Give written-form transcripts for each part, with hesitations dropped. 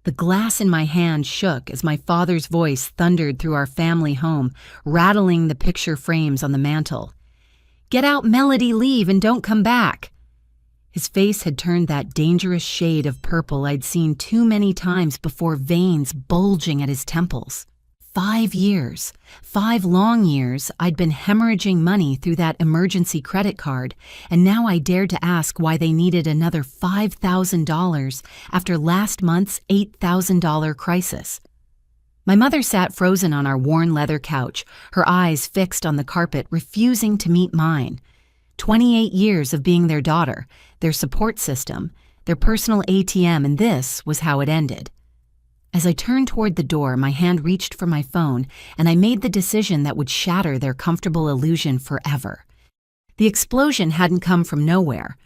The glass in my hand shook as my father's voice thundered through our family home, rattling the picture frames on the mantel. "Get out, Melody, leave, and don't come back." His face had turned that dangerous shade of purple I'd seen too many times before, veins bulging at his temples. 5 years, 5 long years, I'd been hemorrhaging money through that emergency credit card, and now I dared to ask why they needed another $5,000 after last month's $8,000 crisis. My mother sat frozen on our worn leather couch, her eyes fixed on the carpet, refusing to meet mine. 28 years of being their daughter, their support system, their personal ATM, and this was how it ended. As I turned toward the door, my hand reached for my phone, and I made the decision that would shatter their comfortable illusion forever. The explosion hadn't come from nowhere.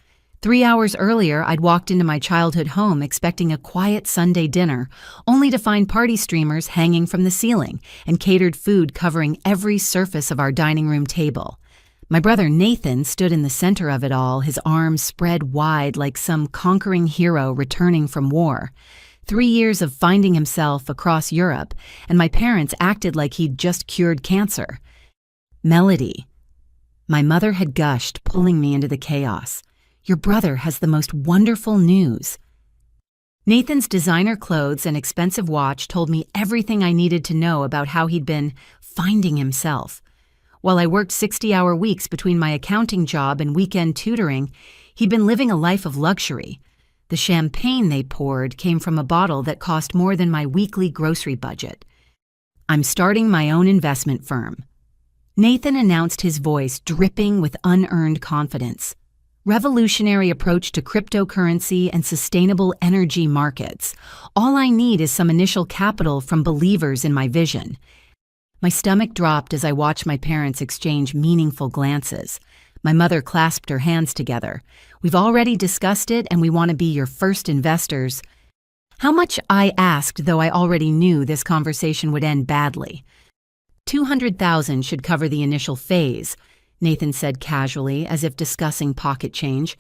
3 hours earlier, I'd walked into my childhood home expecting a quiet Sunday dinner, only to find party streamers hanging from the ceiling and catered food covering every surface of our dining room table. My brother Nathan stood in the center of it all, his arms spread wide like some conquering hero returning from war. 3 years of finding himself across Europe, and my parents acted like he'd just cured cancer. "Melody," my mother had gushed, pulling me into the chaos. "Your brother has the most wonderful news." Nathan's designer clothes and expensive watch told me everything I needed to know about how he'd been finding himself. While I worked 60-hour weeks between my accounting job and weekend tutoring, he'd been living a life of luxury. The champagne they poured came from a bottle that cost more than my weekly grocery budget. "I'm starting my own investment firm." Nathan announced, his voice dripping with unearned confidence. "Revolutionary approach to cryptocurrency and sustainable energy markets. All I need is some initial capital from believers in my vision." My stomach dropped as I watched my parents exchange meaningful glances. My mother clasped her hands together. "We've already discussed it, and we want to be your first investors." How much, I asked, though I already knew this conversation would end badly. $200,000 should cover the initial phase, Nathan said casually, as if discussing pocket change.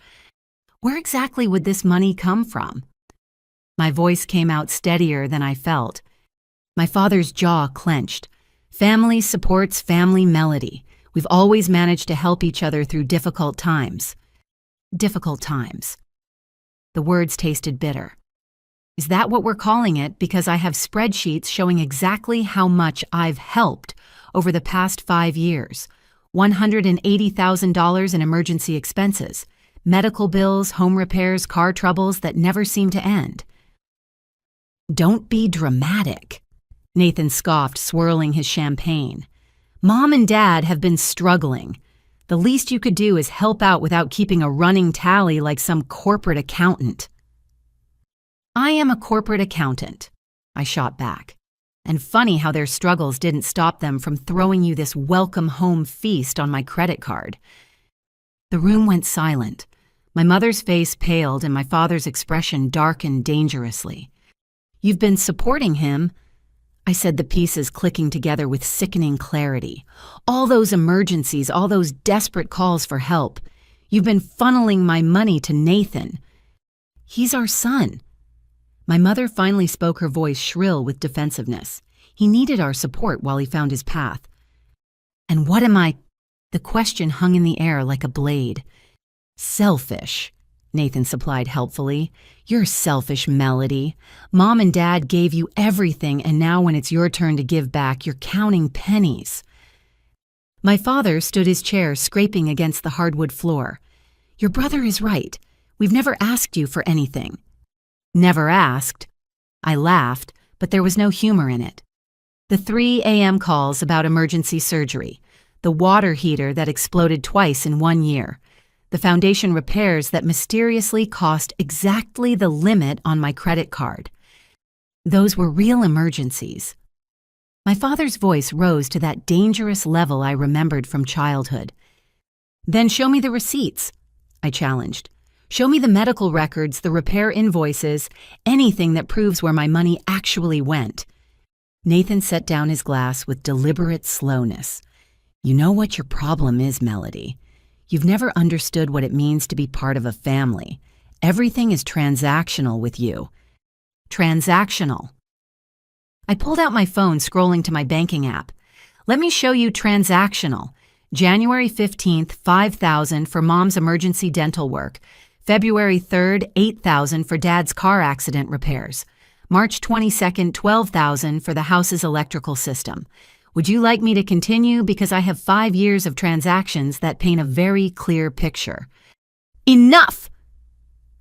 "Where exactly would this money come from?" My voice came out steadier than I felt. My father's jaw clenched. "Family supports family, Melody. We've always managed to help each other through difficult times." Difficult times. The words tasted bitter. "Is that what we're calling it? Because I have spreadsheets showing exactly how much I've helped over the past 5 years. $180,000 in emergency expenses, medical bills, home repairs, car troubles that never seem to end." "Don't be dramatic," Nathan scoffed, swirling his champagne. "Mom and Dad have been struggling. The least you could do is help out without keeping a running tally like some corporate accountant." "I am a corporate accountant," I shot back. "And funny how their struggles didn't stop them from throwing you this welcome home feast on my credit card." The room went silent. My mother's face paled and my father's expression darkened dangerously. "You've been supporting him," I said, the pieces clicking together with sickening clarity. "All those emergencies, all those desperate calls for help. You've been funneling my money to Nathan. He's our son." My mother finally spoke, her voice shrill with defensiveness. "He needed our support while he found his path." "And what am I?" The question hung in the air like a blade. "Selfish," Nathan supplied helpfully. "You're selfish, Melody. Mom and Dad gave you everything, and now when it's your turn to give back, you're counting pennies." My father stood his chair, scraping against the hardwood floor. "Your brother is right. We've never asked you for anything." "Never asked?" I laughed, but there was no humor in it. The 3 a.m. calls about emergency surgery, the water heater that exploded twice in 1 year, the foundation repairs that mysteriously cost exactly the limit on my credit card. Those were real emergencies. My father's voice rose to that dangerous level I remembered from childhood. "Then show me the receipts," I challenged. "Show me the medical records, the repair invoices, anything that proves where my money actually went." Nathan set down his glass with deliberate slowness. "You know what your problem is, Melody. You've never understood what it means to be part of a family. Everything is transactional with you. Transactional. I pulled out my phone, scrolling to my banking app. Let me show you transactional. January 15th, $5,000 for mom's emergency dental work. February 3rd, $8,000 for dad's car accident repairs. March 22nd, $12,000 for the house's electrical system. Would you like me to continue? Because I have 5 years of transactions that paint a very clear picture. Enough!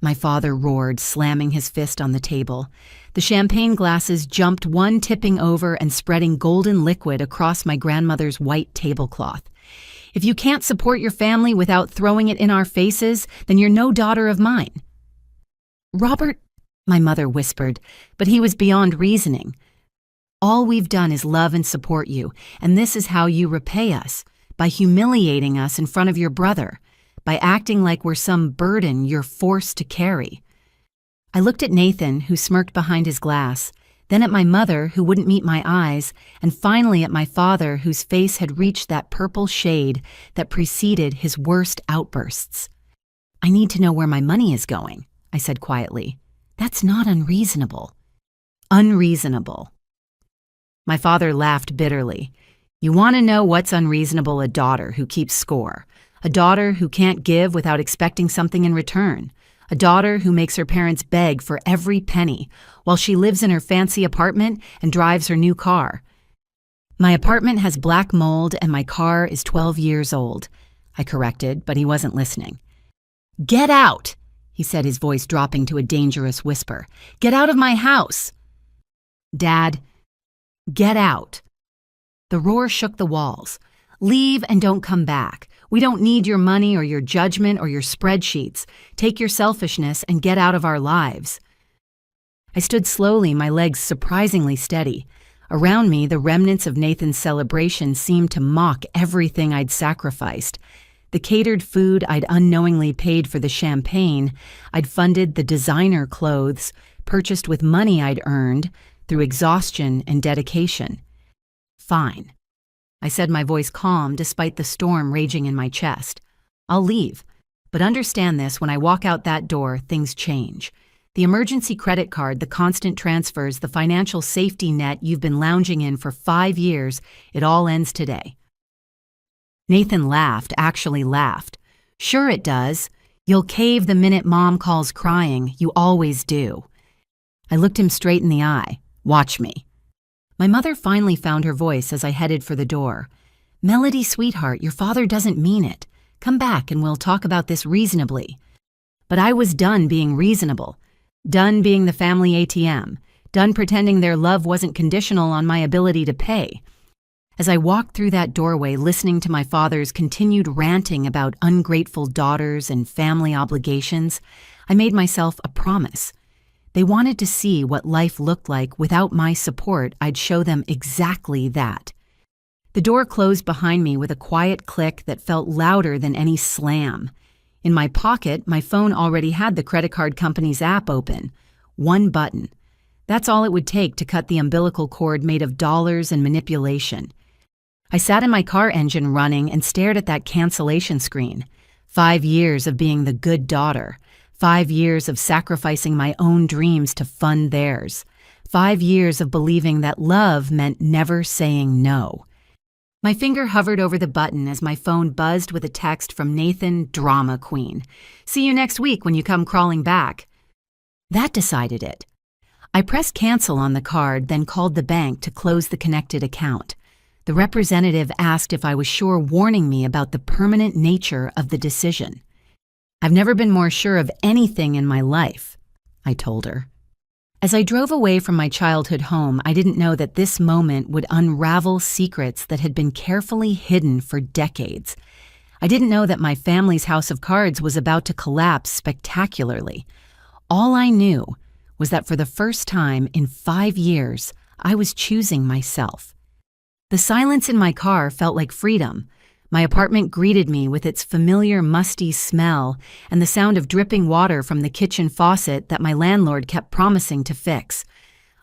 My father roared, slamming his fist on the table. The champagne glasses jumped, one tipping over and spreading golden liquid across my grandmother's white tablecloth. If you can't support your family without throwing it in our faces, then you're no daughter of mine. Robert, my mother whispered, but he was beyond reasoning. All we've done is love and support you, and this is how you repay us, by humiliating us in front of your brother, by acting like we're some burden you're forced to carry. I looked at Nathan, who smirked behind his glass, then at my mother, who wouldn't meet my eyes, and finally at my father, whose face had reached that purple shade that preceded his worst outbursts. I need to know where my money is going, I said quietly. That's not unreasonable. Unreasonable. My father laughed bitterly. You want to know what's unreasonable? A daughter who keeps score. A daughter who can't give without expecting something in return. A daughter who makes her parents beg for every penny while she lives in her fancy apartment and drives her new car. My apartment has black mold and my car is 12 years old, I corrected, but he wasn't listening. Get out, he said, his voice dropping to a dangerous whisper. Get out of my house. Dad, get out. The roar shook the walls. Leave and don't come back. We don't need your money or your judgment or your spreadsheets. Take your selfishness and get out of our lives. I stood slowly, my legs surprisingly steady. Around me, the remnants of Nathan's celebration seemed to mock everything I'd sacrificed. The catered food I'd unknowingly paid for the champagne, I'd funded the designer clothes, purchased with money I'd earned through exhaustion and dedication. Fine. I said, my voice calm despite the storm raging in my chest. I'll leave, but understand this, when I walk out that door, things change. The emergency credit card, the constant transfers, the financial safety net you've been lounging in for 5 years, it all ends today. Nathan laughed, actually laughed. Sure it does. You'll cave the minute Mom calls crying. You always do. I looked him straight in the eye. Watch me. My mother finally found her voice as I headed for the door. Melody, sweetheart, your father doesn't mean it. Come back and we'll talk about this reasonably. But I was done being reasonable. Done being the family ATM. Done pretending their love wasn't conditional on my ability to pay. As I walked through that doorway, listening to my father's continued ranting about ungrateful daughters and family obligations, I made myself a promise. They wanted to see what life looked like without my support. I'd show them exactly that. The door closed behind me with a quiet click that felt louder than any slam. In my pocket, my phone already had the credit card company's app open. One button. That's all it would take to cut the umbilical cord made of dollars and manipulation. I sat in my car engine running and stared at that cancellation screen. 5 years of being the good daughter. 5 years of sacrificing my own dreams to fund theirs. 5 years of believing that love meant never saying no. My finger hovered over the button as my phone buzzed with a text from Nathan, drama queen. See you next week when you come crawling back. That decided it. I pressed cancel on the card, then called the bank to close the connected account. The representative asked if I was sure, warning me about the permanent nature of the decision. I've never been more sure of anything in my life, I told her. As I drove away from my childhood home, I didn't know that this moment would unravel secrets that had been carefully hidden for decades. I didn't know that my family's house of cards was about to collapse spectacularly. All I knew was that for the first time in 5 years, I was choosing myself. The silence in my car felt like freedom. My apartment greeted me with its familiar musty smell and the sound of dripping water from the kitchen faucet that my landlord kept promising to fix.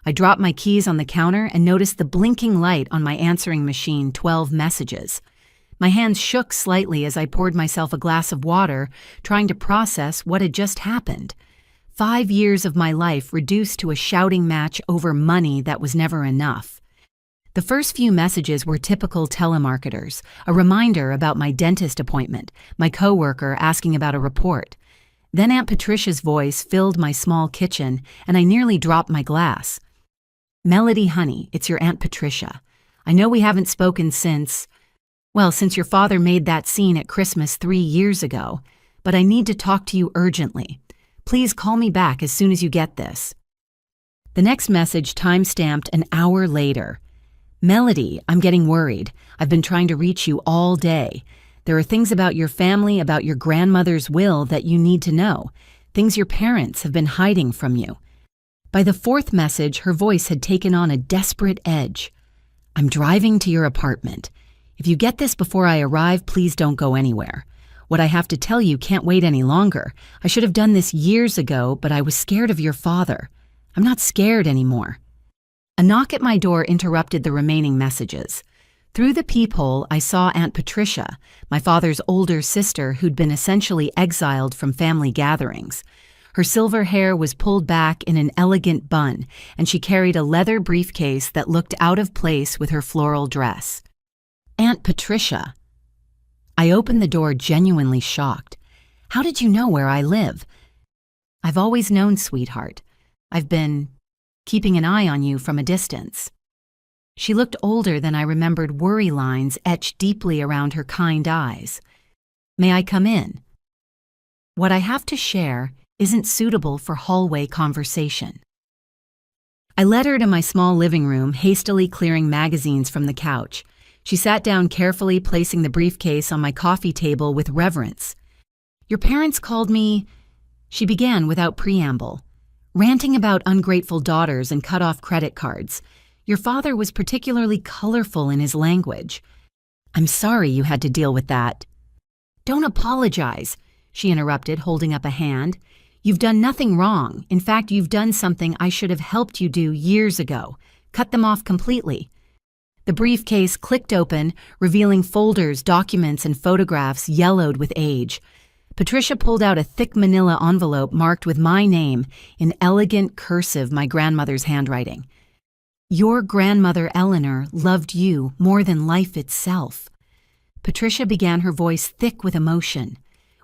I dropped my keys on the counter and noticed the blinking light on my answering machine, 12 messages. My hands shook slightly as I poured myself a glass of water, trying to process what had just happened. 5 years of my life reduced to a shouting match over money that was never enough. The first few messages were typical telemarketers, a reminder about my dentist appointment, my coworker asking about a report. Then Aunt Patricia's voice filled my small kitchen, and I nearly dropped my glass. "Melody, honey, it's your Aunt Patricia. I know we haven't spoken since your father made that scene at Christmas 3 years ago, but I need to talk to you urgently. Please call me back as soon as you get this." The next message time-stamped an hour later. "Melody, I'm getting worried. I've been trying to reach you all day. There are things about your family, about your grandmother's will that you need to know, things your parents have been hiding from you." By the fourth message, her voice had taken on a desperate edge. "I'm driving to your apartment. If you get this before I arrive, please don't go anywhere. What I have to tell you can't wait any longer. I should have done this years ago, but I was scared of your father. I'm not scared anymore." A knock at my door interrupted the remaining messages. Through the peephole, I saw Aunt Patricia, my father's older sister who'd been essentially exiled from family gatherings. Her silver hair was pulled back in an elegant bun, and she carried a leather briefcase that looked out of place with her floral dress. "Aunt Patricia." I opened the door genuinely shocked. "How did you know where I live?" "I've always known, sweetheart. I've been keeping an eye on you from a distance." She looked older than I remembered, worry lines etched deeply around her kind eyes. "May I come in?" What I have to share isn't suitable for hallway conversation. I led her to my small living room, hastily clearing magazines from the couch. She sat down carefully, placing the briefcase on my coffee table with reverence. "Your parents called me," she began without preamble, ranting about ungrateful daughters and cut-off credit cards. "Your father was particularly colorful in his language. I'm sorry you had to deal with that." "Don't apologize," she interrupted, holding up a hand. "You've done nothing wrong. In fact, you've done something I should have helped you do years ago. Cut them off completely." The briefcase clicked open, revealing folders, documents, and photographs yellowed with age. Patricia pulled out a thick manila envelope marked with my name in elegant cursive, my grandmother's handwriting. "Your grandmother Eleanor loved you more than life itself." Patricia began, her voice thick with emotion.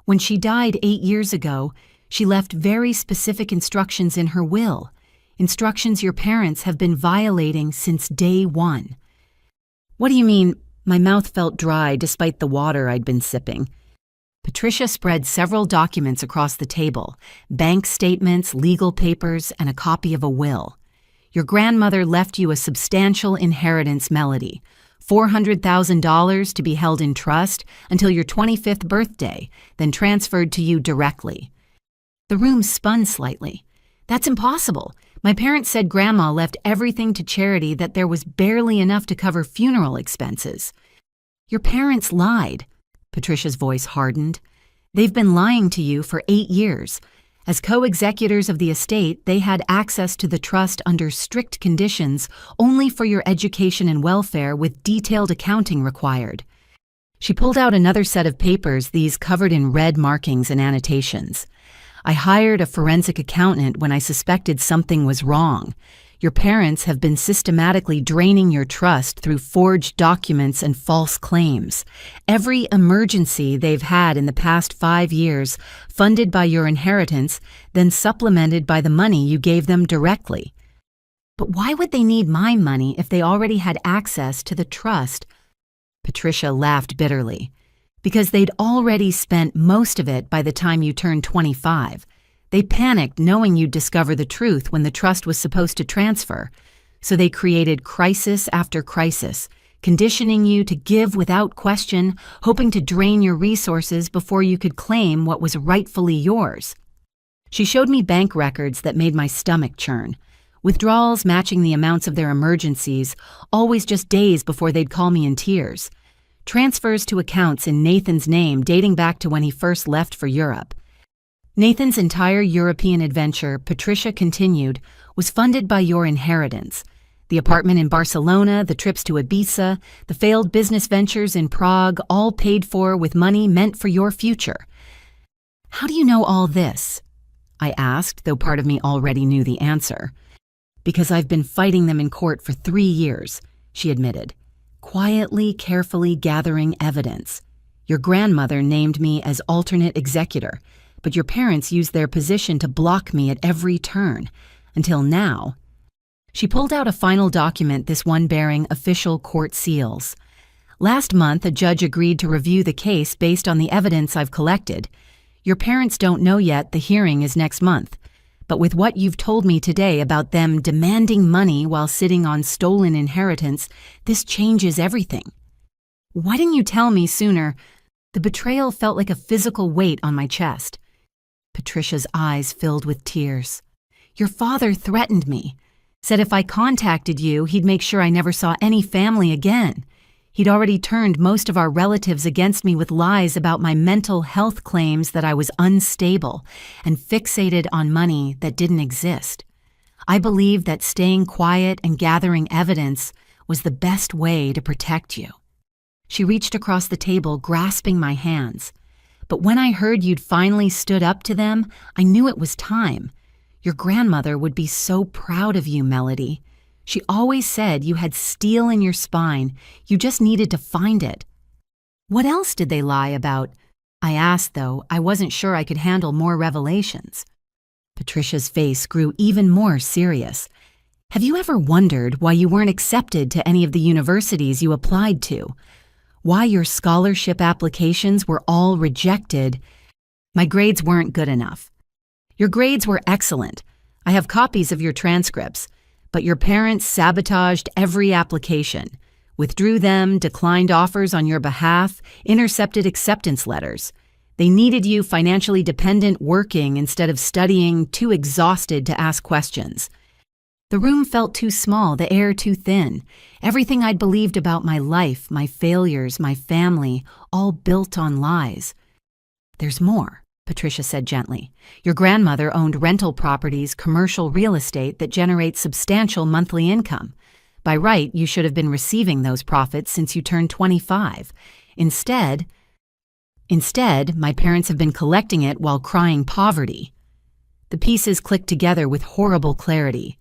"When she died 8 years ago, she left very specific instructions in her will, instructions your parents have been violating since day one." "What do you mean?" My mouth felt dry despite the water I'd been sipping. Patricia spread several documents across the table, bank statements, legal papers, and a copy of a will. "Your grandmother left you a substantial inheritance, Melody, $400,000 to be held in trust until your 25th birthday, then transferred to you directly." The room spun slightly. "That's impossible. My parents said Grandma left everything to charity, that there was barely enough to cover funeral expenses." "Your parents lied." Patricia's voice hardened. "They've been lying to you for 8 years. As co-executors of the estate, they had access to the trust under strict conditions, only for your education and welfare, with detailed accounting required." She pulled out another set of papers, these covered in red markings and annotations. "I hired a forensic accountant when I suspected something was wrong. Your parents have been systematically draining your trust through forged documents and false claims. Every emergency they've had in the past 5 years, funded by your inheritance, then supplemented by the money you gave them directly." "But why would they need my money if they already had access to the trust?" Patricia laughed bitterly. "Because they'd already spent most of it by the time you turned 25. They panicked knowing you'd discover the truth when the trust was supposed to transfer. So they created crisis after crisis, conditioning you to give without question, hoping to drain your resources before you could claim what was rightfully yours." She showed me bank records that made my stomach churn. Withdrawals matching the amounts of their emergencies, always just days before they'd call me in tears. Transfers to accounts in Nathan's name dating back to when he first left for Europe. Nathan's entire European adventure, Patricia continued, was funded by your inheritance. The apartment in Barcelona, the trips to Ibiza, the failed business ventures in Prague, all paid for with money meant for your future. "How do you know all this?" I asked, though part of me already knew the answer. Because I've been fighting them in court for 3 years, she admitted, quietly, carefully gathering evidence. Your grandmother named me as alternate executor, but your parents used their position to block me at every turn, until now. She pulled out a final document, this one bearing official court seals. Last month, a judge agreed to review the case based on the evidence I've collected. Your parents don't know yet the hearing is next month, but with what you've told me today about them demanding money while sitting on stolen inheritance, this changes everything. Why didn't you tell me sooner? The betrayal felt like a physical weight on my chest. Patricia's eyes filled with tears. Your father threatened me, said if I contacted you, he'd make sure I never saw any family again. He'd already turned most of our relatives against me with lies about my mental health claims that I was unstable and fixated on money that didn't exist. I believed that staying quiet and gathering evidence was the best way to protect you. She reached across the table, grasping my hands. But when I heard you'd finally stood up to them, I knew it was time. Your grandmother would be so proud of you, Melody. She always said you had steel in your spine. You just needed to find it. What else did they lie about? I asked, though I wasn't sure I could handle more revelations. Patricia's face grew even more serious. Have you ever wondered why you weren't accepted to any of the universities you applied to? Why your scholarship applications were all rejected? My grades weren't good enough. Your grades were excellent. I have copies of your transcripts. But your parents sabotaged every application, withdrew them, declined offers on your behalf, intercepted acceptance letters. They needed you financially dependent, working instead of studying, too exhausted to ask questions. The room felt too small, the air too thin. Everything I'd believed about my life, my failures, my family, all built on lies. There's more, Patricia said gently. Your grandmother owned rental properties, commercial real estate that generates substantial monthly income. By right, you should have been receiving those profits since you turned 25. Instead, my parents have been collecting it while crying poverty. The pieces clicked together with horrible clarity.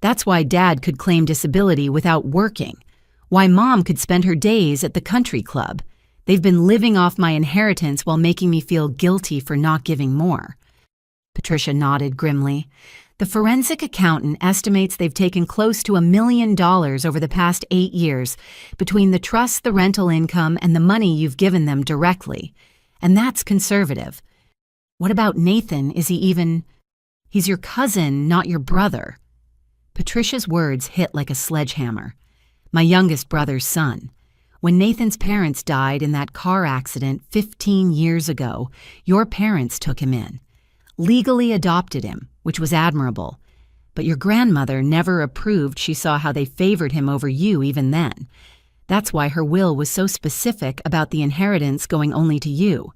That's why Dad could claim disability without working. Why Mom could spend her days at the country club. They've been living off my inheritance while making me feel guilty for not giving more. Patricia nodded grimly. The forensic accountant estimates they've taken close to $1 million over the past 8 years between the trust, the rental income, and the money you've given them directly. And that's conservative. What about Nathan? He's your cousin, not your brother. Patricia's words hit like a sledgehammer. My youngest brother's son. When Nathan's parents died in that car accident 15 years ago, your parents took him in. Legally adopted him, which was admirable. But your grandmother never approved. She saw how they favored him over you even then. That's why her will was so specific about the inheritance going only to you.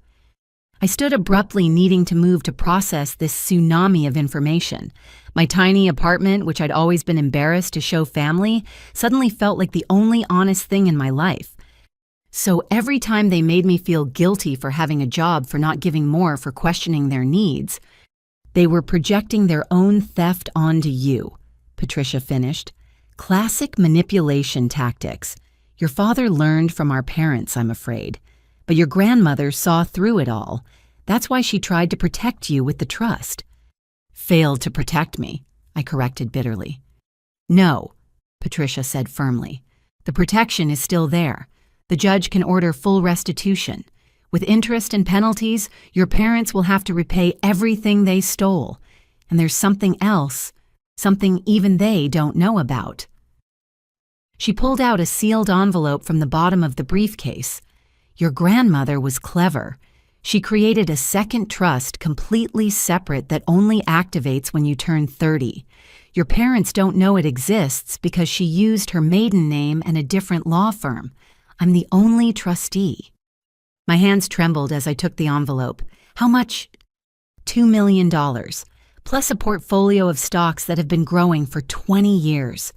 I stood abruptly, needing to move to process this tsunami of information. My tiny apartment, which I'd always been embarrassed to show family, suddenly felt like the only honest thing in my life. So every time they made me feel guilty for having a job, for not giving more, for questioning their needs, they were projecting their own theft onto you, Patricia finished. Classic manipulation tactics. Your father learned from our parents, I'm afraid. But your grandmother saw through it all. That's why she tried to protect you with the trust. Failed to protect me, I corrected bitterly. No, Patricia said firmly. The protection is still there. The judge can order full restitution. With interest and penalties, your parents will have to repay everything they stole. And there's something else, something even they don't know about. She pulled out a sealed envelope from the bottom of the briefcase. Your grandmother was clever. She created a second trust completely separate that only activates when you turn 30. Your parents don't know it exists because she used her maiden name and a different law firm. I'm the only trustee. My hands trembled as I took the envelope. How much? $2 million, plus a portfolio of stocks that have been growing for 20 years.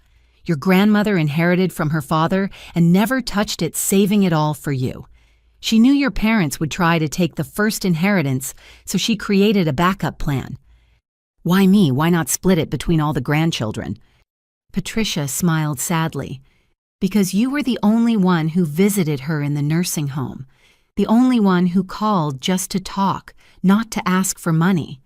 Your grandmother inherited from her father and never touched it, saving it all for you. She knew your parents would try to take the first inheritance, so she created a backup plan. Why me? Why not split it between all the grandchildren? Patricia smiled sadly. Because you were the only one who visited her in the nursing home. The only one who called just to talk, not to ask for money.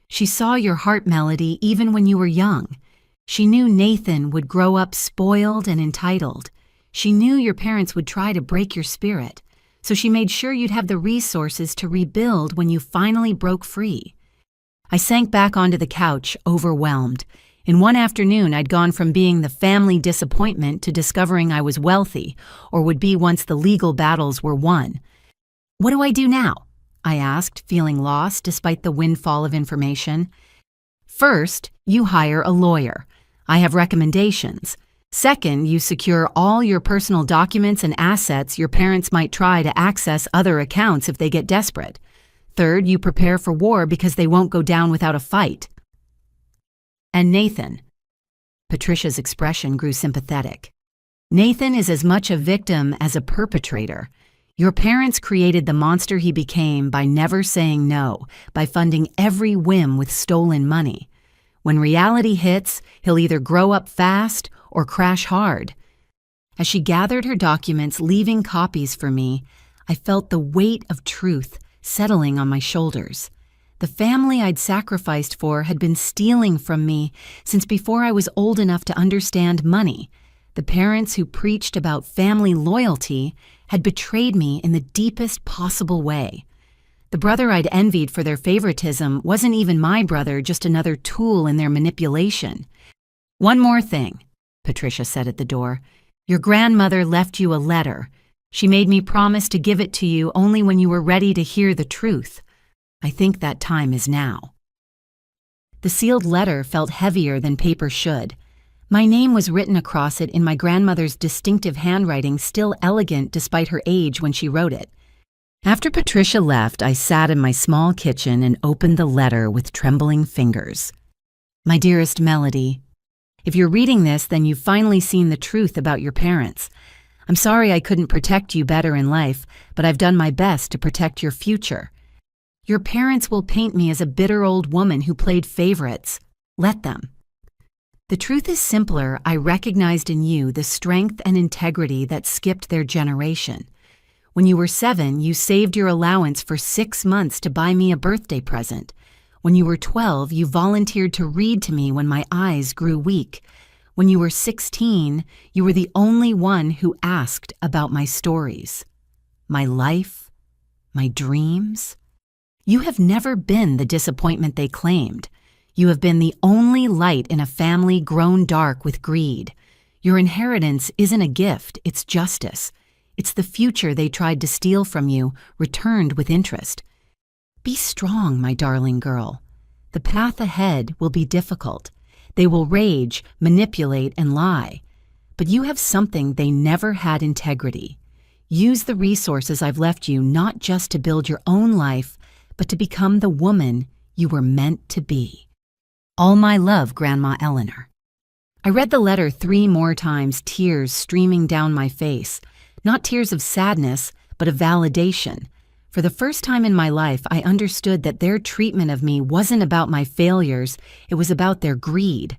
She saw your heart, Melody, even when you were young. She knew Nathan would grow up spoiled and entitled. She knew your parents would try to break your spirit, so she made sure you'd have the resources to rebuild when you finally broke free. I sank back onto the couch, overwhelmed. In one afternoon, I'd gone from being the family disappointment to discovering I was wealthy, or would be once the legal battles were won. What do I do now? I asked, feeling lost despite the windfall of information. First, you hire a lawyer. I have recommendations. Second, you secure all your personal documents and assets your parents might try to access other accounts if they get desperate. Third, you prepare for war because they won't go down without a fight. And Nathan. Patricia's expression grew sympathetic. Nathan is as much a victim as a perpetrator. Your parents created the monster he became by never saying no, by funding every whim with stolen money. When reality hits, he'll either grow up fast or crash hard. As she gathered her documents, leaving copies for me, I felt the weight of truth settling on my shoulders. The family I'd sacrificed for had been stealing from me since before I was old enough to understand money. The parents who preached about family loyalty had betrayed me in the deepest possible way. The brother I'd envied for their favoritism wasn't even my brother, just another tool in their manipulation. One more thing, Patricia said at the door. Your grandmother left you a letter. She made me promise to give it to you only when you were ready to hear the truth. I think that time is now. The sealed letter felt heavier than paper should. My name was written across it in my grandmother's distinctive handwriting, still elegant despite her age when she wrote it. After Patricia left, I sat in my small kitchen and opened the letter with trembling fingers. My dearest Melody, if you're reading this, then you've finally seen the truth about your parents. I'm sorry I couldn't protect you better in life, but I've done my best to protect your future. Your parents will paint me as a bitter old woman who played favorites. Let them. The truth is simpler. I recognized in you the strength and integrity that skipped their generation. When you were 7, you saved your allowance for 6 months to buy me a birthday present. When you were 12, you volunteered to read to me when my eyes grew weak. When you were 16, you were the only one who asked about my stories, my life, my dreams. You have never been the disappointment they claimed. You have been the only light in a family grown dark with greed. Your inheritance isn't a gift, it's justice. It's the future they tried to steal from you, returned with interest. Be strong, my darling girl. The path ahead will be difficult. They will rage, manipulate, and lie. But you have something they never had: integrity. Use the resources I've left you not just to build your own life, but to become the woman you were meant to be. All my love, Grandma Eleanor. I read the letter 3 more times, tears streaming down my face. Not tears of sadness, but of validation. For the first time in my life, I understood that their treatment of me wasn't about my failures, it was about their greed.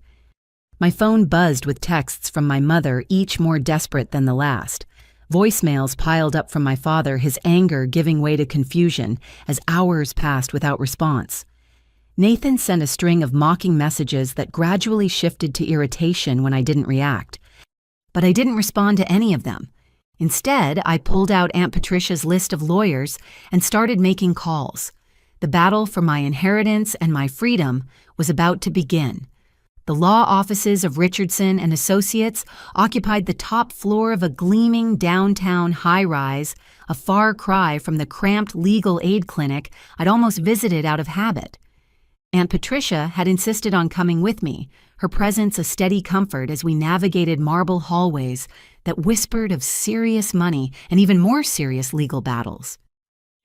My phone buzzed with texts from my mother, each more desperate than the last. Voicemails piled up from my father, his anger giving way to confusion as hours passed without response. Nathan sent a string of mocking messages that gradually shifted to irritation when I didn't react. But I didn't respond to any of them. Instead, I pulled out Aunt Patricia's list of lawyers and started making calls. The battle for my inheritance and my freedom was about to begin. The law offices of Richardson and Associates occupied the top floor of a gleaming downtown high-rise, a far cry from the cramped legal aid clinic I'd almost visited out of habit. Aunt Patricia had insisted on coming with me, her presence a steady comfort as we navigated marble hallways that whispered of serious money and even more serious legal battles.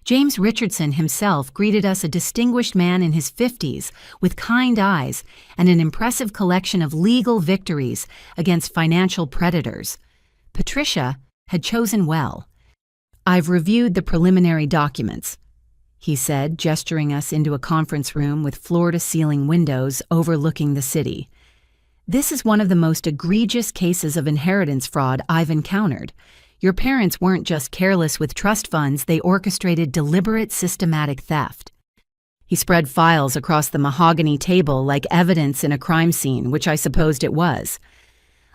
James Richardson himself greeted us, a distinguished man in his 50s with kind eyes and an impressive collection of legal victories against financial predators. Patricia had chosen well. I've reviewed the preliminary documents. he said, gesturing us into a conference room with floor-to-ceiling windows overlooking the city. This is one of the most egregious cases of inheritance fraud I've encountered. Your parents weren't just careless with trust funds, they orchestrated deliberate, systematic theft. He spread files across the mahogany table like evidence in a crime scene, which I supposed it was.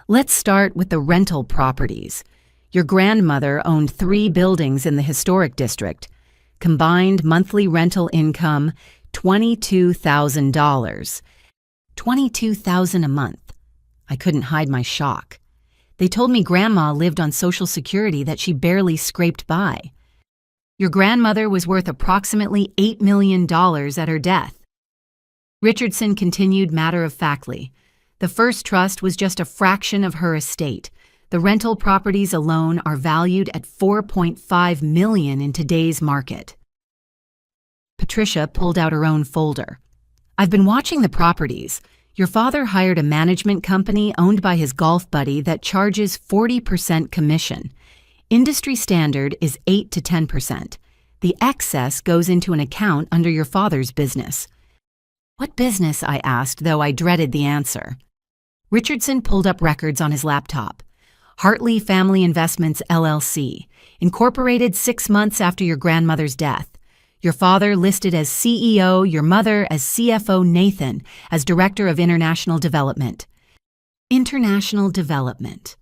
Let's start with the rental properties. Your grandmother owned 3 buildings in the historic district. Combined monthly rental income, $22,000. $22,000 a month. I couldn't hide my shock. They told me Grandma lived on Social Security that she barely scraped by. Your grandmother was worth approximately $8 million at her death. Richardson continued matter-of-factly. The first trust was just a fraction of her estate. The rental properties alone are valued at $4.5 million in today's market. Patricia pulled out her own folder. I've been watching the properties. Your father hired a management company owned by his golf buddy that charges 40% commission. Industry standard is 8 to 10%. The excess goes into an account under your father's business. What business? I asked, though I dreaded the answer. Richardson pulled up records on his laptop. Hartley Family Investments, LLC, incorporated 6 months after your grandmother's death. Your father listed as CEO, your mother as CFO, Nathan as Director of International Development. International Development.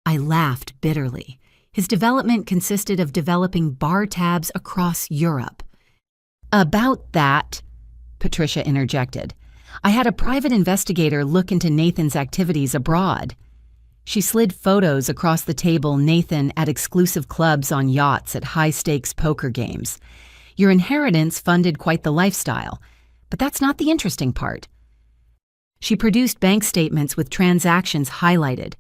I laughed bitterly. His development consisted of developing bar tabs across Europe. About that, Patricia interjected. I had a private investigator look into Nathan's activities abroad. She slid photos across the table, Nathan at exclusive clubs on yachts at high-stakes poker games. Your inheritance funded quite the lifestyle, but that's not the interesting part. She produced bank statements with transactions highlighted.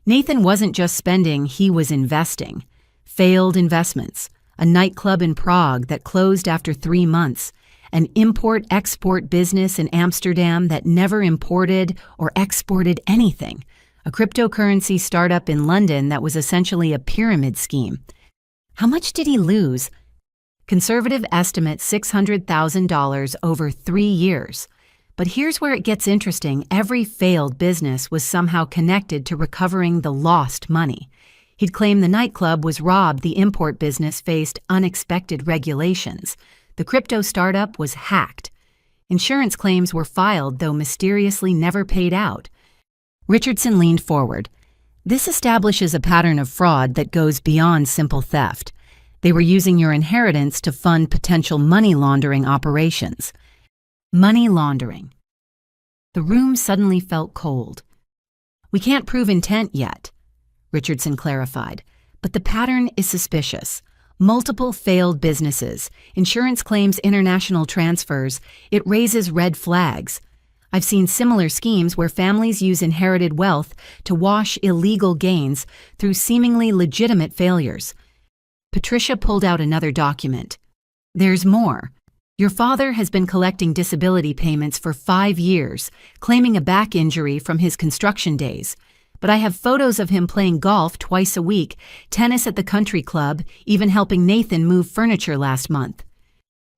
Nathan wasn't just spending, he was investing. Failed investments, a nightclub in Prague that closed after 3 months, an import-export business in Amsterdam that never imported or exported anything, a cryptocurrency startup in London that was essentially a pyramid scheme. How much did he lose? Conservative estimate $600,000 over 3 years. But here's where it gets interesting. Every failed business was somehow connected to recovering the lost money. He'd claim the nightclub was robbed, the import business faced unexpected regulations. The crypto startup was hacked. Insurance claims were filed, though mysteriously never paid out. Richardson leaned forward. This establishes a pattern of fraud that goes beyond simple theft. They were using your inheritance to fund potential money laundering operations. Money laundering. The room suddenly felt cold. We can't prove intent yet, Richardson clarified, but the pattern is suspicious. Multiple failed businesses, insurance claims, international transfers. It raises red flags. I've seen similar schemes where families use inherited wealth to wash illegal gains through seemingly legitimate failures. Patricia pulled out another document. There's more. Your father has been collecting disability payments for 5 years, claiming a back injury from his construction days. But I have photos of him playing golf twice a week, tennis at the country club, even helping Nathan move furniture last month.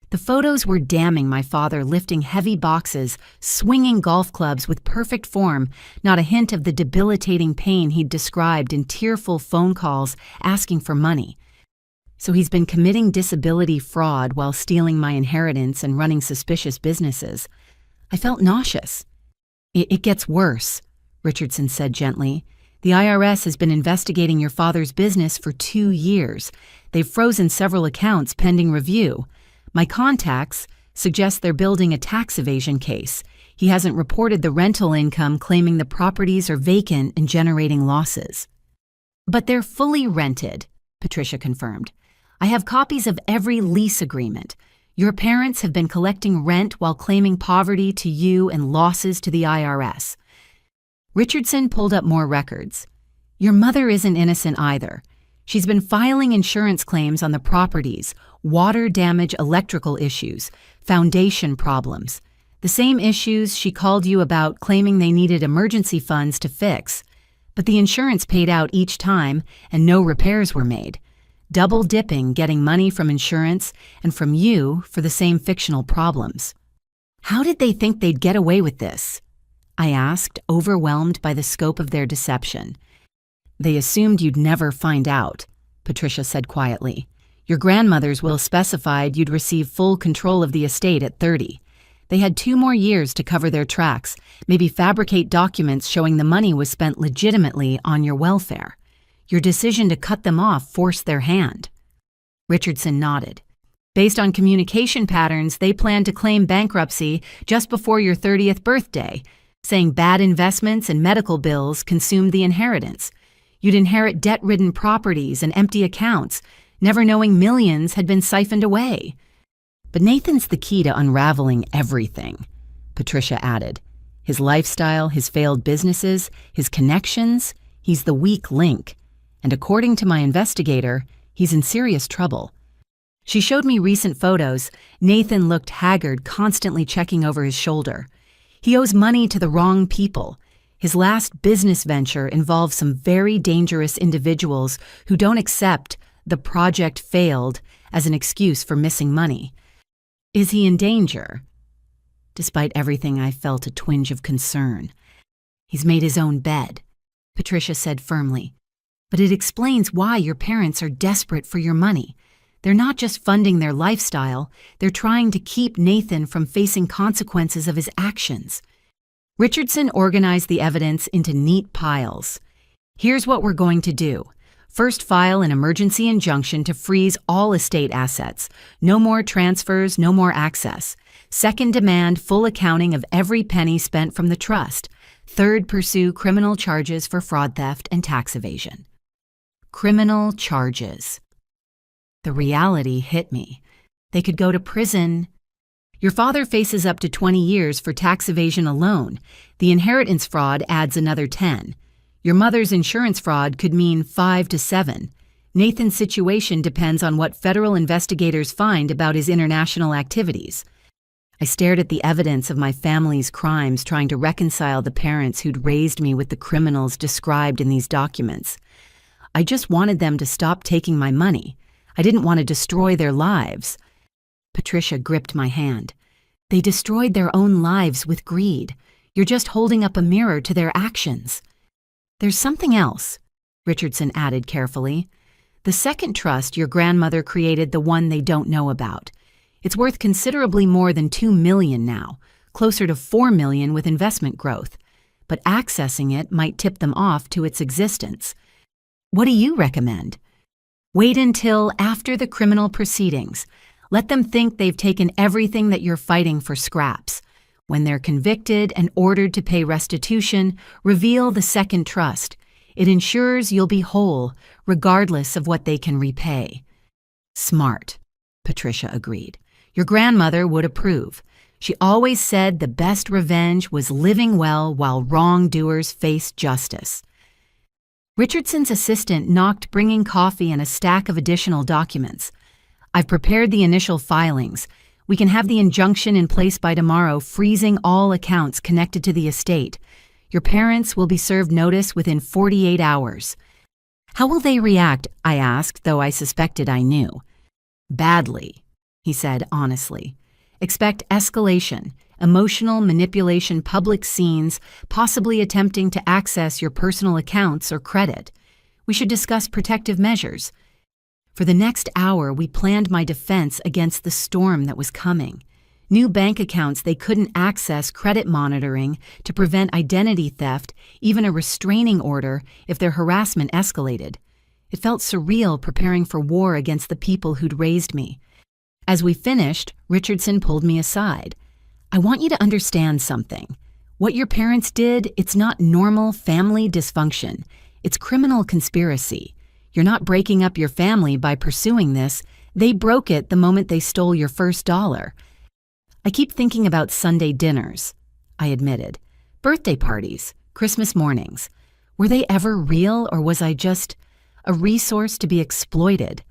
The photos were damning. My father lifting heavy boxes, swinging golf clubs with perfect form, not a hint of the debilitating pain he'd described in tearful phone calls asking for money. So he's been committing disability fraud while stealing my inheritance and running suspicious businesses. I felt nauseous. It gets worse, Richardson said gently. The IRS has been investigating your father's business for 2 years. They've frozen several accounts pending review. My contacts suggest they're building a tax evasion case. He hasn't reported the rental income, claiming the properties are vacant and generating losses. But they're fully rented, Patricia confirmed. I have copies of every lease agreement. Your parents have been collecting rent while claiming poverty to you and losses to the IRS. Richardson pulled up more records. Your mother isn't innocent either. She's been filing insurance claims on the properties, water damage, electrical issues, foundation problems. The same issues she called you about, claiming they needed emergency funds to fix. But the insurance paid out each time and no repairs were made. double dipping, getting money from insurance and from you for the same fictional problems. How did they think they'd get away with this? I asked, overwhelmed by the scope of their deception. They assumed you'd never find out, Patricia said quietly. Your grandmother's will specified you'd receive full control of the estate at 30. They had 2 more years to cover their tracks, maybe fabricate documents showing the money was spent legitimately on your welfare. Your decision to cut them off forced their hand. Richardson nodded. Based on communication patterns, they planned to claim bankruptcy just before your 30th birthday, saying bad investments and medical bills consumed the inheritance. You'd inherit debt-ridden properties and empty accounts, never knowing millions had been siphoned away. But Nathan's the key to unraveling everything, Patricia added. His lifestyle, his failed businesses, his connections, he's the weak link. And according to my investigator, he's in serious trouble. She showed me recent photos. Nathan looked haggard, constantly checking over his shoulder. He owes money to the wrong people. His last business venture involves some very dangerous individuals who don't accept the project failed as an excuse for missing money. Is he in danger? Despite everything, I felt a twinge of concern. He's made his own bed, Patricia said firmly. But it explains why your parents are desperate for your money. They're not just funding their lifestyle, they're trying to keep Nathan from facing consequences of his actions. Richardson organized the evidence into neat piles. Here's what we're going to do. First, file an emergency injunction to freeze all estate assets. No more transfers, no more access. Second, demand full accounting of every penny spent from the trust. Third, pursue criminal charges for fraud, theft, and tax evasion. Criminal charges. The reality hit me. They could go to prison. Your father faces up to 20 years for tax evasion alone. The inheritance fraud adds another 10. Your mother's insurance fraud could mean 5 to 7. Nathan's situation depends on what federal investigators find about his international activities. I stared at the evidence of my family's crimes, trying to reconcile the parents who'd raised me with the criminals described in these documents. I just wanted them to stop taking my money. I didn't want to destroy their lives. Patricia gripped my hand. They destroyed their own lives with greed. You're just holding up a mirror to their actions. There's something else, Richardson added carefully. The second trust your grandmother created, the one they don't know about. It's worth considerably more than $2 million now, closer to $4 million with investment growth. But accessing it might tip them off to its existence. What do you recommend? Wait until after the criminal proceedings. Let them think they've taken everything that you're fighting for scraps. When they're convicted and ordered to pay restitution, reveal the second trust. It ensures you'll be whole, regardless of what they can repay. Smart, Patricia agreed. Your grandmother would approve. She always said the best revenge was living well while wrongdoers faced justice. Richardson's assistant knocked, bringing coffee and a stack of additional documents. I've prepared the initial filings. We can have the injunction in place by tomorrow, freezing all accounts connected to the estate. Your parents will be served notice within 48 hours. How will they react? I asked, though I suspected I knew. Badly, he said honestly. Expect escalation, emotional manipulation, public scenes, possibly attempting to access your personal accounts or credit. We should discuss protective measures. For the next hour, we planned my defense against the storm that was coming. New bank accounts they couldn't access, credit monitoring to prevent identity theft, even a restraining order if their harassment escalated. It felt surreal preparing for war against the people who'd raised me. As we finished, Richardson pulled me aside. I want you to understand something. What your parents did, it's not normal family dysfunction. It's criminal conspiracy. You're not breaking up your family by pursuing this. They broke it the moment they stole your first dollar. I keep thinking about Sunday dinners, I admitted. Birthday parties, Christmas mornings. Were they ever real, or was I just a resource to be exploited?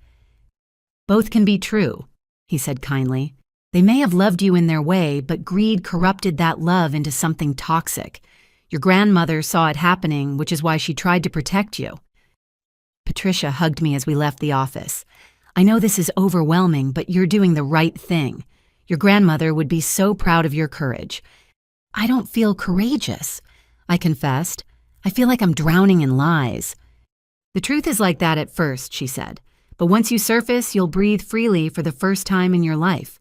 Both can be true, he said kindly. They may have loved you in their way, but greed corrupted that love into something toxic. Your grandmother saw it happening, which is why she tried to protect you. Patricia hugged me as we left the office. "I know this is overwhelming, but you're doing the right thing. Your grandmother would be so proud of your courage." "I don't feel courageous," I confessed. "I feel like I'm drowning in lies." "The truth is like that at first," she said. "But once you surface, you'll breathe freely for the first time in your life."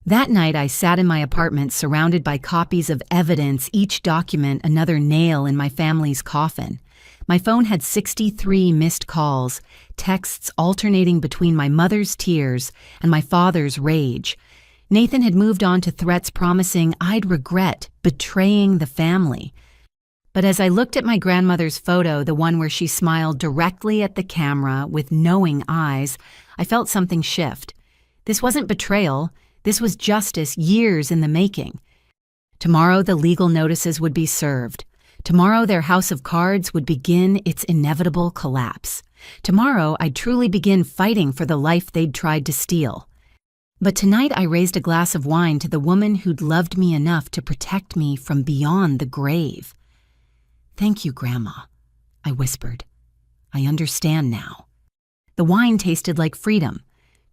That night, I sat in my apartment surrounded by copies of evidence, each document another nail in my family's coffin. My phone had 63 missed calls, texts alternating between my mother's tears and my father's rage. Nathan had moved on to threats promising I'd regret betraying the family. But as I looked at my grandmother's photo, the one where she smiled directly at the camera with knowing eyes, I felt something shift. This wasn't betrayal. This was justice years in the making. Tomorrow the legal notices would be served. Tomorrow their house of cards would begin its inevitable collapse. Tomorrow I'd truly begin fighting for the life they'd tried to steal. But tonight I raised a glass of wine to the woman who'd loved me enough to protect me from beyond the grave. "Thank you, Grandma," I whispered. "I understand now." The wine tasted like freedom.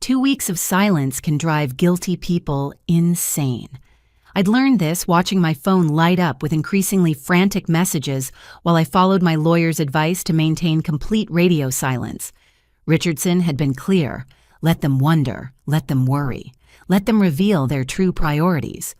2 weeks of silence can drive guilty people insane. I'd learned this watching my phone light up with increasingly frantic messages while I followed my lawyer's advice to maintain complete radio silence. Richardson had been clear. Let them wonder, let them worry, let them reveal their true priorities.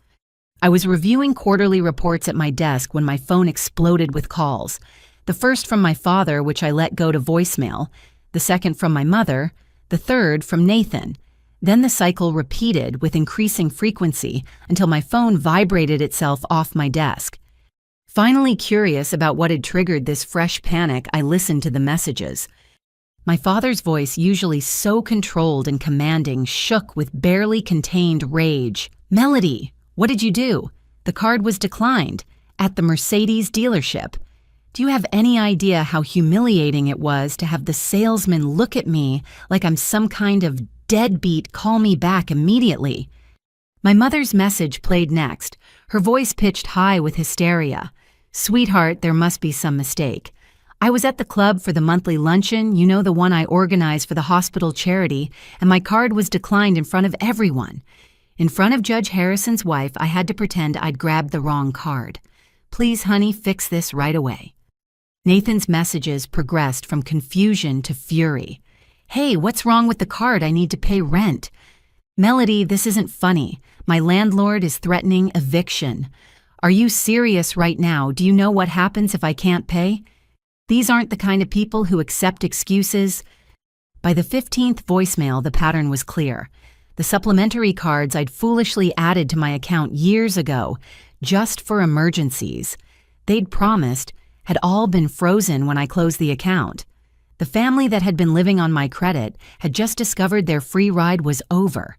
I was reviewing quarterly reports at my desk when my phone exploded with calls. The first from my father, which I let go to voicemail, the second from my mother, the third from Nathan. Then the cycle repeated with increasing frequency until my phone vibrated itself off my desk. Finally curious about what had triggered this fresh panic, I listened to the messages. My father's voice, usually so controlled and commanding, shook with barely contained rage. "Melody, what did you do? The card was declined at the Mercedes dealership. Do you have any idea how humiliating it was to have the salesman look at me like I'm some kind of deadbeat, call me back immediately?" My mother's message played next, her voice pitched high with hysteria. "Sweetheart, there must be some mistake. I was at the club for the monthly luncheon, you know, the one I organized for the hospital charity, and my card was declined in front of everyone. In front of Judge Harrison's wife, I had to pretend I'd grabbed the wrong card. Please, honey, fix this right away." Nathan's messages progressed from confusion to fury. "Hey, what's wrong with the card? I need to pay rent." "Melody, this isn't funny. My landlord is threatening eviction. Are you serious right now? Do you know what happens if I can't pay? These aren't the kind of people who accept excuses." By the 15th voicemail, the pattern was clear. The supplementary cards I'd foolishly added to my account years ago, just for emergencies, they'd promised, had all been frozen when I closed the account. The family that had been living on my credit had just discovered their free ride was over.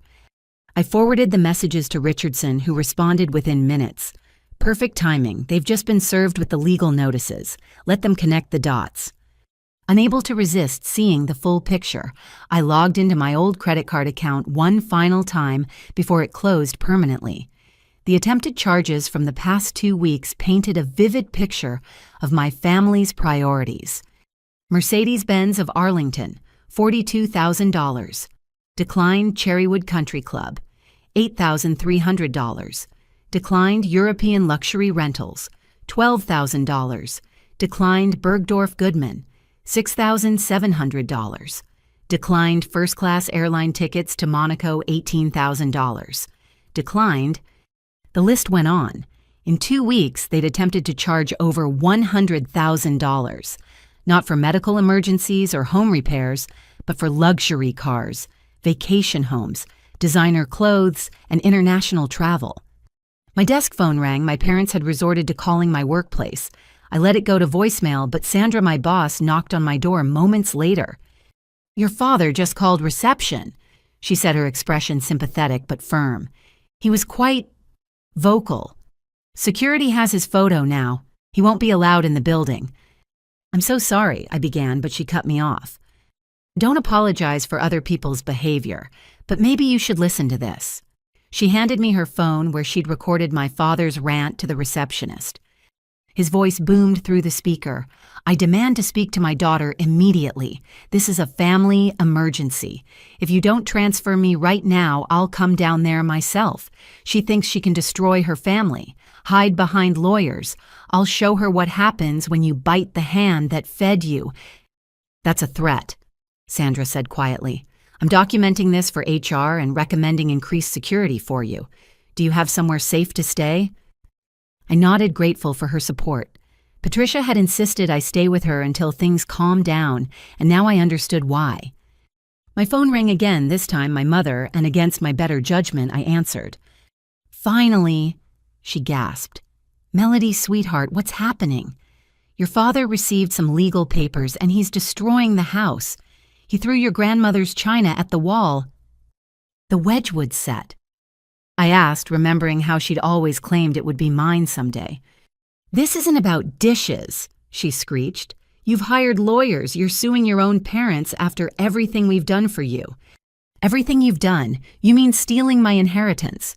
I forwarded the messages to Richardson, who responded within minutes. "Perfect timing. They've just been served with the legal notices. Let them connect the dots." Unable to resist seeing the full picture, I logged into my old credit card account one final time before it closed permanently. The attempted charges from the past 2 weeks painted a vivid picture of my family's priorities. Mercedes-Benz of Arlington, $42,000. Declined Cherrywood Country Club, $8,300. Declined European Luxury Rentals, $12,000. Declined Bergdorf Goodman, $6,700. Declined first-class airline tickets to Monaco, $18,000. Declined. The list went on. In 2 weeks, they'd attempted to charge over $100,000, not for medical emergencies or home repairs, but for luxury cars, vacation homes, designer clothes, and international travel. My desk phone rang. My parents had resorted to calling my workplace. I let it go to voicemail, but Sandra, my boss, knocked on my door moments later. "Your father just called reception," she said, her expression sympathetic but firm. "He was quite vocal. Security has his photo now. He won't be allowed in the building." "I'm so sorry," I began, but she cut me off. "Don't apologize for other people's behavior, but maybe you should listen to this." She handed me her phone where she'd recorded my father's rant to the receptionist. His voice boomed through the speaker. "I demand to speak to my daughter immediately. This is a family emergency. If you don't transfer me right now, I'll come down there myself. She thinks she can destroy her family, hide behind lawyers. I'll show her what happens when you bite the hand that fed you." "That's a threat," Sandra said quietly. "I'm documenting this for HR and recommending increased security for you. Do you have somewhere safe to stay?" I nodded, grateful for her support. Patricia had insisted I stay with her until things calmed down, and now I understood why. My phone rang again, this time my mother, and against my better judgment, I answered. "Finally," she gasped. "Melody, sweetheart, what's happening? Your father received some legal papers, and he's destroying the house. He threw your grandmother's china at the wall." "The Wedgwood set," I asked, remembering how she'd always claimed it would be mine someday. "This isn't about dishes," she screeched. "You've hired lawyers. You're suing your own parents after everything we've done for you." "Everything you've done? You mean stealing my inheritance?"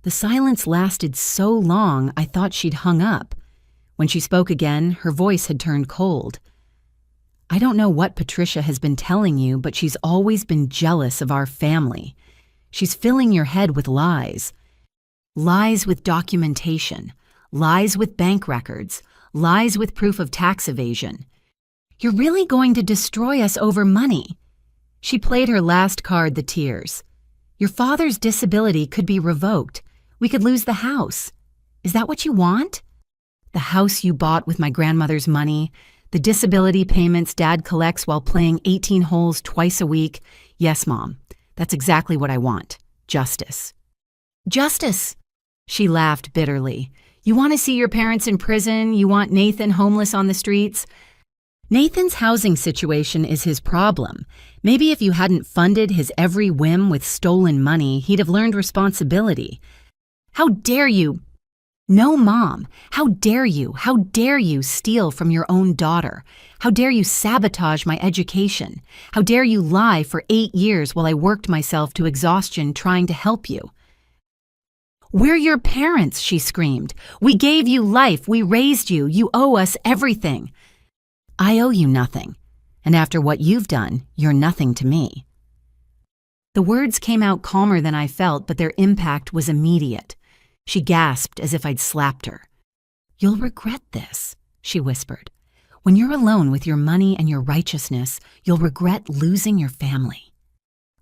The silence lasted so long I thought she'd hung up. When she spoke again, her voice had turned cold. "I don't know what Patricia has been telling you, but she's always been jealous of our family. She's filling your head with lies. Lies with documentation, lies with bank records, lies with proof of tax evasion. You're really going to destroy us over money." She played her last card, the tears. "Your father's disability could be revoked. We could lose the house. Is that what you want? The house you bought with my grandmother's money, the disability payments Dad collects while playing 18 holes twice a week. Yes, Mom. That's exactly what I want. Justice." "Justice?" She laughed bitterly. "You want to see your parents in prison? You want Nathan homeless on the streets?" "Nathan's housing situation is his problem. Maybe if you hadn't funded his every whim with stolen money, he'd have learned responsibility." "How dare you?" "No, Mom. How dare you? How dare you steal from your own daughter? How dare you sabotage my education? How dare you lie for 8 years while I worked myself to exhaustion trying to help you?" "We're your parents," she screamed. "We gave you life. We raised you. You owe us everything." "I owe you nothing. And after what you've done, you're nothing to me." The words came out calmer than I felt, but their impact was immediate. She gasped as if I'd slapped her. "You'll regret this," she whispered. "When you're alone with your money and your righteousness, you'll regret losing your family."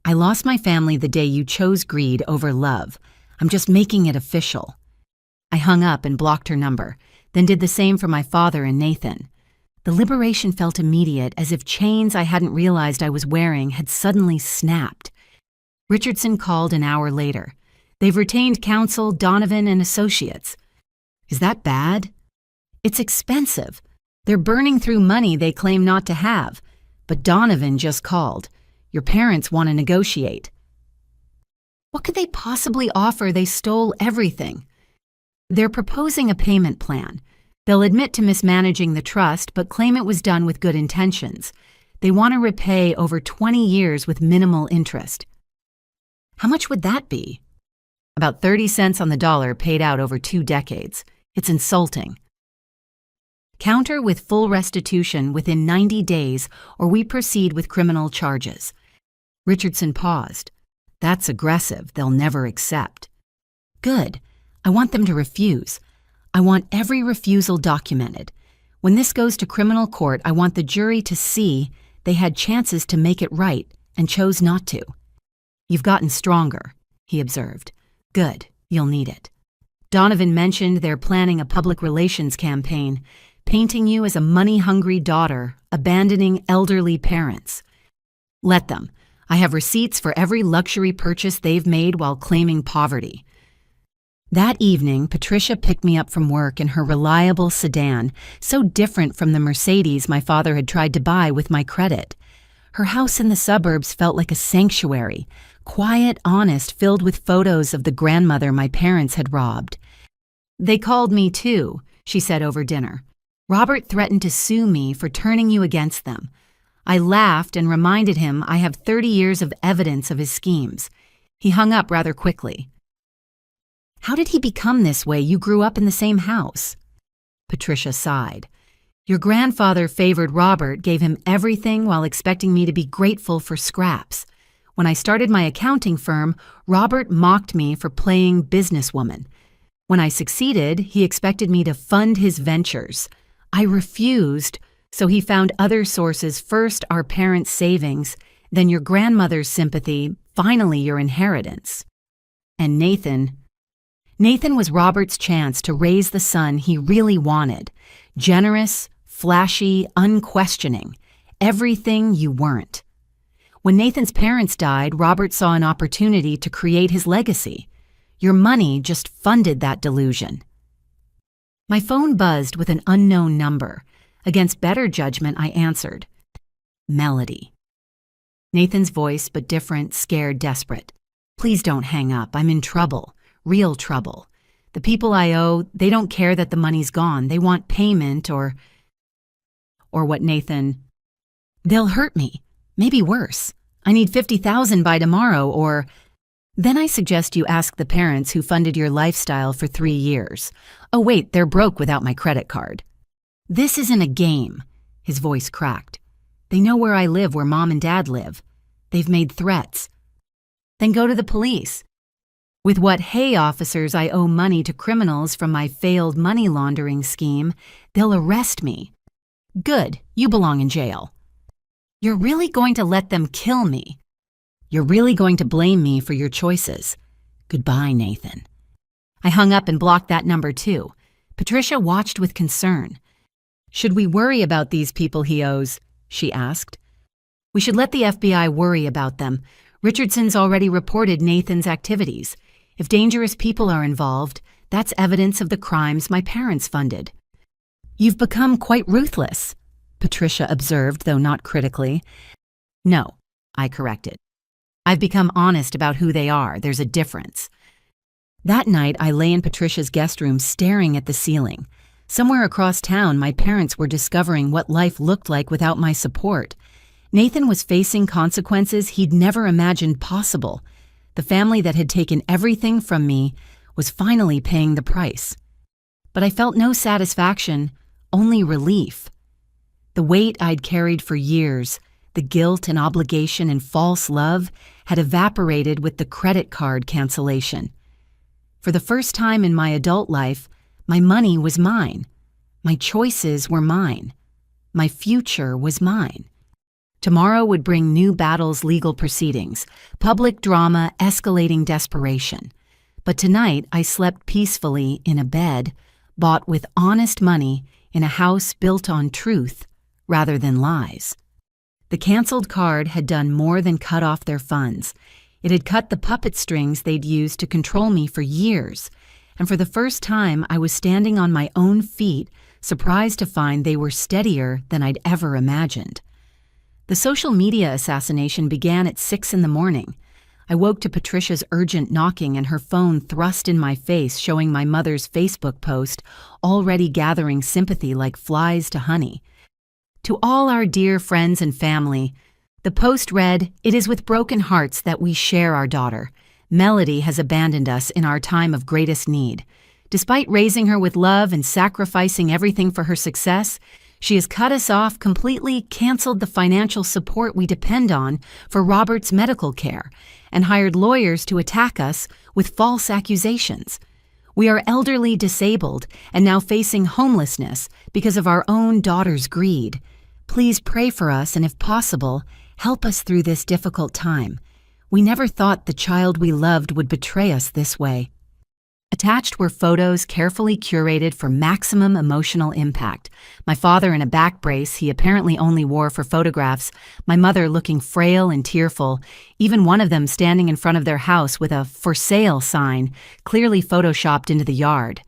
"I lost my family the day you chose greed over love. I'm just making it official." I hung up and blocked her number, then did the same for my father and Nathan. The liberation felt immediate, as if chains I hadn't realized I was wearing had suddenly snapped. Richardson called an hour later. "They've retained counsel, Donovan and Associates." "Is that bad?" "It's expensive. They're burning through money they claim not to have. But Donovan just called. Your parents want to negotiate." "What could they possibly offer? They stole everything." "They're proposing a payment plan. They'll admit to mismanaging the trust, but claim it was done with good intentions. They want to repay over 20 years with minimal interest." "How much would that be?" "About 30 cents on the dollar paid out over 2 decades. It's insulting." "Counter with full restitution within 90 days, or we proceed with criminal charges." Richardson paused. "That's aggressive. They'll never accept." "Good. I want them to refuse. I want every refusal documented. When this goes to criminal court, I want the jury to see they had chances to make it right and chose not to." "You've gotten stronger," he observed. "Good. You'll need it." Donovan mentioned they're planning a public relations campaign, painting you as a money-hungry daughter, abandoning elderly parents. "Let them. I have receipts for every luxury purchase they've made while claiming poverty." That evening, Patricia picked me up from work in her reliable sedan, so different from the Mercedes my father had tried to buy with my credit. Her house in the suburbs felt like a sanctuary, quiet, honest, filled with photos of the grandmother my parents had robbed. "They called me too," she said over dinner. "Robert threatened to sue me for turning you against them." I laughed and reminded him I have 30 years of evidence of his schemes. He hung up rather quickly. "How did he become this way? You grew up in the same house." Patricia sighed. Your grandfather favored Robert, gave him everything while expecting me to be grateful for scraps. When I started my accounting firm, Robert mocked me for playing businesswoman. When I succeeded, he expected me to fund his ventures. I refused, so he found other sources, first our parents' savings, then your grandmother's sympathy, finally your inheritance. And Nathan was Robert's chance to raise the son he really wanted. Generous, flashy, unquestioning. Everything you weren't. When Nathan's parents died, Robert saw an opportunity to create his legacy. Your money just funded that delusion. My phone buzzed with an unknown number. Against better judgment, I answered. Melody. Nathan's voice, but different, scared, desperate. Please don't hang up. I'm in trouble. Real trouble. The people I owe, they don't care that the money's gone. They want payment or what Nathan... They'll hurt me. Maybe worse. I need $50,000 by tomorrow or... Then I suggest you ask the parents who funded your lifestyle for 3 years. Oh wait, they're broke without my credit card. This isn't a game. His voice cracked. They know where I live, where Mom and Dad live. They've made threats. Then go to the police. With what hey officers I owe money to criminals from my failed money laundering scheme, they'll arrest me. Good, you belong in jail. You're really going to let them kill me? You're really going to blame me for your choices? Goodbye, Nathan. I hung up and blocked that number too. Patricia watched with concern. Should we worry about these people he owes? She asked. We should let the FBI worry about them. Richardson's already reported Nathan's activities. If dangerous people are involved, that's evidence of the crimes my parents funded. You've become quite ruthless, Patricia observed, though not critically. No, I corrected. I've become honest about who they are. There's a difference. That night, I lay in Patricia's guest room staring at the ceiling. Somewhere across town, my parents were discovering what life looked like without my support. Nathan was facing consequences he'd never imagined possible. The family that had taken everything from me was finally paying the price. But I felt no satisfaction, only relief. The weight I'd carried for years, the guilt and obligation and false love, had evaporated with the credit card cancellation. For the first time in my adult life, my money was mine. My choices were mine. My future was mine. Tomorrow would bring new battles, legal proceedings, public drama, escalating desperation. But tonight I slept peacefully in a bed, bought with honest money in a house built on truth rather than lies. The canceled card had done more than cut off their funds. It had cut the puppet strings they'd used to control me for years. And for the first time, I was standing on my own feet, surprised to find they were steadier than I'd ever imagined. The social media assassination began at 6 a.m. I woke to Patricia's urgent knocking and her phone thrust in my face, showing my mother's Facebook post, already gathering sympathy like flies to honey. To all our dear friends and family, the post read, "It is with broken hearts that we share our daughter. Melody has abandoned us in our time of greatest need. Despite raising her with love and sacrificing everything for her success, she has cut us off, completely canceled the financial support we depend on for Robert's medical care, and hired lawyers to attack us with false accusations. We are elderly disabled and now facing homelessness because of our own daughter's greed. Please pray for us and, if possible, help us through this difficult time. We never thought the child we loved would betray us this way." Attached were photos carefully curated for maximum emotional impact. My father in a back brace he apparently only wore for photographs, my mother looking frail and tearful, even one of them standing in front of their house with a "for sale" sign clearly photoshopped into the yard.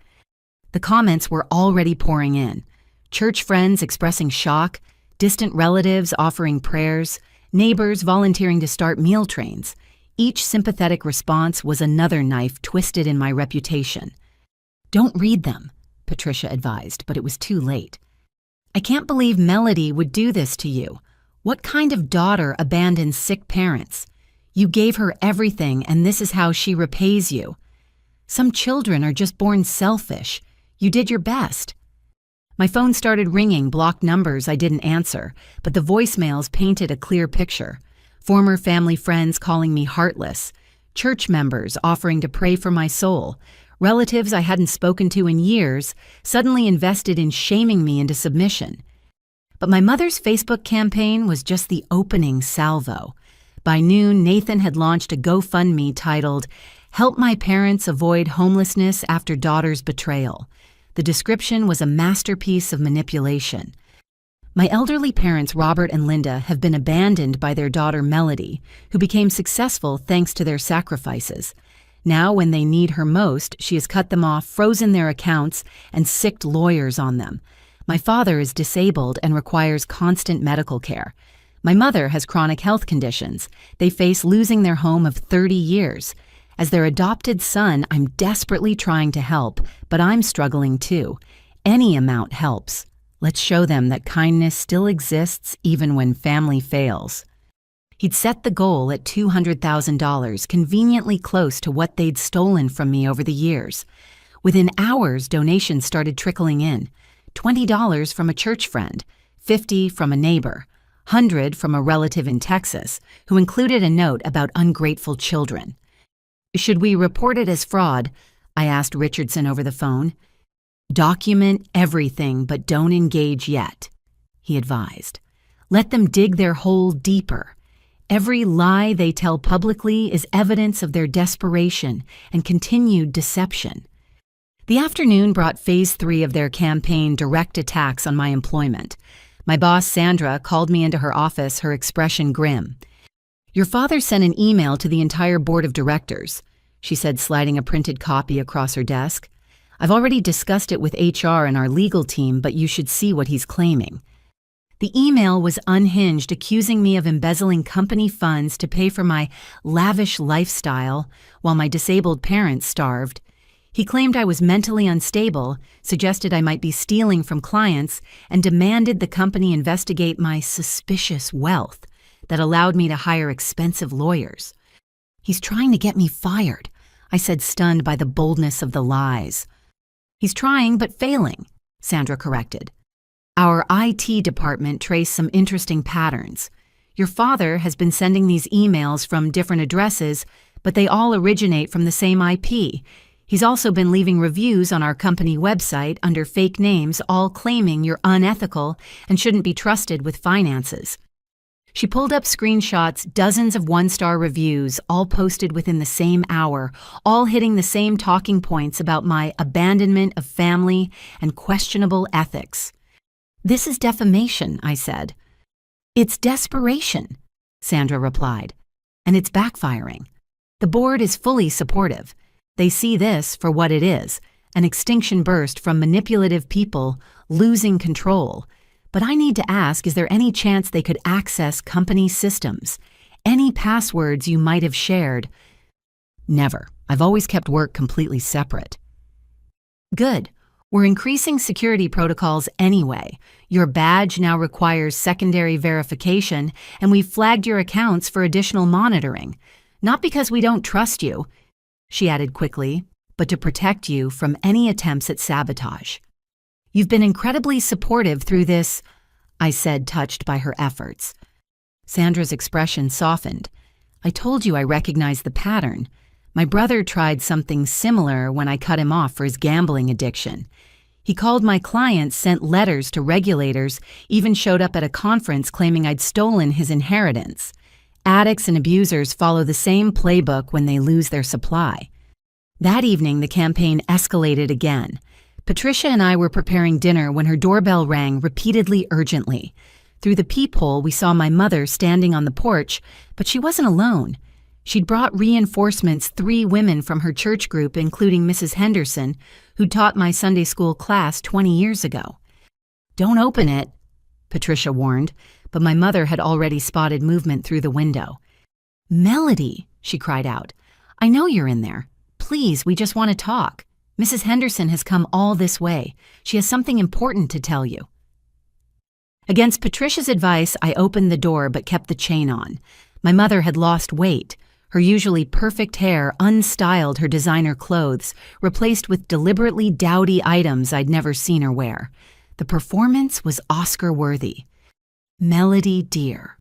The comments were already pouring in. Church friends expressing shock, distant relatives offering prayers, neighbors volunteering to start meal trains. Each sympathetic response was another knife twisted in my reputation. "Don't read them," Patricia advised, but it was too late. "I can't believe Melody would do this to you. What kind of daughter abandons sick parents? You gave her everything, and this is how she repays you. Some children are just born selfish. You did your best." My phone started ringing blocked numbers I didn't answer, but the voicemails painted a clear picture. Former family friends calling me heartless, church members offering to pray for my soul, relatives I hadn't spoken to in years suddenly invested in shaming me into submission. But my mother's Facebook campaign was just the opening salvo. By noon, Nathan had launched a GoFundMe titled, "Help My Parents Avoid Homelessness After Daughter's Betrayal." The description was a masterpiece of manipulation. My elderly parents, Robert and Linda, have been abandoned by their daughter, Melody, who became successful thanks to their sacrifices. Now, when they need her most, she has cut them off, frozen their accounts, and sicked lawyers on them. My father is disabled and requires constant medical care. My mother has chronic health conditions. They face losing their home of 30 years. As their adopted son, I'm desperately trying to help, but I'm struggling too. Any amount helps. Let's show them that kindness still exists even when family fails. He'd set the goal at $200,000, conveniently close to what they'd stolen from me over the years. Within hours, donations started trickling in. $20 from a church friend, $50 from a neighbor, $100 from a relative in Texas, who included a note about ungrateful children. "Should we report it as fraud?" I asked Richardson over the phone. "Document everything, but don't engage yet," he advised. "Let them dig their hole deeper. Every lie they tell publicly is evidence of their desperation and continued deception." The afternoon brought phase 3 of their campaign, direct attacks on my employment. My boss, Sandra, called me into her office, her expression grim. "Your father sent an email to the entire board of directors," she said, sliding a printed copy across her desk. "I've already discussed it with HR and our legal team, but you should see what he's claiming." The email was unhinged, accusing me of embezzling company funds to pay for my lavish lifestyle while my disabled parents starved. He claimed I was mentally unstable, suggested I might be stealing from clients, and demanded the company investigate my suspicious wealth that allowed me to hire expensive lawyers. "He's trying to get me fired," I said, stunned by the boldness of the lies. "He's trying but failing," Sandra corrected. "Our IT department traced some interesting patterns. Your father has been sending these emails from different addresses, but they all originate from the same IP. He's also been leaving reviews on our company website under fake names, all claiming you're unethical and shouldn't be trusted with finances." She pulled up screenshots, dozens of one-star reviews, all posted within the same hour, all hitting the same talking points about my abandonment of family and questionable ethics. "This is defamation," I said. "It's desperation," Sandra replied, "and it's backfiring. The board is fully supportive. They see this for what it is, an extinction burst from manipulative people losing control. But I need to ask, is there any chance they could access company systems? Any passwords you might have shared?" "Never. I've always kept work completely separate." "Good. We're increasing security protocols anyway. Your badge now requires secondary verification, and we've flagged your accounts for additional monitoring. Not because we don't trust you," she added quickly, "but to protect you from any attempts at sabotage. You've been incredibly supportive through this," I said, touched by her efforts. Sandra's expression softened. "I told you I recognized the pattern. My brother tried something similar when I cut him off for his gambling addiction. He called my clients, sent letters to regulators, even showed up at a conference claiming I'd stolen his inheritance. Addicts and abusers follow the same playbook when they lose their supply." That evening, the campaign escalated again. Patricia and I were preparing dinner when her doorbell rang repeatedly urgently. Through the peephole, we saw my mother standing on the porch, but she wasn't alone. She'd brought reinforcements, 3 women from her church group, including Mrs. Henderson, who taught my Sunday school class 20 years ago. "Don't open it," Patricia warned, but my mother had already spotted movement through the window. "Melody," she cried out, "I know you're in there. Please, we just want to talk. Mrs. Henderson has come all this way. She has something important to tell you." Against Patricia's advice, I opened the door but kept the chain on. My mother had lost weight. Her usually perfect hair unstyled her designer clothes, replaced with deliberately dowdy items I'd never seen her wear. The performance was Oscar-worthy. Melody dear.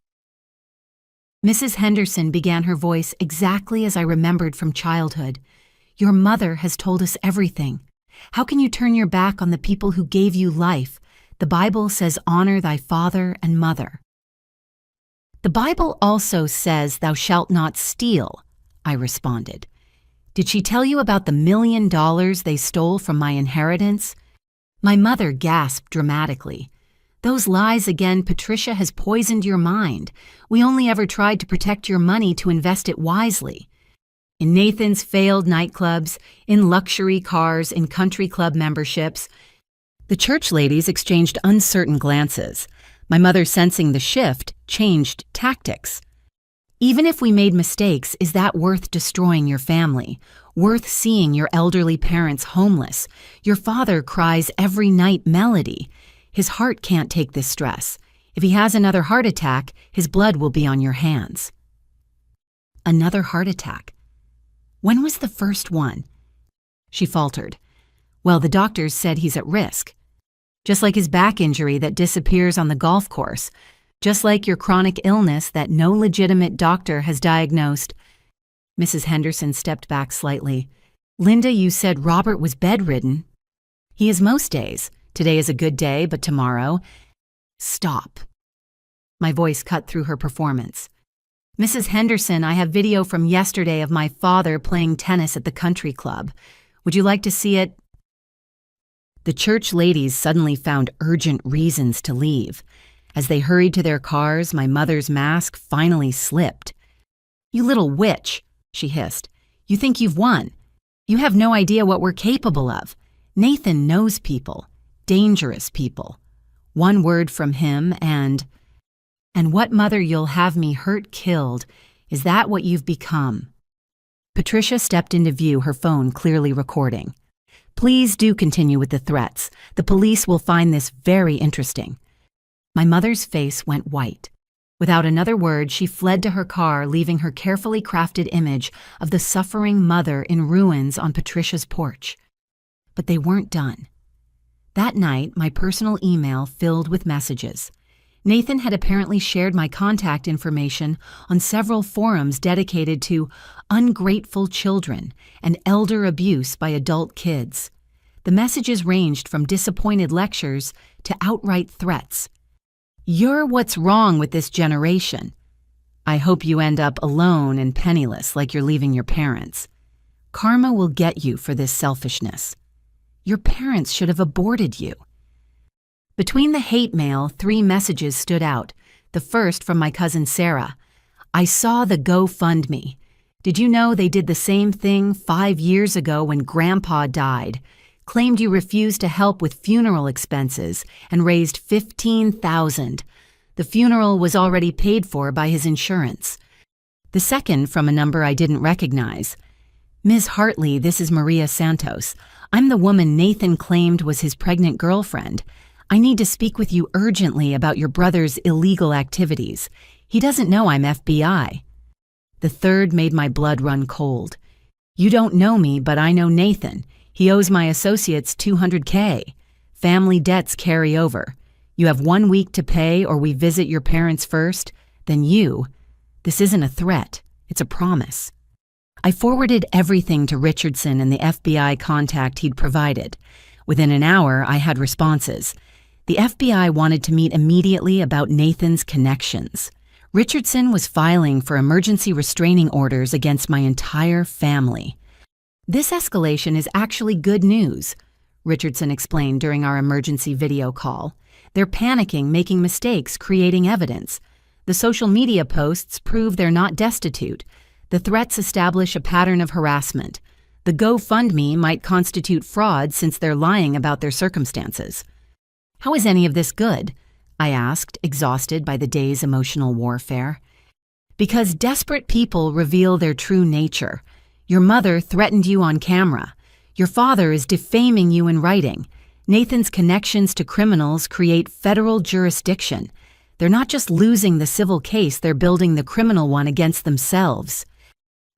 Mrs. Henderson began her voice exactly as I remembered from childhood. Your mother has told us everything. How can you turn your back on the people who gave you life? The Bible says honor thy father and mother. The Bible also says thou shalt not steal, I responded. Did she tell you about the $1 million they stole from my inheritance? My mother gasped dramatically. Those lies again, Patricia has poisoned your mind. We only ever tried to protect your money to invest it wisely. In Nathan's failed nightclubs, in luxury cars, in country club memberships. The church ladies exchanged uncertain glances. My mother, sensing the shift, changed tactics. Even if we made mistakes, is that worth destroying your family? Worth seeing your elderly parents homeless? Your father cries every night, Melody. His heart can't take this stress. If he has another heart attack, his blood will be on your hands. Another heart attack? When was the first one? She faltered. Well, the doctors said he's at risk. Just like his back injury that disappears on the golf course. Just like your chronic illness that no legitimate doctor has diagnosed. Mrs. Henderson stepped back slightly. Linda, you said Robert was bedridden. He is most days. Today is a good day, but tomorrow... Stop. My voice cut through her performance. Mrs. Henderson, I have video from yesterday of my father playing tennis at the country club. Would you like to see it? The church ladies suddenly found urgent reasons to leave. As they hurried to their cars, my mother's mask finally slipped. You little witch, she hissed. You think you've won. You have no idea what we're capable of. Nathan knows people. Dangerous people. One word from him and what, mother, you'll have me hurt, killed. Is that what you've become? Patricia stepped into view, her phone clearly recording. Please do continue with the threats. The police will find this very interesting. My mother's face went white. Without another word, she fled to her car, leaving her carefully crafted image of the suffering mother in ruins on Patricia's porch. But they weren't done. That night, my personal email filled with messages. Nathan had apparently shared my contact information on several forums dedicated to ungrateful children and elder abuse by adult kids. The messages ranged from disappointed lectures to outright threats. You're what's wrong with this generation. I hope you end up alone and penniless like you're leaving your parents. Karma will get you for this selfishness. Your parents should have aborted you. Between the hate mail, 3 messages stood out. The first from my cousin Sarah. I saw the GoFundMe. Did you know they did the same thing 5 years ago when Grandpa died? Claimed you refused to help with funeral expenses and raised $15,000. The funeral was already paid for by his insurance. The second from a number I didn't recognize. Ms. Hartley, this is Maria Santos. I'm the woman Nathan claimed was his pregnant girlfriend. I need to speak with you urgently about your brother's illegal activities. He doesn't know I'm FBI. The third made my blood run cold. You don't know me, but I know Nathan. He owes my associates $200K. Family debts carry over. You have 1 week to pay or we visit your parents first, then you. This isn't a threat. It's a promise. I forwarded everything to Richardson and the FBI contact he'd provided. Within an hour, I had responses. The FBI wanted to meet immediately about Nathan's connections. Richardson was filing for emergency restraining orders against my entire family. This escalation is actually good news, Richardson explained during our emergency video call. They're panicking, making mistakes, creating evidence. The social media posts prove they're not destitute. The threats establish a pattern of harassment. The GoFundMe might constitute fraud since they're lying about their circumstances. How is any of this good? I asked, exhausted by the day's emotional warfare. Because desperate people reveal their true nature. Your mother threatened you on camera. Your father is defaming you in writing. Nathan's connections to criminals create federal jurisdiction. They're not just losing the civil case, they're building the criminal one against themselves.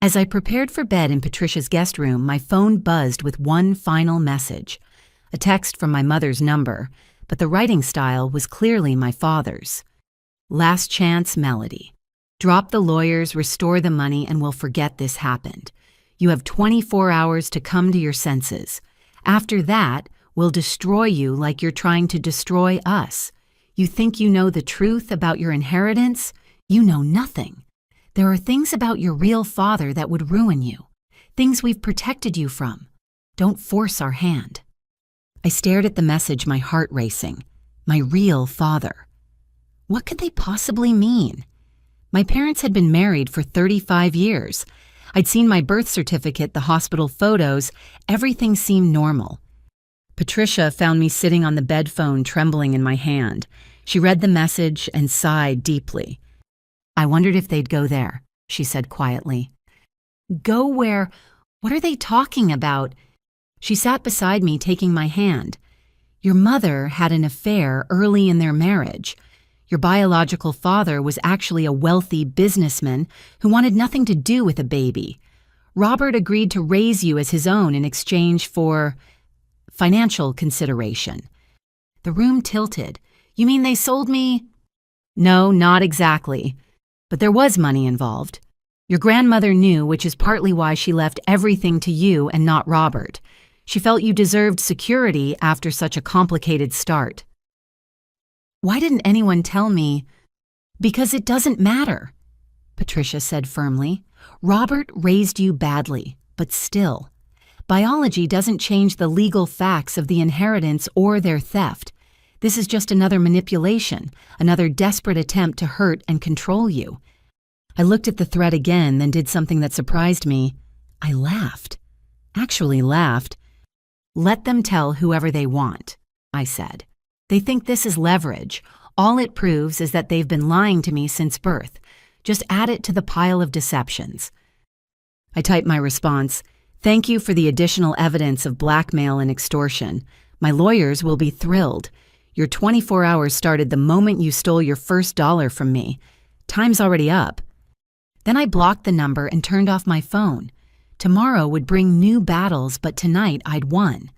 As I prepared for bed in Patricia's guest room, my phone buzzed with one final message. A text from my mother's number. but the writing style was clearly my father's. Last chance, Melody. Drop the lawyers, restore the money, and we'll forget this happened. You have 24 hours to come to your senses. After that, we'll destroy you like you're trying to destroy us. You think you know the truth about your inheritance? You know nothing. There are things about your real father that would ruin you. Things we've protected you from. Don't force our hand. I stared at the message, my heart racing. My real father. What could they possibly mean? My parents had been married for 35 years. I'd seen my birth certificate, the hospital photos. Everything seemed normal. Patricia found me sitting on the bed phone, trembling in my hand. She read the message and sighed deeply. I wondered if they'd go there, she said quietly. Go where? What are they talking about? She sat beside me, taking my hand. Your mother had an affair early in their marriage. Your biological father was actually a wealthy businessman who wanted nothing to do with a baby. Robert agreed to raise you as his own in exchange for financial consideration. The room tilted. You mean they sold me? No, not exactly. But there was money involved. Your grandmother knew, which is partly why she left everything to you and not Robert. She felt you deserved security after such a complicated start. Why didn't anyone tell me? Because it doesn't matter, Patricia said firmly. Robert raised you badly, but still. Biology doesn't change the legal facts of the inheritance or their theft. This is just another manipulation, another desperate attempt to hurt and control you. I looked at the thread again, then did something that surprised me. I laughed. Actually laughed. Let them tell whoever they want, I said. They think this is leverage. All it proves is that they've been lying to me since birth. Just add it to the pile of deceptions. I typed my response. Thank you for the additional evidence of blackmail and extortion. My lawyers will be thrilled. Your 24 hours started the moment you stole your first dollar from me. Time's already up. Then I blocked the number and turned off my phone. Tomorrow would bring new battles, but tonight I'd won.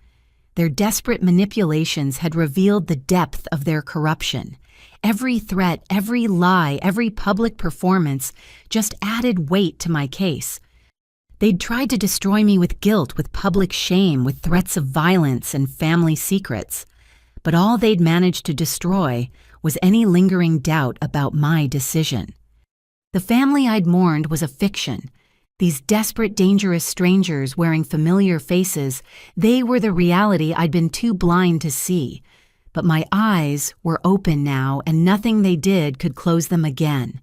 Their desperate manipulations had revealed the depth of their corruption. Every threat, every lie, every public performance just added weight to my case. They'd tried to destroy me with guilt, with public shame, with threats of violence and family secrets. But all they'd managed to destroy was any lingering doubt about my decision. The family I'd mourned was a fiction. These desperate, dangerous strangers wearing familiar faces, they were the reality I'd been too blind to see. But my eyes were open now, and nothing they did could close them again.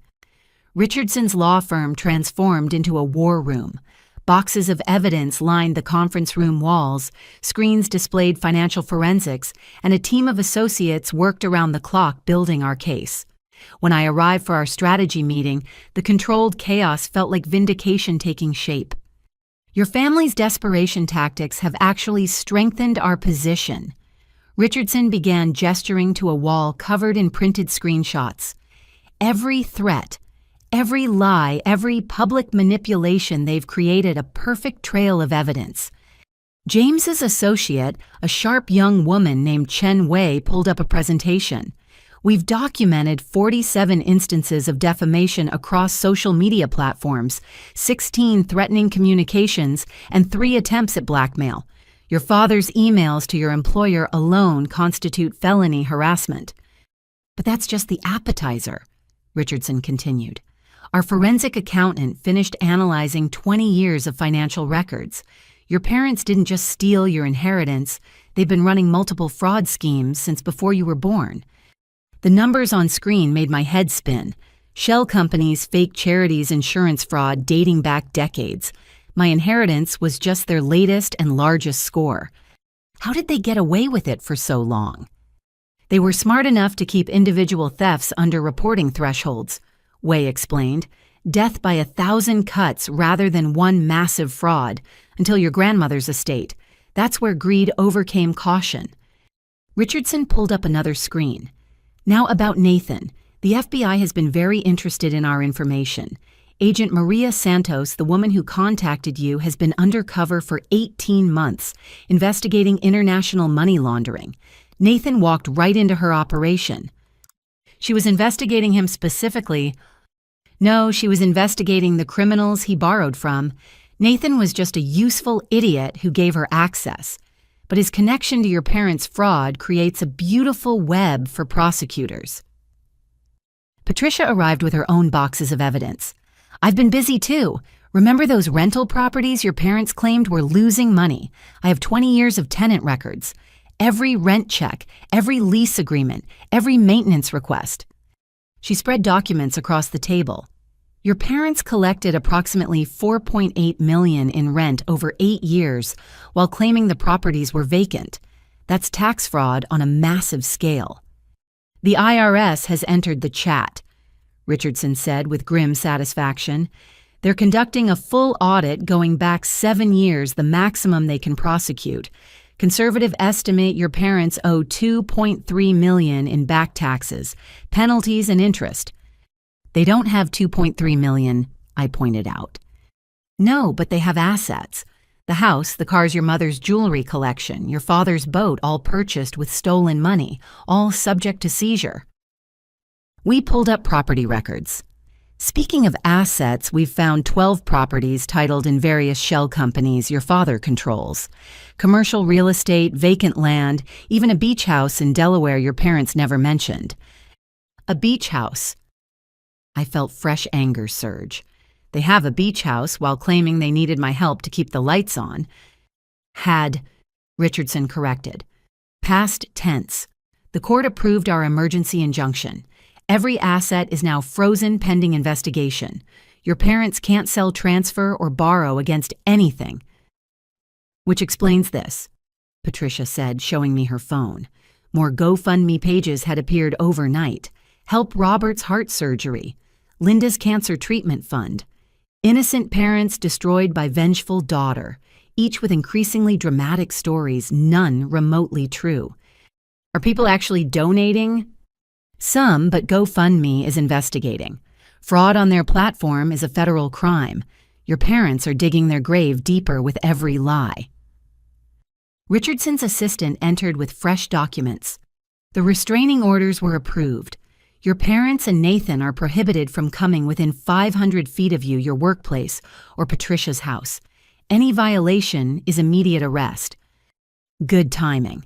Richardson's law firm transformed into a war room. Boxes of evidence lined the conference room walls, screens displayed financial forensics, and a team of associates worked around the clock building our case. When I arrived for our strategy meeting, the controlled chaos felt like vindication taking shape. Your family's desperation tactics have actually strengthened our position. Richardson began gesturing to a wall covered in printed screenshots. Every threat, every lie, every public manipulation they've created a perfect trail of evidence. James's associate, a sharp young woman named Chen Wei, pulled up a presentation. We've documented 47 instances of defamation across social media platforms, 16 threatening communications, and 3 attempts at blackmail. Your father's emails to your employer alone constitute felony harassment. But that's just the appetizer, Richardson continued. Our forensic accountant finished analyzing 20 years of financial records. Your parents didn't just steal your inheritance, they've been running multiple fraud schemes since before you were born. The numbers on screen made my head spin. Shell companies, fake charities, insurance fraud dating back decades. My inheritance was just their latest and largest score. How did they get away with it for so long? They were smart enough to keep individual thefts under reporting thresholds, Wei explained. Death by 1,000 cuts rather than one massive fraud, until your grandmother's estate. That's where greed overcame caution. Richardson pulled up another screen. Now about Nathan. The FBI has been very interested in our information. Agent Maria Santos, the woman who contacted you, has been undercover for 18 months, investigating international money laundering. Nathan walked right into her operation. She was investigating him specifically. No, she was investigating the criminals he borrowed from. Nathan was just a useful idiot who gave her access. But his connection to your parents' fraud creates a beautiful web for prosecutors. Patricia arrived with her own boxes of evidence. I've been busy too. Remember those rental properties your parents claimed were losing money? I have 20 years of tenant records. Every rent check, every lease agreement, every maintenance request. She spread documents across the table. Your parents collected approximately $4.8 million in rent over 8 years while claiming the properties were vacant. That's tax fraud on a massive scale. The IRS has entered the chat, Richardson said with grim satisfaction. They're conducting a full audit going back 7 years, the maximum they can prosecute. Conservative estimate your parents owe $2.3 million in back taxes, penalties, and interest. They don't have $2.3 million, I pointed out. No, but they have assets. The house, the cars, your mother's jewelry collection, your father's boat, all purchased with stolen money, all subject to seizure. We pulled up property records. Speaking of assets, we've found 12 properties titled in various shell companies your father controls. Commercial real estate, vacant land, even a beach house in Delaware your parents never mentioned. A beach house. I felt fresh anger surge. They have a beach house while claiming they needed my help to keep the lights on. Had, Richardson corrected. Past tense. The court approved our emergency injunction. Every asset is now frozen pending investigation. Your parents can't sell, transfer, or borrow against anything. Which explains this, Patricia said, showing me her phone. More GoFundMe pages had appeared overnight. Help Robert's heart surgery. Linda's cancer treatment fund. Innocent parents destroyed by vengeful daughter, each with increasingly dramatic stories, none remotely true. Are people actually donating? Some, but GoFundMe is investigating. Fraud on their platform is a federal crime. Your parents are digging their grave deeper with every lie. Richardson's assistant entered with fresh documents. The restraining orders were approved. Your parents and Nathan are prohibited from coming within 500 feet of you, your workplace, or Patricia's house. Any violation is immediate arrest. Good timing,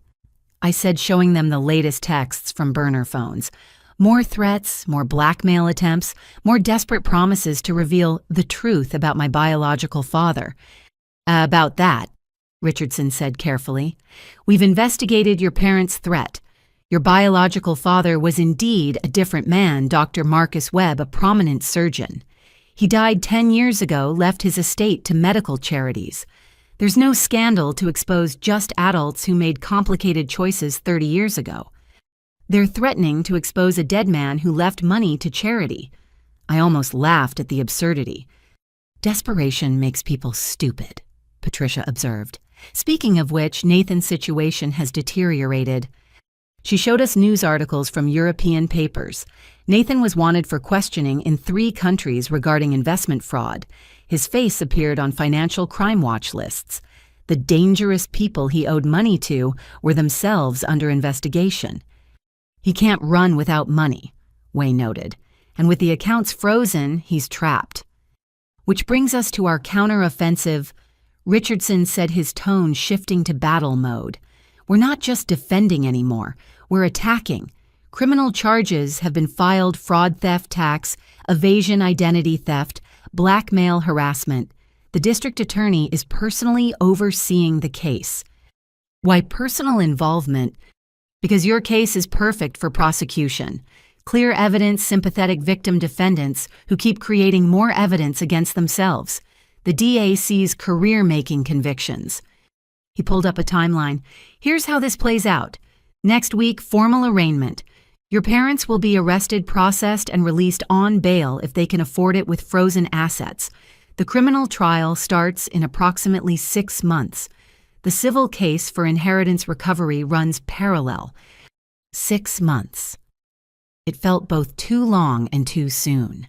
I said, showing them the latest texts from burner phones. More threats, more blackmail attempts, more desperate promises to reveal the truth about my biological father. About that, Richardson said carefully, we've investigated your parents' threat. Your biological father was indeed a different man, Dr. Marcus Webb, a prominent surgeon. He died 10 years ago, left his estate to medical charities. There's no scandal to expose just adults who made complicated choices 30 years ago. They're threatening to expose a dead man who left money to charity. I almost laughed at the absurdity. Desperation makes people stupid, Patricia observed. Speaking of which, Nathan's situation has deteriorated. She showed us news articles from European papers. Nathan was wanted for questioning in 3 countries regarding investment fraud. His face appeared on financial crime watch lists. The dangerous people he owed money to were themselves under investigation. He can't run without money, Way noted, and with the accounts frozen, he's trapped. Which brings us to our counter-offensive. Richardson said, his tone shifting to battle mode. We're not just defending anymore. We're attacking. Criminal charges have been filed: fraud, theft, tax, evasion, identity theft, blackmail, harassment. The district attorney is personally overseeing the case. Why personal involvement? Because your case is perfect for prosecution. Clear evidence, sympathetic victim defendants who keep creating more evidence against themselves. The DA sees career-making convictions. He pulled up a timeline. Here's how this plays out. Next week, formal arraignment. Your parents will be arrested, processed, and released on bail if they can afford it with frozen assets. The criminal trial starts in approximately 6 months. The civil case for inheritance recovery runs parallel. 6 months. It felt both too long and too soon.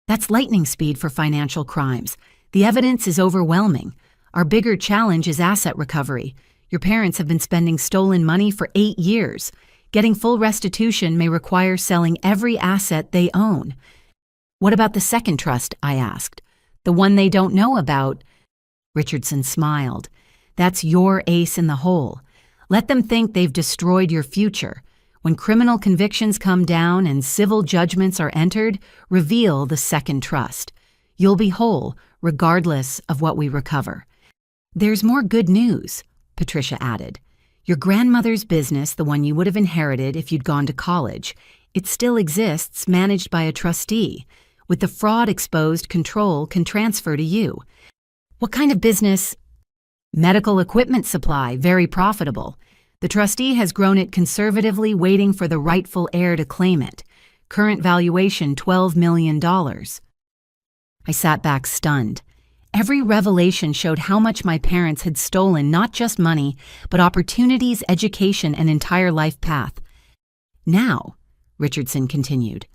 That's lightning speed for financial crimes. The evidence is overwhelming. Our bigger challenge is asset recovery. Your parents have been spending stolen money for 8 years. Getting full restitution may require selling every asset they own. What about the second trust? I asked. The one they don't know about? Richardson smiled. That's your ace in the hole. Let them think they've destroyed your future. When criminal convictions come down and civil judgments are entered, reveal the second trust. You'll be whole, regardless of what we recover. There's more good news, Patricia added. Your grandmother's business, the one you would have inherited if you'd gone to college, it still exists, managed by a trustee. With the fraud exposed, control can transfer to you. What kind of business? Medical equipment supply, very profitable. The trustee has grown it conservatively, waiting for the rightful heir to claim it. Current valuation, $12 million. I sat back stunned. Every revelation showed how much my parents had stolen not just money, but opportunities, education, and entire life path. Now, Richardson continued,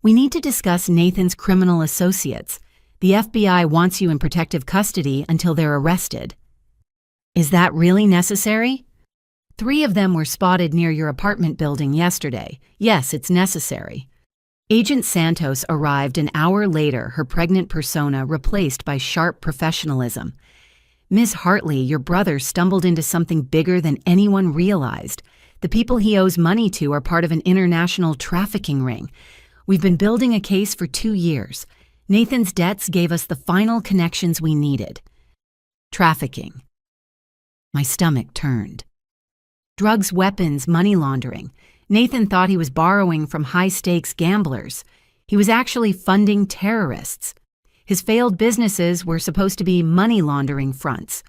we need to discuss Nathan's criminal associates. The FBI wants you in protective custody until they're arrested. Is that really necessary? 3 of them were spotted near your apartment building yesterday. Yes, it's necessary. Agent Santos arrived an hour later, her pregnant persona replaced by sharp professionalism. Miss Hartley, your brother stumbled into something bigger than anyone realized. The people he owes money to are part of an international trafficking ring. We've been building a case for 2 years. Nathan's debts gave us the final connections we needed. Trafficking. My stomach turned. Drugs, weapons, money laundering. Nathan thought he was borrowing from high-stakes gamblers. He was actually funding terrorists. His failed businesses were supposed to be money laundering fronts.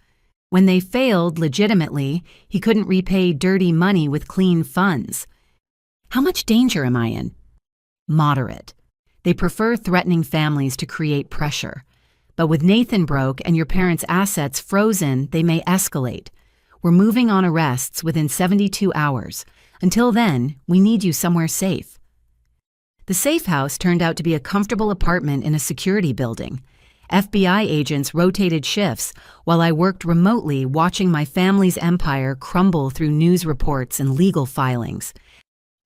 When they failed legitimately, he couldn't repay dirty money with clean funds. How much danger am I in? Moderate. They prefer threatening families to create pressure. But with Nathan broke and your parents' assets frozen, they may escalate. We're moving on arrests within 72 hours. Until then, we need you somewhere safe. The safe house turned out to be a comfortable apartment in a security building. FBI agents rotated shifts while I worked remotely, watching my family's empire crumble through news reports and legal filings.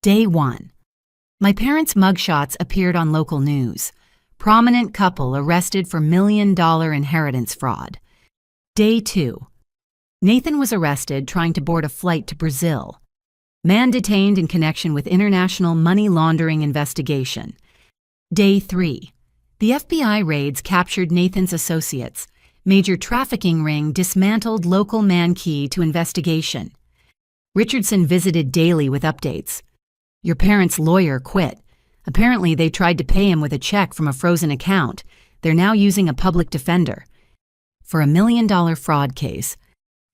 Day 1. My parents' mugshots appeared on local news. Prominent couple arrested for $1 million inheritance fraud. Day 2. Nathan was arrested trying to board a flight to Brazil. Man detained in connection with international money laundering investigation. Day 3. The FBI raids captured Nathan's associates. Major trafficking ring dismantled, local man key to investigation. Richardson visited daily with updates. Your parents' lawyer quit. Apparently they tried to pay him with a check from a frozen account. They're now using a public defender. For a $1 million fraud case,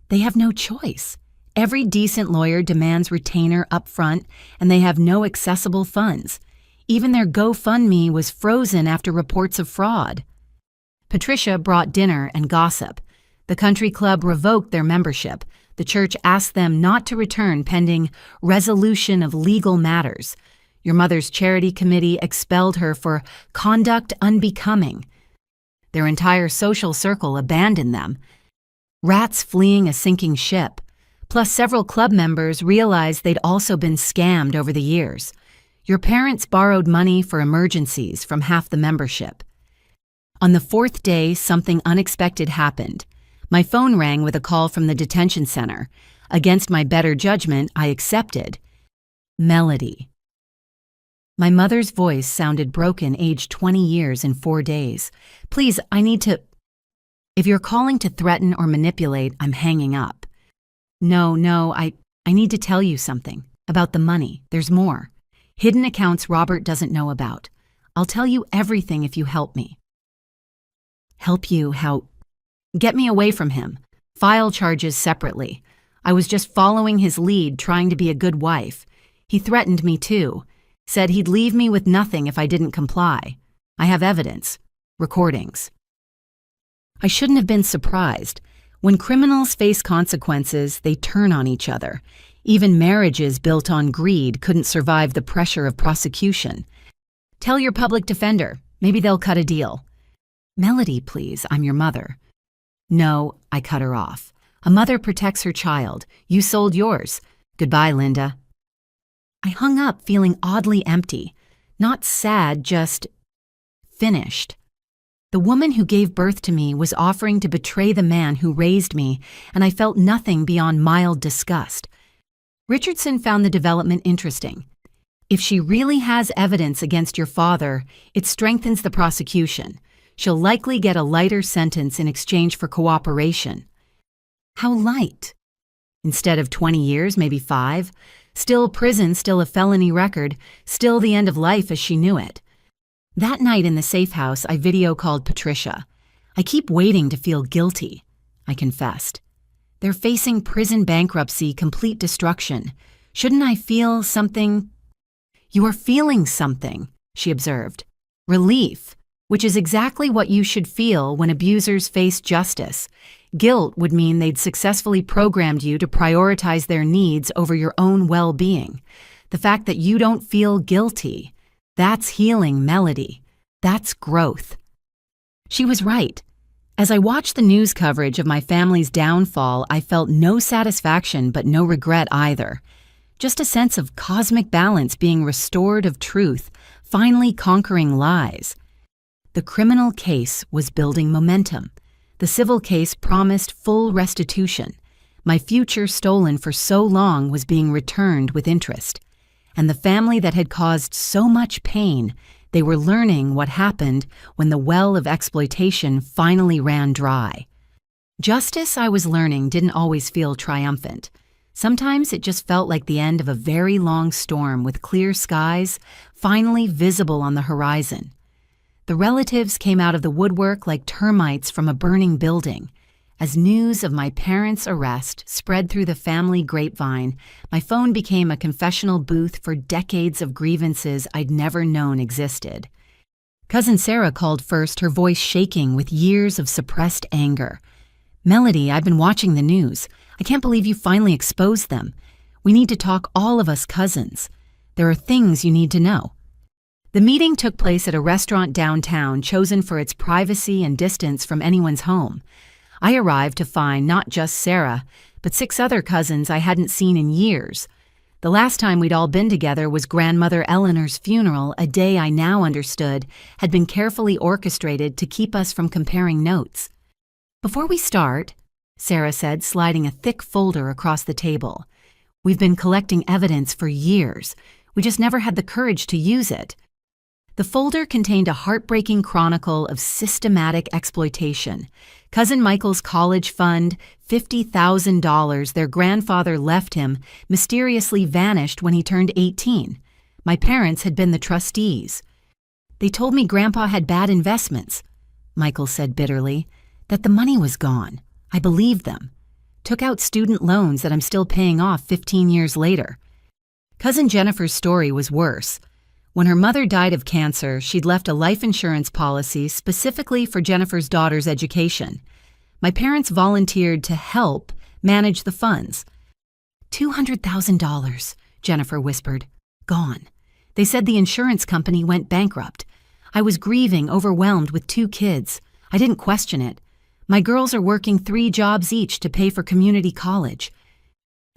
they have no choice. Every decent lawyer demands retainer up front, and they have no accessible funds. Even their GoFundMe was frozen after reports of fraud. Patricia brought dinner and gossip. The country club revoked their membership. The church asked them not to return pending resolution of legal matters. Your mother's charity committee expelled her for conduct unbecoming. Their entire social circle abandoned them. Rats fleeing a sinking ship. Plus, several club members realized they'd also been scammed over the years. Your parents borrowed money for emergencies from half the membership. On the 4th day, something unexpected happened. My phone rang with a call from the detention center. Against my better judgment, I accepted. Melody. My mother's voice sounded broken, aged 20 years in 4 days. Please, I need to... If you're calling to threaten or manipulate, I'm hanging up. No, I need to tell you something. About the money. There's more. Hidden accounts Robert doesn't know about. I'll tell you everything if you help me. Help you how? Get me away from him. File charges separately. I was just following his lead, trying to be a good wife. He threatened me too. Said he'd leave me with nothing if I didn't comply. I have evidence. Recordings. I shouldn't have been surprised. When criminals face consequences, they turn on each other. Even marriages built on greed couldn't survive the pressure of prosecution. Tell your public defender. Maybe they'll cut a deal. Melody, please. I'm your mother. No, I cut her off. A mother protects her child. You sold yours. Goodbye, Linda. I hung up feeling oddly empty. Not sad, just finished. The woman who gave birth to me was offering to betray the man who raised me, and I felt nothing beyond mild disgust. Richardson found the development interesting. If she really has evidence against your father, it strengthens the prosecution. She'll likely get a lighter sentence in exchange for cooperation. How light? Instead of 20 years, maybe 5. Still prison, still a felony record, still the end of life as she knew it. That night in the safe house, I video called Patricia. I keep waiting to feel guilty, I confessed. They're facing prison bankruptcy, complete destruction. Shouldn't I feel something? You are feeling something, she observed. Relief, which is exactly what you should feel when abusers face justice. Guilt would mean they'd successfully programmed you to prioritize their needs over your own well-being. The fact that you don't feel guilty, that's healing, Melody. That's growth. She was right. As I watched the news coverage of my family's downfall, I felt no satisfaction but no regret either. Just a sense of cosmic balance being restored of truth, finally conquering lies. The criminal case was building momentum. The civil case promised full restitution. My future stolen for so long was being returned with interest. And the family that had caused so much pain, they were learning what happened when the well of exploitation finally ran dry. Justice, I was learning, didn't always feel triumphant. Sometimes it just felt like the end of a very long storm with clear skies finally visible on the horizon. The relatives came out of the woodwork like termites from a burning building. As news of my parents' arrest spread through the family grapevine, my phone became a confessional booth for decades of grievances I'd never known existed. Cousin Sarah called first, her voice shaking with years of suppressed anger. Melody, I've been watching the news. I can't believe you finally exposed them. We need to talk, all of us cousins. There are things you need to know. The meeting took place at a restaurant downtown chosen for its privacy and distance from anyone's home. I arrived to find not just Sarah, but 6 other cousins I hadn't seen in years. The last time we'd all been together was grandmother Eleanor's funeral, a day I now understood had been carefully orchestrated to keep us from comparing notes. Before we start, Sarah said, sliding a thick folder across the table. We've been collecting evidence for years. We just never had the courage to use it. The folder contained a heartbreaking chronicle of systematic exploitation. Cousin Michael's college fund, $50,000 their grandfather left him, mysteriously vanished when he turned 18. My parents had been the trustees. They told me Grandpa had bad investments, Michael said bitterly, that the money was gone. I believed them. Took out student loans that I'm still paying off 15 years later. Cousin Jennifer's story was worse. When her mother died of cancer, she'd left a life insurance policy specifically for Jennifer's daughter's education. My parents volunteered to help manage the funds. $200,000, Jennifer whispered. Gone. They said the insurance company went bankrupt. I was grieving, overwhelmed with 2 kids. I didn't question it. My girls are working 3 jobs each to pay for community college.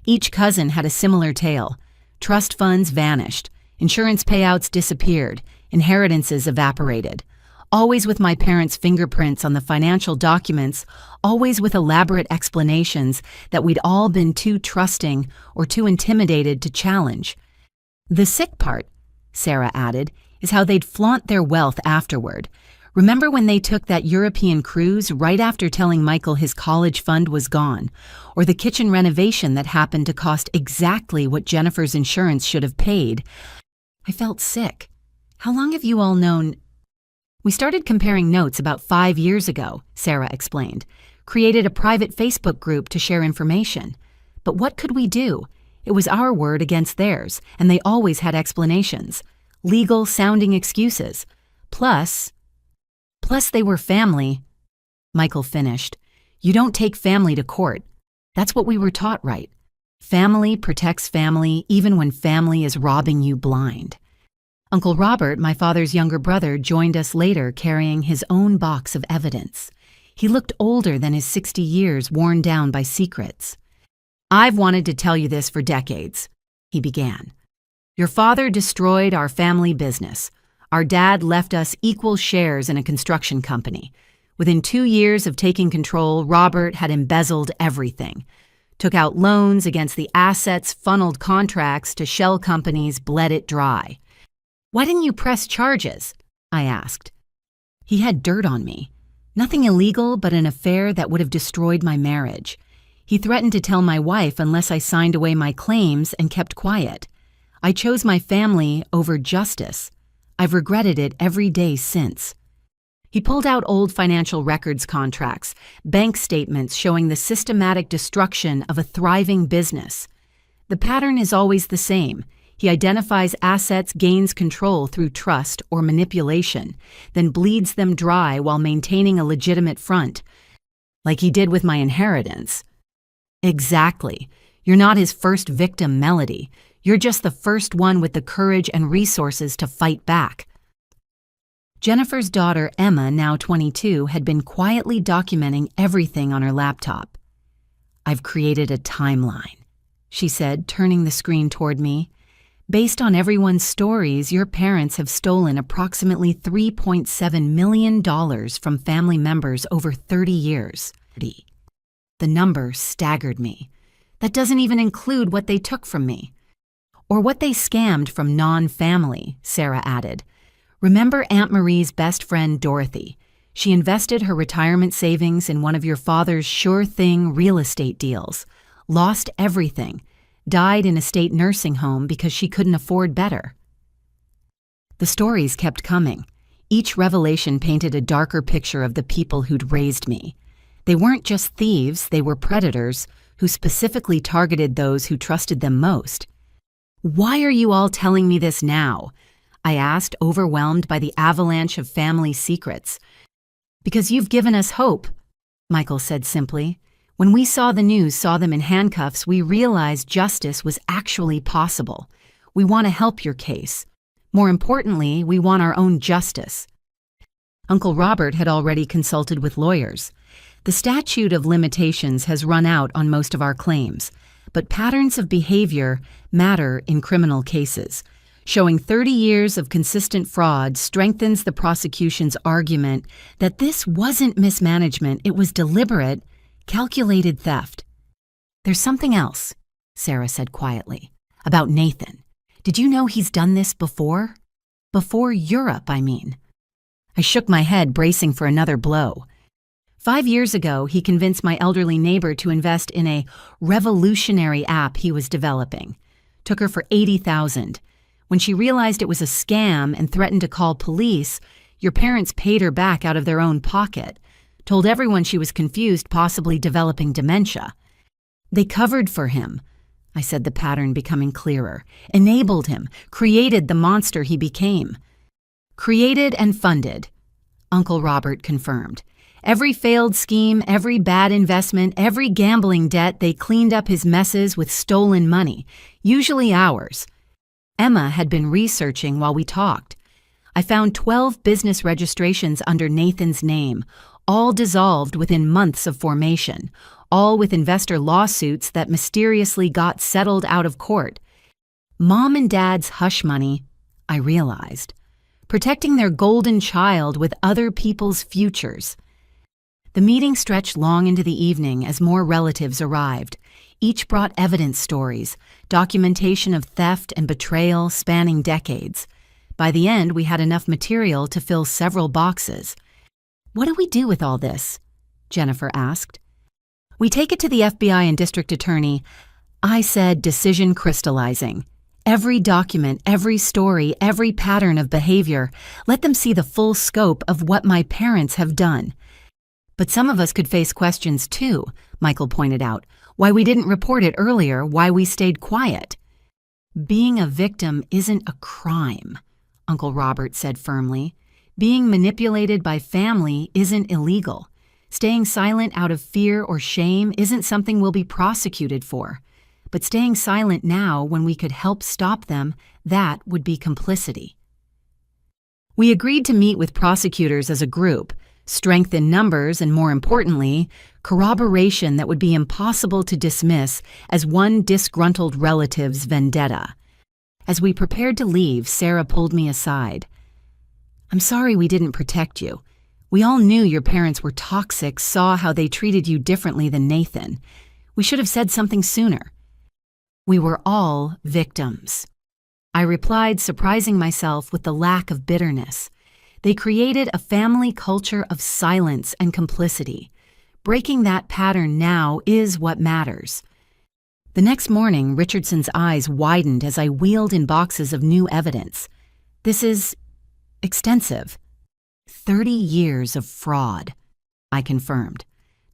Each cousin had a similar tale. Trust funds vanished. Insurance payouts disappeared, inheritances evaporated. Always with my parents' fingerprints on the financial documents, always with elaborate explanations that we'd all been too trusting or too intimidated to challenge. The sick part, Sarah added, is how they'd flaunt their wealth afterward. Remember when they took that European cruise right after telling Michael his college fund was gone, or the kitchen renovation that happened to cost exactly what Jennifer's insurance should have paid? I felt sick. How long have you all known? We started comparing notes about 5 years ago, Sarah explained. Created a private Facebook group to share information. But what could we do? It was our word against theirs, and they always had explanations. Legal-sounding excuses. Plus they were family. Michael finished. You don't take family to court. That's what we were taught, right? Family protects family even when family is robbing you blind. Uncle Robert, my father's younger brother, joined us later carrying his own box of evidence. He looked older than his 60 years worn down by secrets. "I've wanted to tell you this for decades," he began. "Your father destroyed our family business. Our dad left us equal shares in a construction company. Within 2 years of taking control, Robert had embezzled everything. Took out loans against the assets, funneled contracts to shell companies, bled it dry." "Why didn't you press charges?" I asked. "He had dirt on me. Nothing illegal, but an affair that would have destroyed my marriage. He threatened to tell my wife unless I signed away my claims and kept quiet. I chose my family over justice. I've regretted it every day since." He pulled out old financial records contracts, bank statements showing the systematic destruction of a thriving business. The pattern is always the same. He identifies assets, gains control through trust or manipulation, then bleeds them dry while maintaining a legitimate front, like he did with my inheritance. "Exactly. You're not his first victim, Melody. You're just the first one with the courage and resources to fight back." Jennifer's daughter, Emma, now 22, had been quietly documenting everything on her laptop. "I've created a timeline," she said, turning the screen toward me. "Based on everyone's stories, your parents have stolen approximately $3.7 million from family members over 30 years. The number staggered me. That doesn't even include what they took from me. Or what they scammed from non-family," Sarah added. "Remember Aunt Marie's best friend, Dorothy? She invested her retirement savings in one of your father's sure-thing real estate deals, lost everything, died in a state nursing home because she couldn't afford better." The stories kept coming. Each revelation painted a darker picture of the people who'd raised me. They weren't just thieves, they were predators who specifically targeted those who trusted them most. "Why are you all telling me this now?" I asked, overwhelmed by the avalanche of family secrets. "Because you've given us hope," Michael said simply. "When we saw the news, saw them in handcuffs, we realized justice was actually possible. We want to help your case. More importantly, we want our own justice." Uncle Robert had already consulted with lawyers. The statute of limitations has run out on most of our claims, but patterns of behavior matter in criminal cases. Showing 30 years of consistent fraud strengthens the prosecution's argument that this wasn't mismanagement, it was deliberate, calculated theft. "There's something else," Sarah said quietly, "about Nathan. Did you know he's done this before? Before Europe, I mean." I shook my head, bracing for another blow. 5 years ago, he convinced my elderly neighbor to invest in a revolutionary app he was developing. Took her for $80,000. When she realized it was a scam and threatened to call police, your parents paid her back out of their own pocket. Told everyone she was confused, possibly developing dementia. "They covered for him," I said, the pattern becoming clearer. "Enabled him, created the monster he became." "Created and funded," Uncle Robert confirmed. "Every failed scheme, every bad investment, every gambling debt, they cleaned up his messes with stolen money, usually ours." Emma had been researching while we talked. I found 12 business registrations under Nathan's name, all dissolved within months of formation, all with investor lawsuits that mysteriously got settled out of court. Mom and Dad's hush money, I realized, protecting their golden child with other people's futures. The meeting stretched long into the evening as more relatives arrived. Each brought evidence stories, documentation of theft and betrayal spanning decades. By the end, we had enough material to fill several boxes. "What do we do with all this?" Jennifer asked. "We take it to the FBI and district attorney." I said, decision crystallizing. "Every document, every story, every pattern of behavior. Let them see the full scope of what my parents have done." "But some of us could face questions too," Michael pointed out. "Why we didn't report it earlier, why we stayed quiet." "Being a victim isn't a crime," Uncle Robert said firmly. "Being manipulated by family isn't illegal. Staying silent out of fear or shame isn't something we'll be prosecuted for. But staying silent now when we could help stop them, that would be complicity." We agreed to meet with prosecutors as a group, Strength in numbers, and more importantly, corroboration that would be impossible to dismiss as one disgruntled relative's vendetta. As we prepared to leave, Sarah pulled me aside. "I'm sorry we didn't protect you. We all knew your parents were toxic, saw how they treated you differently than Nathan. We should have said something sooner." "We were all victims," I replied, surprising myself with the lack of bitterness. They created a family culture of silence and complicity. Breaking that pattern now is what matters. The next morning, Richardson's eyes widened as I wheeled in boxes of new evidence. "This is extensive." 30 years of fraud, I confirmed,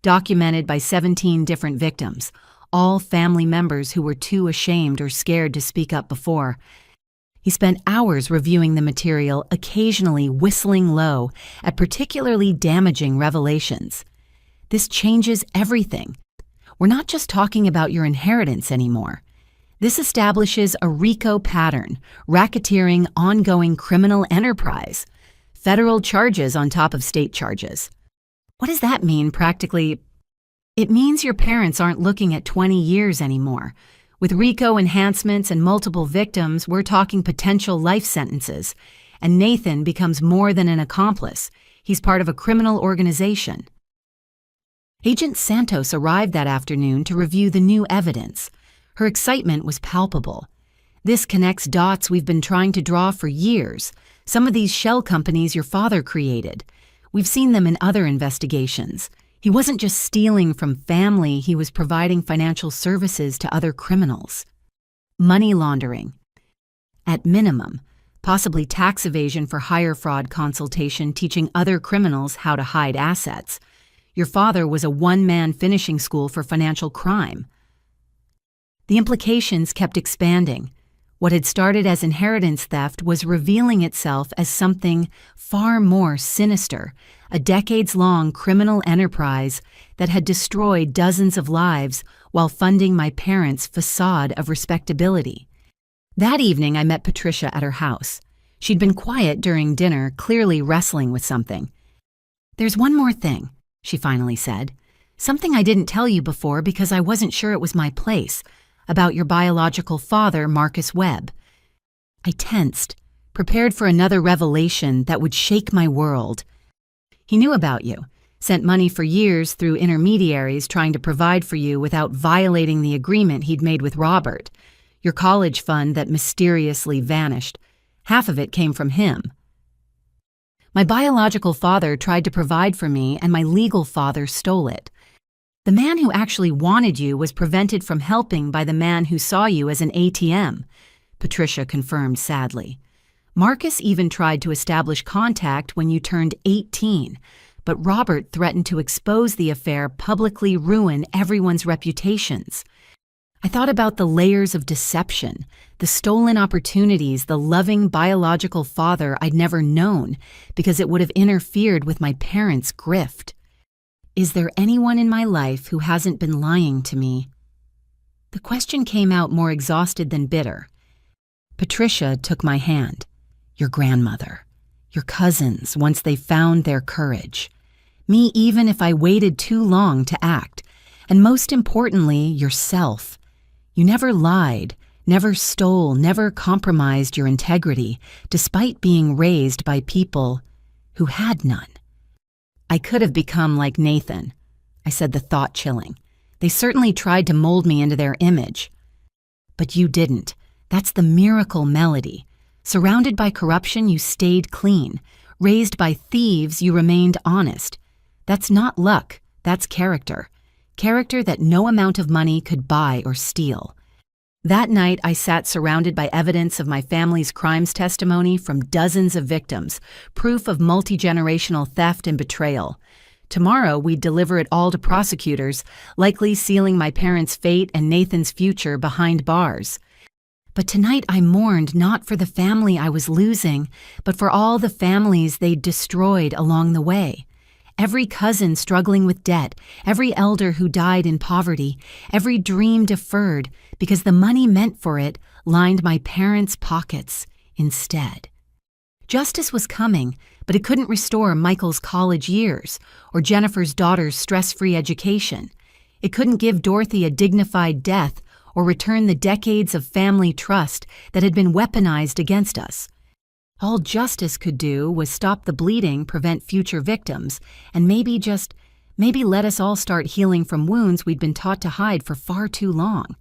documented by 17 different victims, all family members who were too ashamed or scared to speak up before. He spent hours reviewing the material, occasionally whistling low at particularly damaging revelations. "This changes everything. We're not just talking about your inheritance anymore. This establishes a RICO pattern, racketeering, ongoing criminal enterprise. Federal charges on top of state charges." "What does that mean practically?" "It means your parents aren't looking at 20 years anymore. With RICO enhancements and multiple victims, we're talking potential life sentences. And Nathan becomes more than an accomplice. He's part of a criminal organization." Agent Santos arrived that afternoon to review the new evidence. Her excitement was palpable. "This connects dots we've been trying to draw for years. Some of these shell companies your father created. We've seen them in other investigations. He wasn't just stealing from family, he was providing financial services to other criminals. Money laundering. At minimum, possibly tax evasion for hire fraud consultation, teaching other criminals how to hide assets. Your father was a one-man finishing school for financial crime." The implications kept expanding. What had started as inheritance theft was revealing itself as something far more sinister, a decades-long criminal enterprise that had destroyed dozens of lives while funding my parents' facade of respectability. That evening, I met Patricia at her house. She'd been quiet during dinner, clearly wrestling with something. "There's one more thing," she finally said. "Something I didn't tell you before because I wasn't sure it was my place. About your biological father, Marcus Webb." I tensed, prepared for another revelation that would shake my world. "He knew about you, sent money for years through intermediaries trying to provide for you without violating the agreement he'd made with Robert. Your college fund that mysteriously vanished. Half of it came from him. My biological father tried to provide for me, and my legal father stole it. The man who actually wanted you was prevented from helping by the man who saw you as an ATM, Patricia confirmed sadly. Marcus even tried to establish contact when you turned 18, but Robert threatened to expose the affair, publicly ruin everyone's reputations. I thought about the layers of deception, the stolen opportunities, the loving biological father I'd never known because it would have interfered with my parents' grift. Is there anyone in my life who hasn't been lying to me? The question came out more exhausted than bitter. Patricia took my hand. Your grandmother. Your cousins, once they found their courage. Me, even if I waited too long to act. And most importantly, yourself. You never lied, never stole, never compromised your integrity, despite being raised by people who had none. I could have become like Nathan, I said, the thought chilling. They certainly tried to mold me into their image. But you didn't. That's the miracle melody. Surrounded by corruption, you stayed clean. Raised by thieves, you remained honest. That's not luck, that's character. Character that no amount of money could buy or steal. That night, I sat surrounded by evidence of my family's crimes testimony from dozens of victims, proof of multi-generational theft and betrayal. Tomorrow, we'd deliver it all to prosecutors, likely sealing my parents' fate and Nathan's future behind bars. But tonight I mourned not for the family I was losing, but for all the families they'd destroyed along the way. Every cousin struggling with debt, every elder who died in poverty, every dream deferred because the money meant for it lined my parents' pockets instead. Justice was coming, but it couldn't restore Michael's college years or Jennifer's daughter's stress-free education. It couldn't give Dorothy a dignified death or return the decades of family trust that had been weaponized against us. All justice could do was stop the bleeding, prevent future victims, and maybe let us all start healing from wounds we'd been taught to hide for far too long.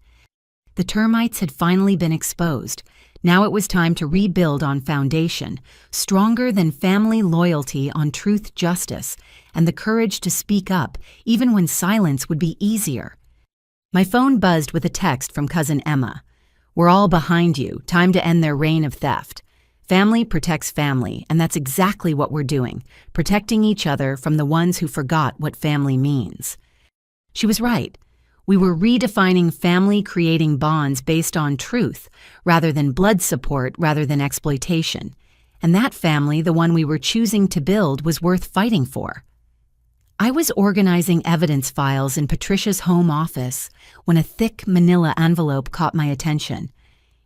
The termites had finally been exposed. Now it was time to rebuild on foundation, stronger than family loyalty on truth, justice, and the courage to speak up, even when silence would be easier. My phone buzzed with a text from Cousin Emma. "We're all behind you. Time to end their reign of theft. Family protects family, and that's exactly what we're doing, protecting each other from the ones who forgot what family means." She was right. We were redefining family, creating bonds based on truth, rather than blood support, rather than exploitation. And that family, the one we were choosing to build, was worth fighting for. I was organizing evidence files in Patricia's home office when a thick manila envelope caught my attention.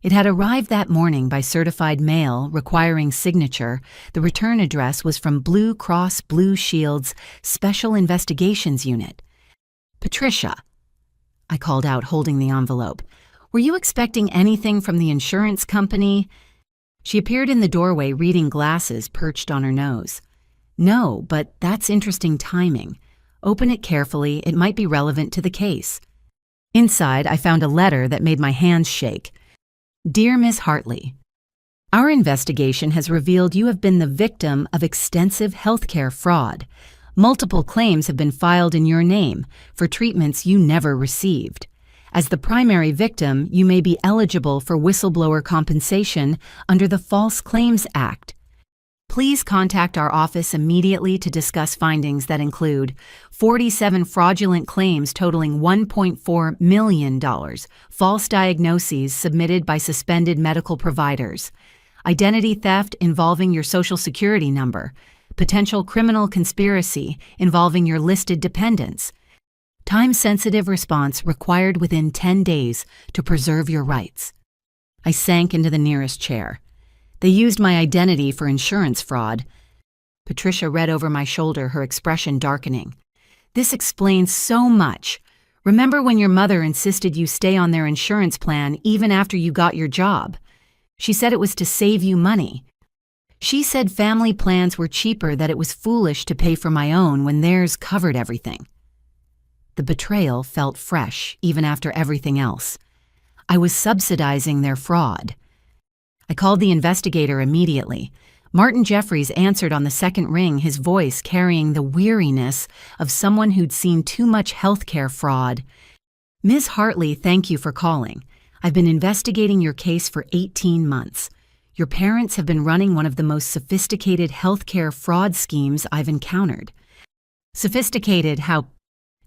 It had arrived that morning by certified mail requiring signature. The return address was from Blue Cross Blue Shield's Special Investigations Unit. "Patricia," I called out, holding the envelope, "were you expecting anything from the insurance company?" She appeared in the doorway, reading glasses perched on her nose. "No, but that's interesting timing. Open it carefully. It might be relevant to the case." Inside, I found a letter that made my hands shake. "Dear Miss Hartley, our investigation has revealed you have been the victim of extensive healthcare fraud. Multiple claims have been filed in your name for treatments you never received. As the primary victim, you may be eligible for whistleblower compensation under the False Claims Act. Please contact our office immediately to discuss findings that include 47 fraudulent claims totaling $1.4 million, false diagnoses submitted by suspended medical providers, identity theft involving your Social Security number, potential criminal conspiracy involving your listed dependents. Time-sensitive response required within 10 days to preserve your rights." I sank into the nearest chair. "They used my identity for insurance fraud." Patricia read over my shoulder, her expression darkening. "This explains so much. Remember when your mother insisted you stay on their insurance plan even after you got your job? She said it was to save you money. She said family plans were cheaper, that it was foolish to pay for my own when theirs covered everything." The betrayal felt fresh, even after everything else. I was subsidizing their fraud. I called the investigator immediately. Martin Jeffries answered on the second ring, his voice carrying the weariness of someone who'd seen too much healthcare fraud. "Ms. Hartley, thank you for calling. I've been investigating your case for 18 months. Your parents have been running one of the most sophisticated healthcare fraud schemes I've encountered." Sophisticated how?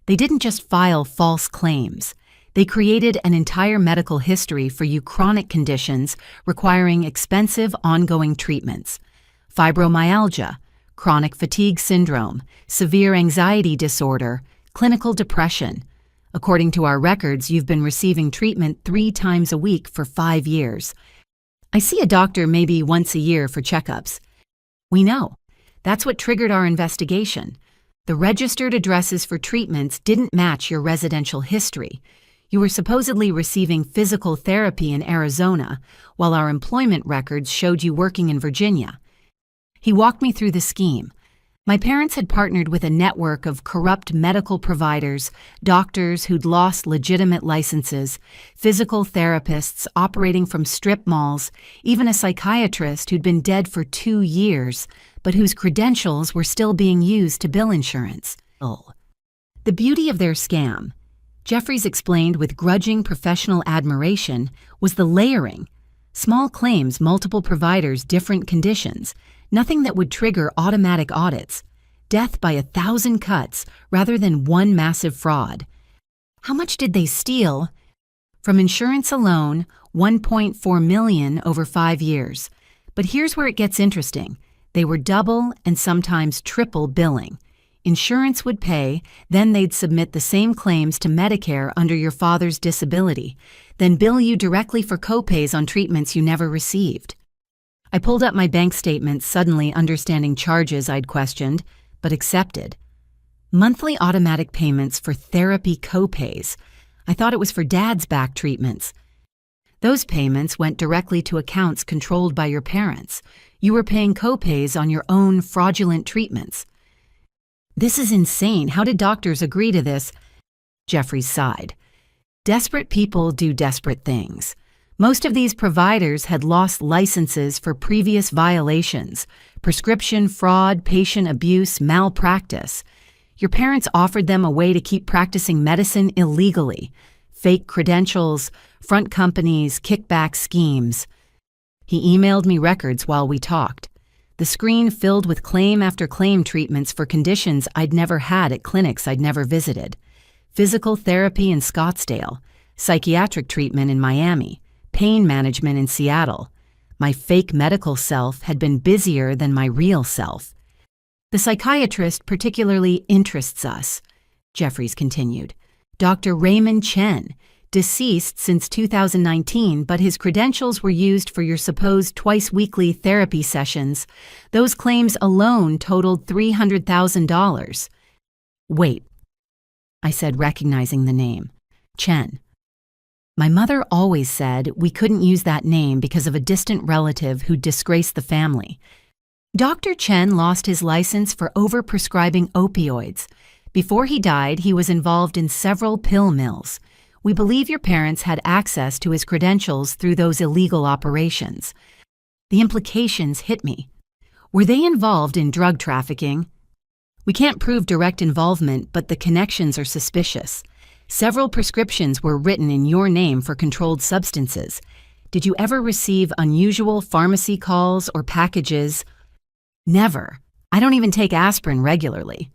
They didn't just file false claims. They created an entire medical history for you, chronic conditions requiring expensive ongoing treatments. Fibromyalgia, chronic fatigue syndrome, severe anxiety disorder, clinical depression. According to our records, you've been receiving treatment 3 times a week for 5 years. I see a doctor maybe once a year for checkups. We know. That's what triggered our investigation. The registered addresses for treatments didn't match your residential history. You were supposedly receiving physical therapy in Arizona, while our employment records showed you working in Virginia. He walked me through the scheme. My parents had partnered with a network of corrupt medical providers, doctors who'd lost legitimate licenses, physical therapists operating from strip malls, even a psychiatrist who'd been dead for 2 years, but whose credentials were still being used to bill insurance. The beauty of their scam, Jeffries explained with grudging professional admiration, was the layering. Small claims, multiple providers, different conditions. Nothing that would trigger automatic audits. Death by 1,000 cuts rather than one massive fraud. How much did they steal? From insurance alone, $1.4 million over 5 years. But here's where it gets interesting. They were double and sometimes triple billing. Insurance would pay, then they'd submit the same claims to Medicare under your father's disability, then bill you directly for copays on treatments you never received. I pulled up my bank statement, suddenly understanding charges I'd questioned, but accepted. Monthly automatic payments for therapy copays. I thought it was for Dad's back treatments. Those payments went directly to accounts controlled by your parents. You were paying copays on your own fraudulent treatments. This is insane. How did doctors agree to this? Jeffries sighed. Desperate people do desperate things. Most of these providers had lost licenses for previous violations, prescription fraud, patient abuse, malpractice. Your parents offered them a way to keep practicing medicine illegally. Fake credentials, front companies, kickback schemes. He emailed me records while we talked. The screen filled with claim after claim treatments for conditions I'd never had at clinics I'd never visited. Physical therapy in Scottsdale, psychiatric treatment in Miami, pain management in Seattle. My fake medical self had been busier than my real self. The psychiatrist particularly interests us, Jeffries continued. Dr. Raymond Chen, deceased since 2019, but his credentials were used for your supposed twice-weekly therapy sessions. Those claims alone totaled $300,000. Wait, I said, recognizing the name. Chen. My mother always said we couldn't use that name because of a distant relative who disgraced the family. Dr. Chen lost his license for overprescribing opioids. Before he died, he was involved in several pill mills. We believe your parents had access to his credentials through those illegal operations. The implications hit me. Were they involved in drug trafficking? We can't prove direct involvement, but the connections are suspicious. Several prescriptions were written in your name for controlled substances. Did you ever receive unusual pharmacy calls or packages? Never. I don't even take aspirin regularly.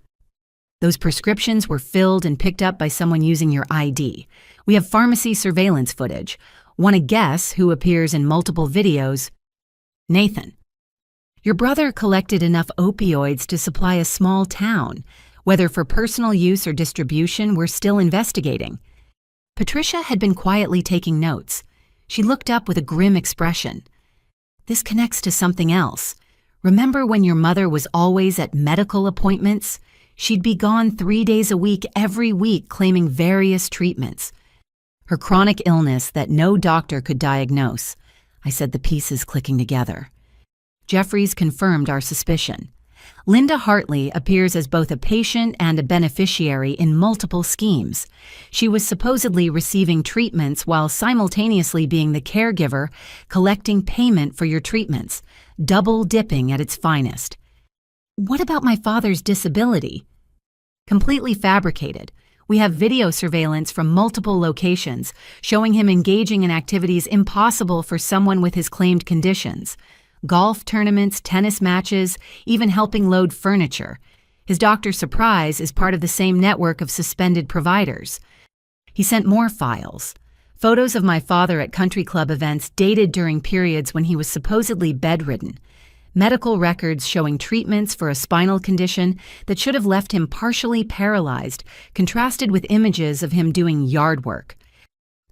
Those prescriptions were filled and picked up by someone using your ID. We have pharmacy surveillance footage. Want to guess who appears in multiple videos? Nathan. Your brother collected enough opioids to supply a small town. Whether for personal use or distribution, we're still investigating. Patricia had been quietly taking notes. She looked up with a grim expression. This connects to something else. Remember when your mother was always at medical appointments? She'd be gone 3 days a week every week claiming various treatments. Her chronic illness that no doctor could diagnose. I said, the pieces clicking together. Jeffries confirmed our suspicion. Linda Hartley appears as both a patient and a beneficiary in multiple schemes. She was supposedly receiving treatments while simultaneously being the caregiver, collecting payment for your treatments, double dipping at its finest. What about my father's disability? Completely fabricated. We have video surveillance from multiple locations showing him engaging in activities impossible for someone with his claimed conditions. Golf tournaments, tennis matches, even helping load furniture. His Dr. Surprise is part of the same network of suspended providers. He sent more files. Photos of my father at country club events dated during periods when he was supposedly bedridden. Medical records showing treatments for a spinal condition that should have left him partially paralyzed, contrasted with images of him doing yard work.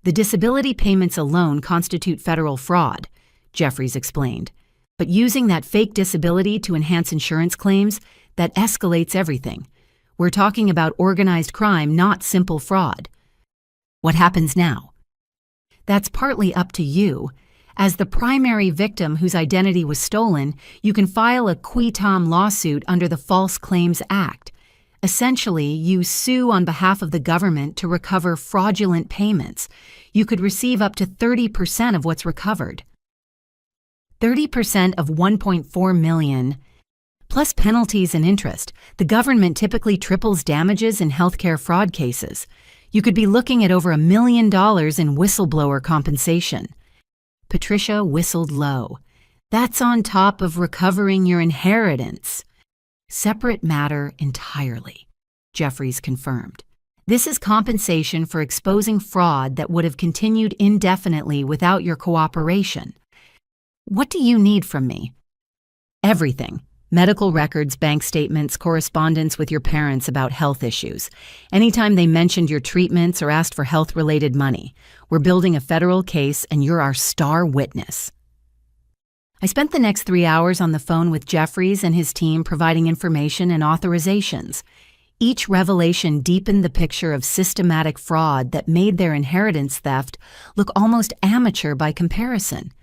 The disability payments alone constitute federal fraud, Jeffries explained. But using that fake disability to enhance insurance claims, that escalates everything. We're talking about organized crime, not simple fraud. What happens now? That's partly up to you. As the primary victim whose identity was stolen, you can file a qui tam lawsuit under the False Claims Act. Essentially, you sue on behalf of the government to recover fraudulent payments. You could receive up to 30% of what's recovered. 30% of $1.4 million, plus penalties and interest. The government typically triples damages in healthcare fraud cases. You could be looking at over $1 million in whistleblower compensation. Patricia whistled low. That's on top of recovering your inheritance. Separate matter entirely, Jeffries confirmed. This is compensation for exposing fraud that would have continued indefinitely without your cooperation. What do you need from me? Everything. Medical records, bank statements, correspondence with your parents about health issues. Anytime they mentioned your treatments or asked for health-related money. We're building a federal case and you're our star witness. I spent the next 3 hours on the phone with Jeffries and his team providing information and authorizations. Each revelation deepened the picture of systematic fraud that made their inheritance theft look almost amateur by comparison.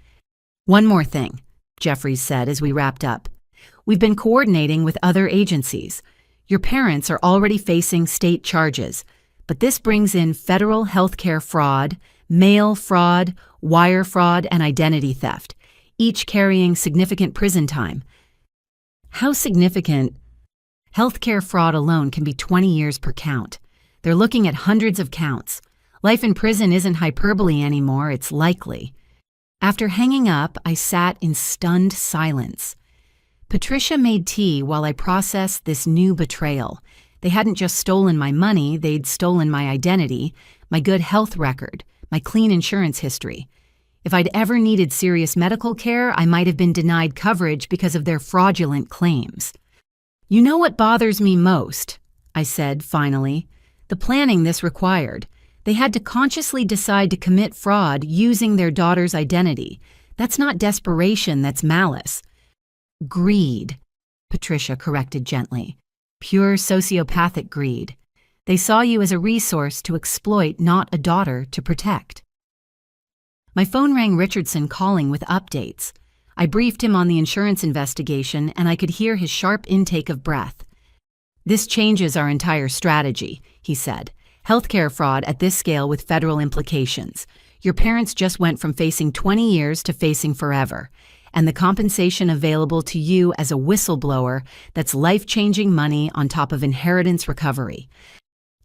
"One more thing," Jeffries said as we wrapped up. "We've been coordinating with other agencies. Your parents are already facing state charges, but this brings in federal healthcare fraud, mail fraud, wire fraud, and identity theft, each carrying significant prison time." "How significant?" "Healthcare fraud alone can be 20 years per count. They're looking at hundreds of counts. Life in prison isn't hyperbole anymore, it's likely." After hanging up, I sat in stunned silence. Patricia made tea while I processed this new betrayal. They hadn't just stolen my money, they'd stolen my identity, my good health record, my clean insurance history. If I'd ever needed serious medical care, I might have been denied coverage because of their fraudulent claims. "You know what bothers me most?" I said, finally. "The planning this required. They had to consciously decide to commit fraud using their daughter's identity. That's not desperation, that's malice." "Greed," Patricia corrected gently. "Pure sociopathic greed. They saw you as a resource to exploit, not a daughter to protect." My phone rang Richardson calling with updates. I briefed him on the insurance investigation, and I could hear his sharp intake of breath. "This changes our entire strategy," he said. "Healthcare fraud at this scale with federal implications. Your parents just went from facing 20 years to facing forever. And the compensation available to you as a whistleblower, that's life-changing money on top of inheritance recovery."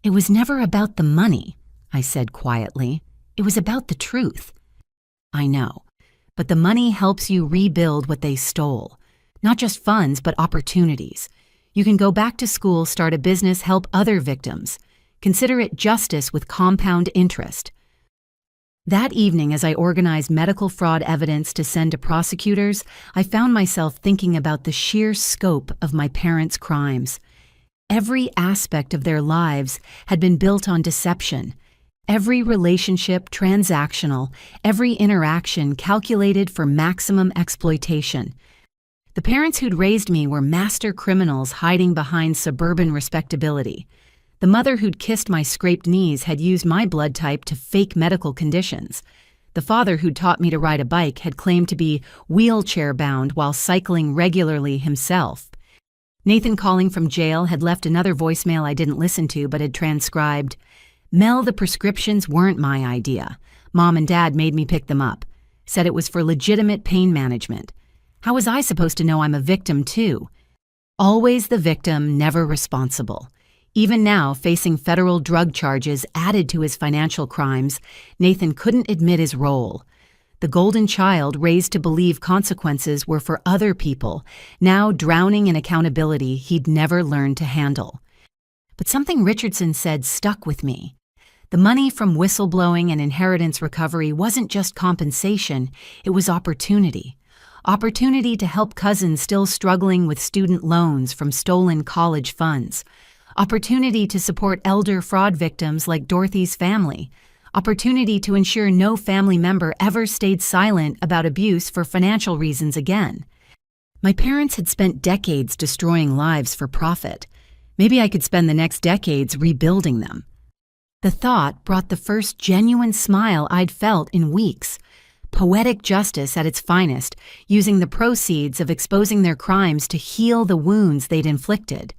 "It was never about the money," I said quietly. "It was about the truth." "I know, but the money helps you rebuild what they stole. Not just funds, but opportunities. You can go back to school, start a business, help other victims. Consider it justice with compound interest." That evening, as I organized medical fraud evidence to send to prosecutors, I found myself thinking about the sheer scope of my parents' crimes. Every aspect of their lives had been built on deception. Every relationship transactional, every interaction calculated for maximum exploitation. The parents who'd raised me were master criminals hiding behind suburban respectability. The mother who'd kissed my scraped knees had used my blood type to fake medical conditions. The father who'd taught me to ride a bike had claimed to be wheelchair-bound while cycling regularly himself. Nathan calling from jail had left another voicemail I didn't listen to but had transcribed, "Mel, the prescriptions weren't my idea. Mom and Dad made me pick them up. Said it was for legitimate pain management. How was I supposed to know I'm a victim too? Always the victim, never responsible." Even now, facing federal drug charges added to his financial crimes, Nathan couldn't admit his role. The golden child raised to believe consequences were for other people, now drowning in accountability he'd never learned to handle. But something Richardson said stuck with me. The money from whistleblowing and inheritance recovery wasn't just compensation, it was opportunity. Opportunity to help cousins still struggling with student loans from stolen college funds. Opportunity to support elder fraud victims like Dorothy's family. Opportunity to ensure no family member ever stayed silent about abuse for financial reasons again. My parents had spent decades destroying lives for profit. Maybe I could spend the next decades rebuilding them. The thought brought the first genuine smile I'd felt in weeks. Poetic justice at its finest, using the proceeds of exposing their crimes to heal the wounds they'd inflicted.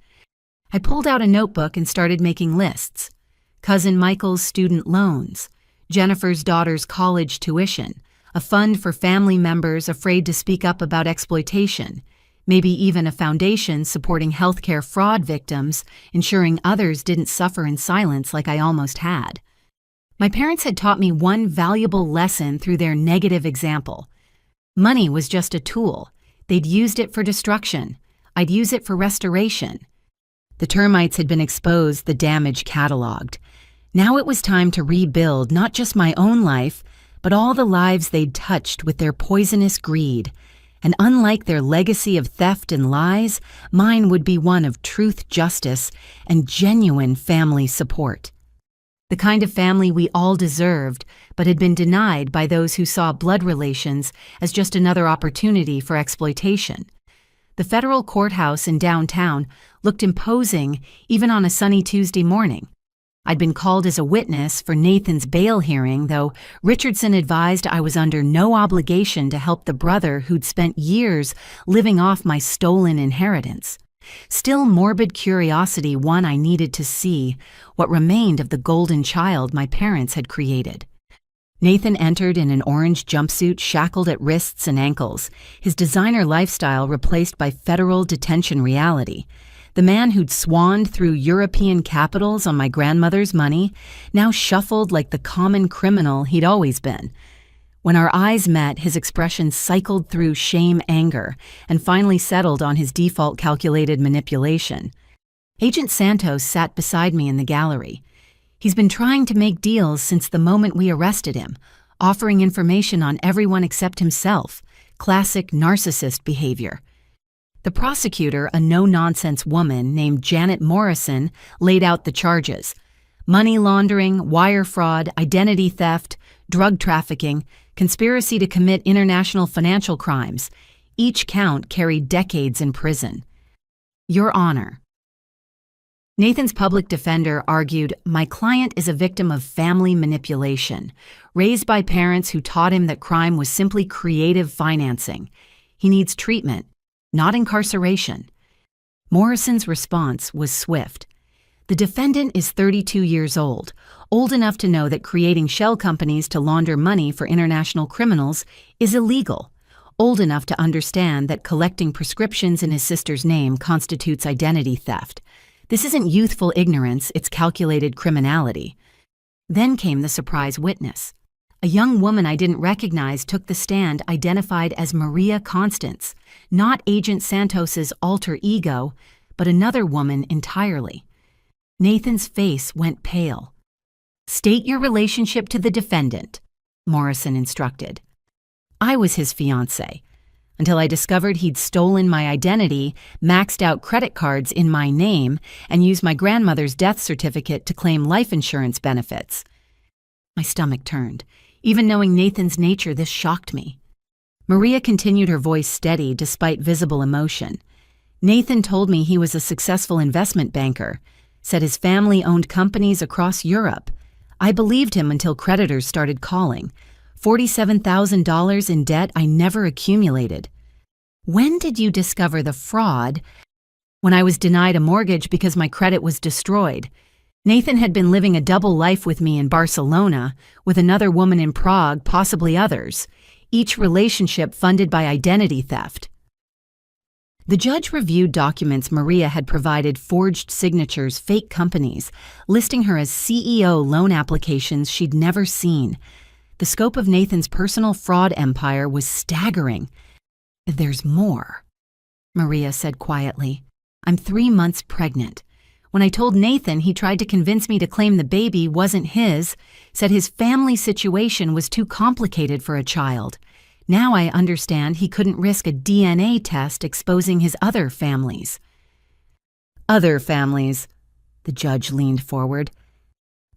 I pulled out a notebook and started making lists. Cousin Michael's student loans, Jennifer's daughter's college tuition, a fund for family members afraid to speak up about exploitation, maybe even a foundation supporting healthcare fraud victims, ensuring others didn't suffer in silence like I almost had. My parents had taught me one valuable lesson through their negative example. Money was just a tool. They'd used it for destruction. I'd use it for restoration. The termites had been exposed, the damage cataloged. Now it was time to rebuild not just my own life, but all the lives they'd touched with their poisonous greed. And unlike their legacy of theft and lies, mine would be one of truth, justice, and genuine family support. The kind of family we all deserved, but had been denied by those who saw blood relations as just another opportunity for exploitation. The federal courthouse in downtown looked imposing even on a sunny Tuesday morning. I'd been called as a witness for Nathan's bail hearing, though Richardson advised I was under no obligation to help the brother who'd spent years living off my stolen inheritance. Still, morbid curiosity won. I needed to see what remained of the golden child my parents had created. Nathan entered in an orange jumpsuit shackled at wrists and ankles, his designer lifestyle replaced by federal detention reality. The man who'd swanned through European capitals on my grandmother's money now shuffled like the common criminal he'd always been. When our eyes met, his expression cycled through shame, anger, and finally settled on his default calculated manipulation. Agent Santos sat beside me in the gallery. He's been trying to make deals since the moment we arrested him, offering information on everyone except himself. Classic narcissist behavior. The prosecutor, a no-nonsense woman named Janet Morrison, laid out the charges: money laundering, wire fraud, identity theft, drug trafficking, conspiracy to commit international financial crimes. Each count carried decades in prison. Your Honor. Nathan's public defender argued, my client is a victim of family manipulation, raised by parents who taught him that crime was simply creative financing. He needs treatment, not incarceration. Morrison's response was swift. The defendant is 32 years old enough to know that creating shell companies to launder money for international criminals is illegal, old enough to understand that collecting prescriptions in his sister's name constitutes identity theft. This isn't youthful ignorance, it's calculated criminality. Then came the surprise witness. A young woman I didn't recognize took the stand, identified as Maria Constance, not Agent Santos's alter ego, but another woman entirely. Nathan's face went pale. State your relationship to the defendant, Morrison instructed. I was his fiancée, until I discovered he'd stolen my identity, maxed out credit cards in my name, and used my grandmother's death certificate to claim life insurance benefits. My stomach turned. Even knowing Nathan's nature, this shocked me. Maria continued, her voice steady despite visible emotion. Nathan told me he was a successful investment banker, said his family owned companies across Europe. I believed him until creditors started calling. $47,000 in debt I never accumulated. When did you discover the fraud? When I was denied a mortgage because my credit was destroyed. Nathan had been living a double life with me in Barcelona, with another woman in Prague, possibly others, each relationship funded by identity theft. The judge reviewed documents Maria had provided, forged signatures, fake companies, listing her as CEO loan applications she'd never seen. The scope of Nathan's personal fraud empire was staggering. There's more, Maria said quietly. I'm 3 months pregnant. When I told Nathan, he tried to convince me to claim the baby wasn't his, said his family situation was too complicated for a child. Now I understand he couldn't risk a DNA test exposing his other families. Other families, the judge leaned forward.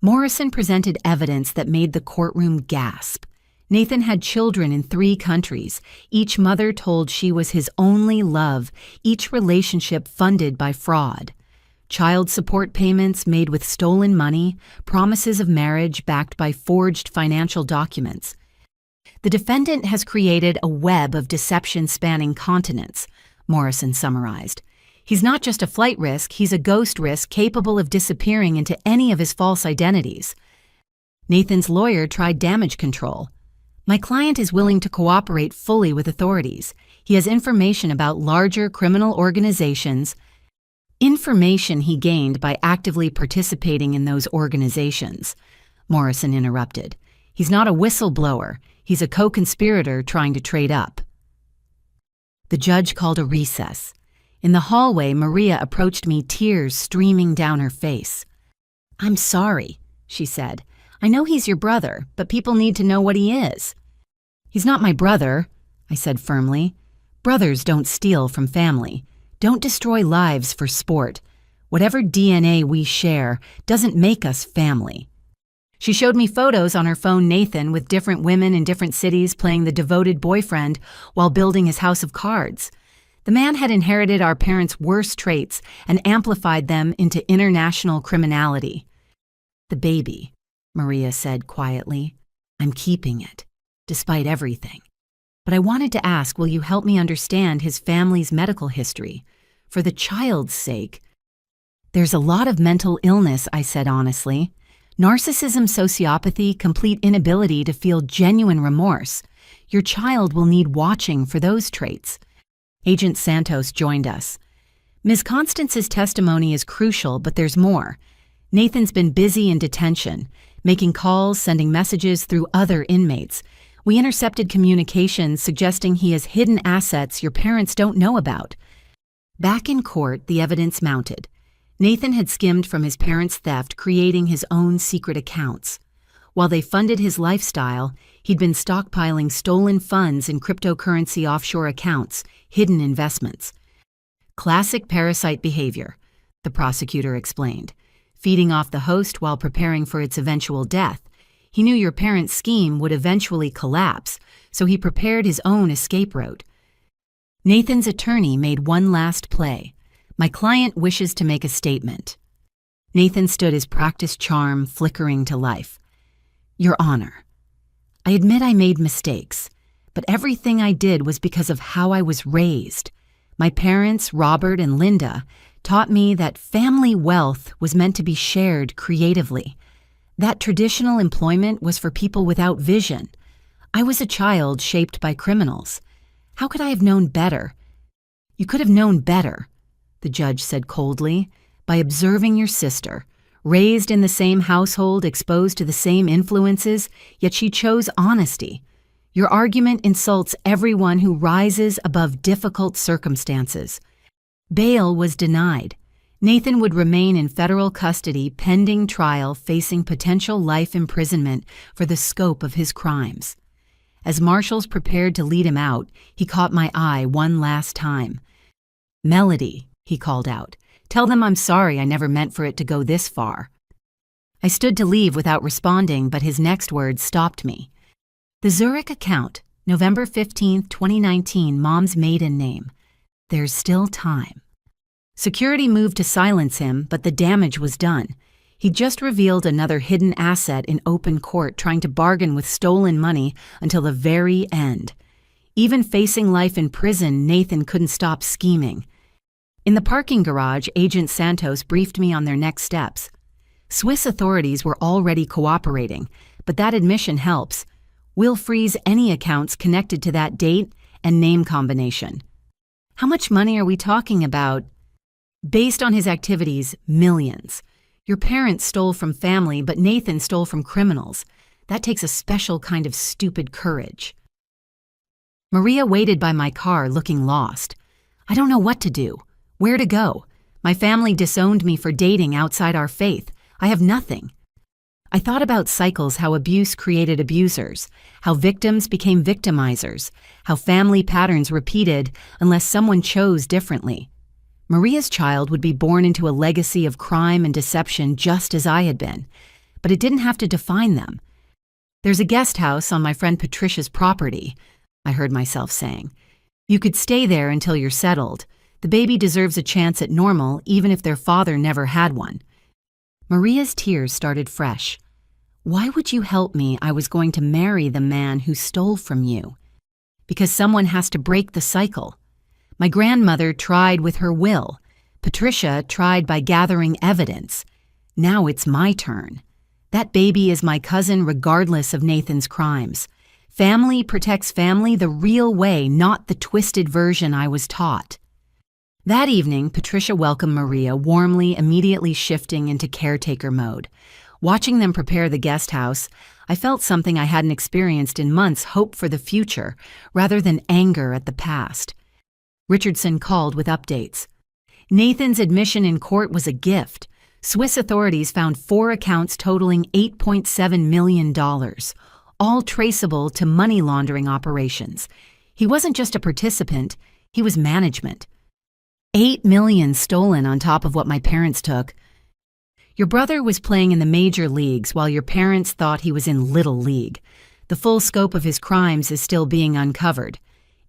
Morrison presented evidence that made the courtroom gasp. Nathan had children in 3 countries, each mother told she was his only love, each relationship funded by fraud. Child support payments made with stolen money, promises of marriage backed by forged financial documents. The defendant has created a web of deception spanning continents, Morrison summarized. He's not just a flight risk, he's a ghost risk capable of disappearing into any of his false identities. Nathan's lawyer tried damage control. My client is willing to cooperate fully with authorities. He has information about larger criminal organizations, information he gained by actively participating in those organizations. Morrison interrupted. He's not a whistleblower. He's a co-conspirator trying to trade up. The judge called a recess. In the hallway, Maria approached me, tears streaming down her face. I'm sorry, she said. I know he's your brother, but people need to know what he is. He's not my brother, I said firmly. Brothers don't steal from family. Don't destroy lives for sport. Whatever DNA we share doesn't make us family. She showed me photos on her phone Nathan with different women in different cities playing the devoted boyfriend while building his house of cards. The man had inherited our parents' worst traits and amplified them into international criminality. "The baby," Maria said quietly. "I'm keeping it, despite everything. But I wanted to ask, will you help me understand his family's medical history? For the child's sake." "There's a lot of mental illness," I said honestly. "Narcissism, sociopathy, complete inability to feel genuine remorse. Your child will need watching for those traits." Agent Santos joined us. "Ms. Constance's testimony is crucial, but there's more. Nathan's been busy in detention, making calls, sending messages through other inmates. We intercepted communications suggesting he has hidden assets your parents don't know about." Back in court, the evidence mounted. Nathan had skimmed from his parents' theft, creating his own secret accounts. While they funded his lifestyle, he'd been stockpiling stolen funds in cryptocurrency offshore accounts, hidden investments. "Classic parasite behavior," the prosecutor explained. "Feeding off the host while preparing for its eventual death. He knew your parents' scheme would eventually collapse, so he prepared his own escape route." Nathan's attorney made one last play. "My client wishes to make a statement." Nathan stood his practiced charm flickering to life. "Your Honor, I admit I made mistakes, but everything I did was because of how I was raised. My parents, Robert and Linda, taught me that family wealth was meant to be shared creatively. That traditional employment was for people without vision. I was a child shaped by criminals. How could I have known better?" "You could have known better," the judge said coldly, "by observing your sister, raised in the same household, exposed to the same influences, yet she chose honesty. Your argument insults everyone who rises above difficult circumstances." Bail was denied. Nathan would remain in federal custody pending trial, facing potential life imprisonment for the scope of his crimes. As marshals prepared to lead him out, he caught my eye one last time. "Melody," he called out. "Tell them I'm sorry I never meant for it to go this far." I stood to leave without responding, but his next words stopped me. "The Zurich account, November 15, 2019, Mom's maiden name. There's still time." Security moved to silence him, but the damage was done. He just revealed another hidden asset in open court, trying to bargain with stolen money until the very end. Even facing life in prison, Nathan couldn't stop scheming. In the parking garage, Agent Santos briefed me on their next steps. Swiss authorities were already cooperating, but that admission helps. We'll freeze any accounts connected to that date and name combination. "How much money are we talking about?" "Based on his activities, millions. Your parents stole from family, but Nathan stole from criminals. That takes a special kind of stupid courage." Maria waited by my car, looking lost. "I don't know what to do. Where to go? My family disowned me for dating outside our faith. I have nothing." I thought about cycles, how abuse created abusers, how victims became victimizers, how family patterns repeated unless someone chose differently. Maria's child would be born into a legacy of crime and deception just as I had been, but it didn't have to define them. "There's a guest house on my friend Patricia's property," I heard myself saying. "You could stay there until you're settled. The baby deserves a chance at normal, even if their father never had one." Maria's tears started fresh. "Why would you help me? I was going to marry the man who stole from you." "Because someone has to break the cycle. My grandmother tried with her will. Patricia tried by gathering evidence. Now it's my turn. That baby is my cousin regardless of Nathan's crimes. Family protects family the real way, not the twisted version I was taught." That evening, Patricia welcomed Maria warmly, immediately shifting into caretaker mode. Watching them prepare the guest house, I felt something I hadn't experienced in months: hope for the future, rather than anger at the past. Richardson called with updates. Nathan's admission in court was a gift. Swiss authorities found 4 accounts totaling $8.7 million, all traceable to money laundering operations. He wasn't just a participant, he was management. $8 million stolen on top of what my parents took. Your brother was playing in the major leagues while your parents thought he was in Little League. The full scope of his crimes is still being uncovered.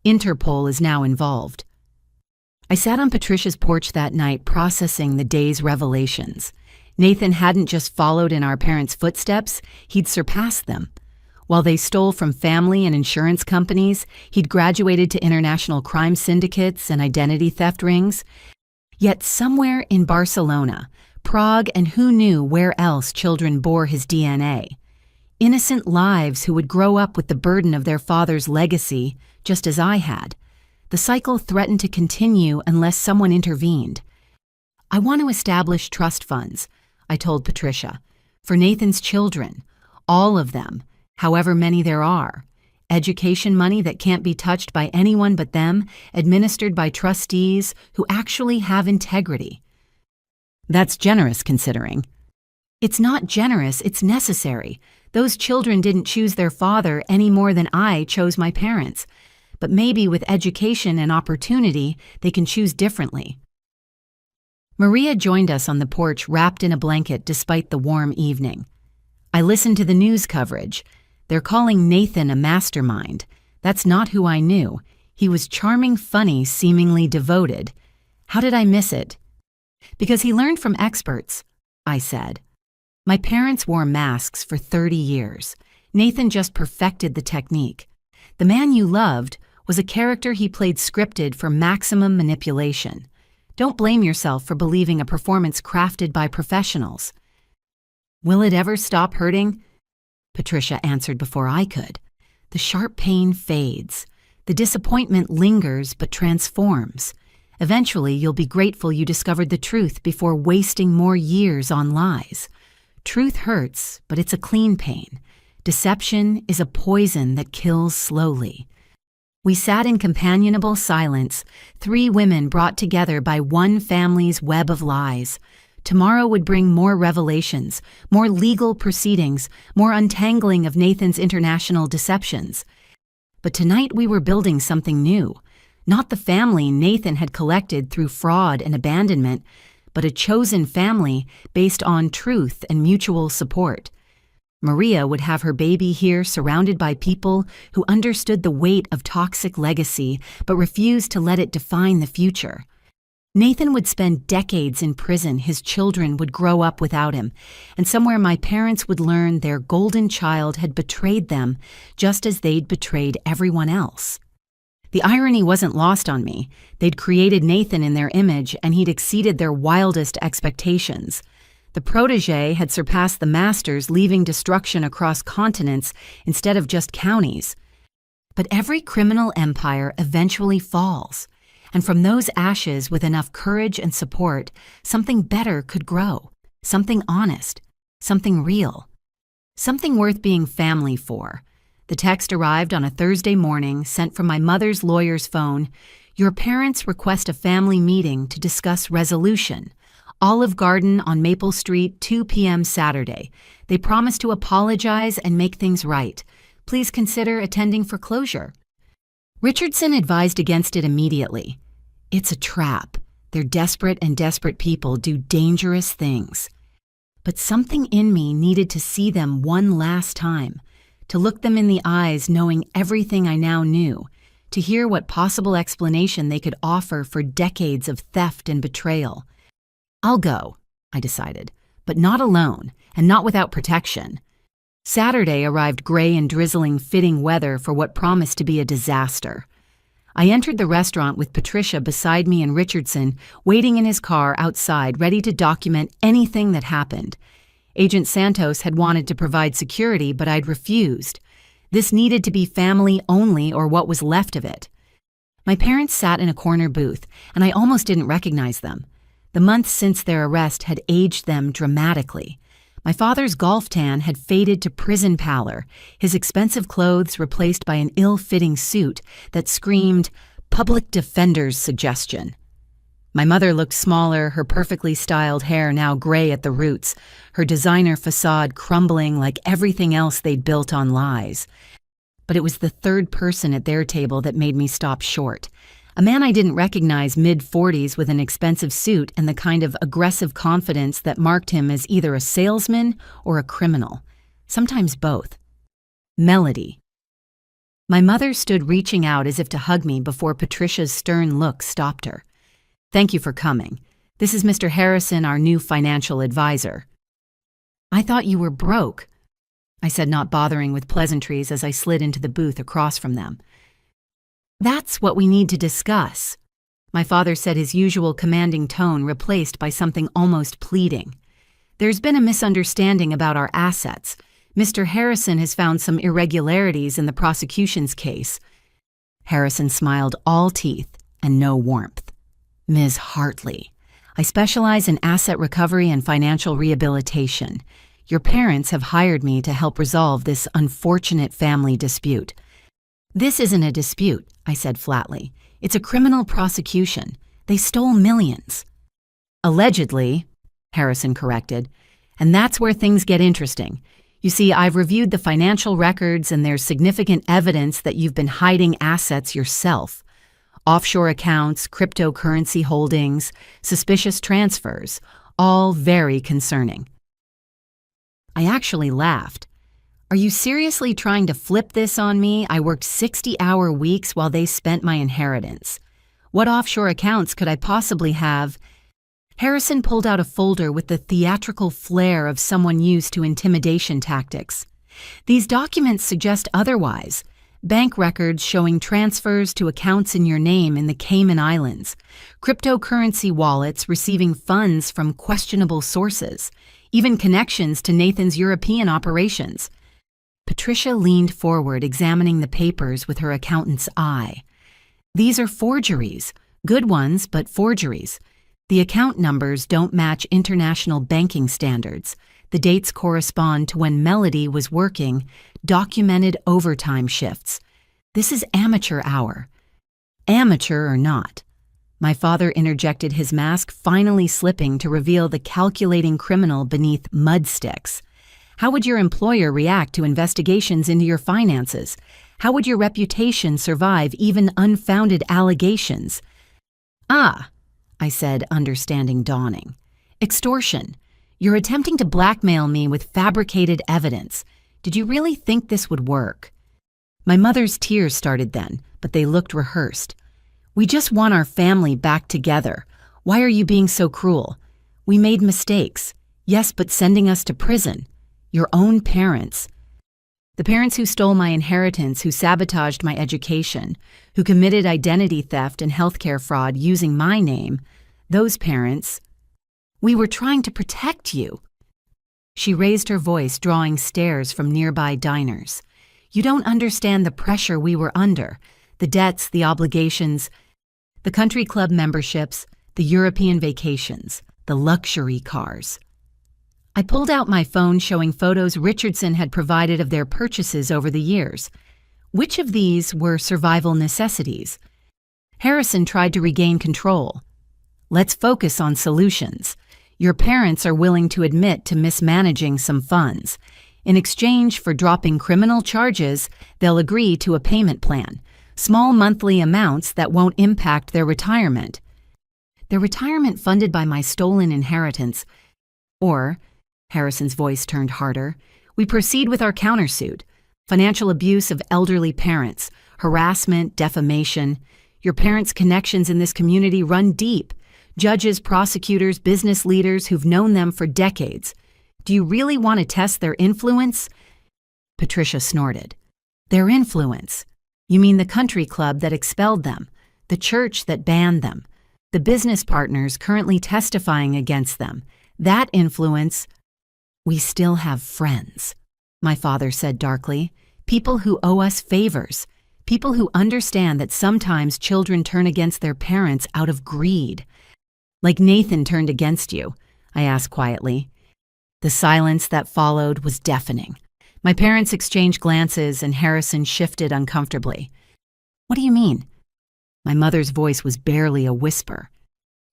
Interpol is now involved. I sat on Patricia's porch that night processing the day's revelations. Nathan hadn't just followed in our parents' footsteps, he'd surpassed them. While they stole from family and insurance companies, he'd graduated to international crime syndicates and identity theft rings. Yet somewhere in Barcelona, Prague, and who knew where else children bore his DNA. Innocent lives who would grow up with the burden of their father's legacy, just as I had. The cycle threatened to continue unless someone intervened. I want to establish trust funds, I told Patricia, for Nathan's children, all of them, however many there are. Education money that can't be touched by anyone but them, administered by trustees who actually have integrity. That's generous considering. It's not generous, it's necessary. Those children didn't choose their father any more than I chose my parents. But maybe with education and opportunity, they can choose differently. Maria joined us on the porch wrapped in a blanket despite the warm evening. I listened to the news coverage. They're calling Nathan a mastermind. That's not who I knew. He was charming, funny, seemingly devoted. How did I miss it? Because he learned from experts, I said. My parents wore masks for 30 years. Nathan just perfected the technique. The man you loved was a character he played scripted for maximum manipulation. Don't blame yourself for believing a performance crafted by professionals. Will it ever stop hurting? Patricia answered before I could. The sharp pain fades. The disappointment lingers but transforms. Eventually, you'll be grateful you discovered the truth before wasting more years on lies. Truth hurts, but it's a clean pain. Deception is a poison that kills slowly. We sat in companionable silence, 3 women brought together by one family's web of lies. Tomorrow would bring more revelations, more legal proceedings, more untangling of Nathan's international deceptions. But tonight we were building something new. Not the family Nathan had collected through fraud and abandonment, but a chosen family based on truth and mutual support. Maria would have her baby here surrounded by people who understood the weight of toxic legacy but refused to let it define the future. Nathan would spend decades in prison, his children would grow up without him, and somewhere my parents would learn their golden child had betrayed them just as they'd betrayed everyone else. The irony wasn't lost on me. They'd created Nathan in their image and he'd exceeded their wildest expectations. The protege had surpassed the masters, leaving destruction across continents instead of just counties. But every criminal empire eventually falls, and from those ashes, with enough courage and support, something better could grow, something honest, something real, something worth being family for. The text arrived on a Thursday morning, sent from my mother's lawyer's phone. Your parents request a family meeting to discuss resolution. Olive Garden on Maple Street, 2 p.m. Saturday. They promise to apologize and make things right. Please consider attending for closure. Richardson advised against it immediately. It's a trap. They're desperate, and desperate people do dangerous things. But something in me needed to see them one last time, to look them in the eyes knowing everything I now knew, to hear what possible explanation they could offer for decades of theft and betrayal. I'll go, I decided, but not alone, and not without protection. Saturday arrived gray and drizzling, fitting weather for what promised to be a disaster. I entered the restaurant with Patricia beside me and Richardson, waiting in his car outside, ready to document anything that happened. Agent Santos had wanted to provide security, but I'd refused. This needed to be family only, or what was left of it. My parents sat in a corner booth, and I almost didn't recognize them. The months since their arrest had aged them dramatically. My father's golf tan had faded to prison pallor, his expensive clothes replaced by an ill-fitting suit that screamed, "Public Defender's Suggestion." My mother looked smaller, her perfectly styled hair now gray at the roots, her designer facade crumbling like everything else they'd built on lies. But it was the third person at their table that made me stop short. A man I didn't recognize, mid-40s, with an expensive suit and the kind of aggressive confidence that marked him as either a salesman or a criminal. Sometimes both. Melody. My mother stood reaching out as if to hug me before Patricia's stern look stopped her. "Thank you for coming. This is Mr. Harrison, our new financial advisor." "I thought you were broke," I said, not bothering with pleasantries as I slid into the booth across from them. "That's what we need to discuss," my father said, his usual commanding tone replaced by something almost pleading. "There's been a misunderstanding about our assets. Mr. Harrison has found some irregularities in the prosecution's case." Harrison smiled, all teeth and no warmth. "Ms. Hartley, I specialize in asset recovery and financial rehabilitation. Your parents have hired me to help resolve this unfortunate family dispute." "This isn't a dispute," I said flatly. "It's a criminal prosecution. They stole millions." "Allegedly," Harrison corrected. "And that's where things get interesting. You see, I've reviewed the financial records and there's significant evidence that you've been hiding assets yourself. Offshore accounts, cryptocurrency holdings, suspicious transfers, all very concerning." I actually laughed. "Are you seriously trying to flip this on me? I worked 60-hour weeks while they spent my inheritance. What offshore accounts could I possibly have?" Harrison pulled out a folder with the theatrical flair of someone used to intimidation tactics. "These documents suggest otherwise. Bank records showing transfers to accounts in your name in the Cayman Islands, cryptocurrency wallets receiving funds from questionable sources, even connections to Nathan's European operations." Patricia leaned forward, examining the papers with her accountant's eye. "These are forgeries. Good ones, but forgeries. The account numbers don't match international banking standards. The dates correspond to when Melody was working documented overtime shifts. This is amateur hour." "Amateur or not," my father interjected, his mask finally slipping to reveal the calculating criminal beneath mud sticks. "How would your employer react to investigations into your finances? How would your reputation survive even unfounded allegations?" "Ah," I said, understanding dawning. "Extortion. You're attempting to blackmail me with fabricated evidence. Did you really think this would work?" My mother's tears started then, but they looked rehearsed. "We just want our family back together. Why are you being so cruel? We made mistakes. Yes, but sending us to prison. Your own parents. The parents who stole my inheritance, who sabotaged my education, who committed identity theft and healthcare fraud using my name, those parents. We were trying to protect you." She raised her voice, drawing stares from nearby diners. "You don't understand the pressure we were under, the debts, the obligations, the country club memberships, the European vacations, the luxury cars." I pulled out my phone showing photos Richardson had provided of their purchases over the years. Which of these were survival necessities? Harrison tried to regain control. "Let's focus on solutions. Your parents are willing to admit to mismanaging some funds. In exchange for dropping criminal charges, they'll agree to a payment plan, small monthly amounts that won't impact their retirement." "Their retirement funded by my stolen inheritance. Or," Harrison's voice turned harder, "we proceed with our countersuit. Financial abuse of elderly parents, harassment, defamation. Your parents' connections in this community run deep. Judges, prosecutors, business leaders who've known them for decades. Do you really want to test their influence?" Patricia snorted. "Their influence? You mean the country club that expelled them, the church that banned them, the business partners currently testifying against them? That influence—" "We still have friends," my father said darkly. "People who owe us favors. People who understand that sometimes children turn against their parents out of greed." "Like Nathan turned against you?" I asked quietly. The silence that followed was deafening. My parents exchanged glances and Harrison shifted uncomfortably. "What do you mean?" My mother's voice was barely a whisper.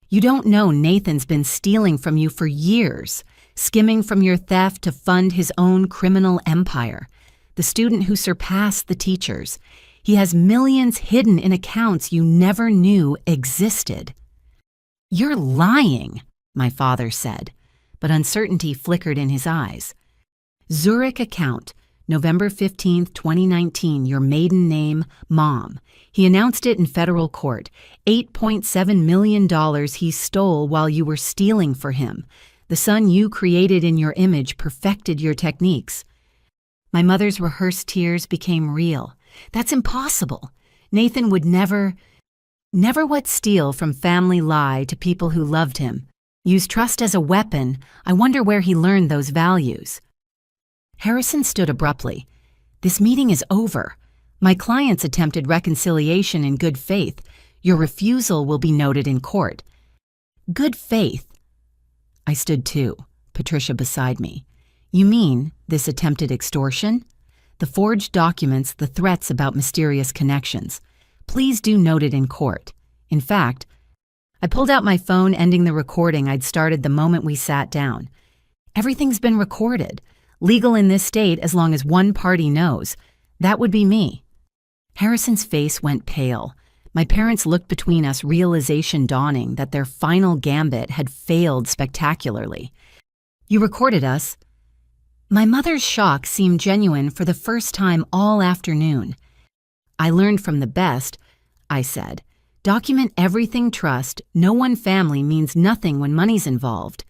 "You don't know Nathan's been stealing from you for years, skimming from your theft to fund his own criminal empire. The student who surpassed the teachers. He has millions hidden in accounts you never knew existed." "You're lying," my father said, but uncertainty flickered in his eyes. "Zurich account, November 15th, 2019, your maiden name, Mom. He announced it in federal court. $8.7 million he stole while you were stealing for him. The son you created in your image perfected your techniques." My mother's rehearsed tears became real. "That's impossible. Nathan would never would steal from family lie to people who loved him. Use trust as a weapon. I wonder where he learned those values." Harrison stood abruptly. "This meeting is over. My clients attempted reconciliation in good faith. Your refusal will be noted in court." "Good faith?" I stood too, Patricia beside me. "You mean this attempted extortion? The forged documents, the threats about mysterious connections. Please do note it in court. In fact," I pulled out my phone, ending the recording I'd started the moment we sat down. "Everything's been recorded. Legal in this state as long as one party knows. That would be me." Harrison's face went pale. My parents looked between us, realization dawning that their final gambit had failed spectacularly. "You recorded us?" My mother's shock seemed genuine for the first time all afternoon. "I learned from the best," I said. "Document everything, trust. No one family means nothing when money's involved.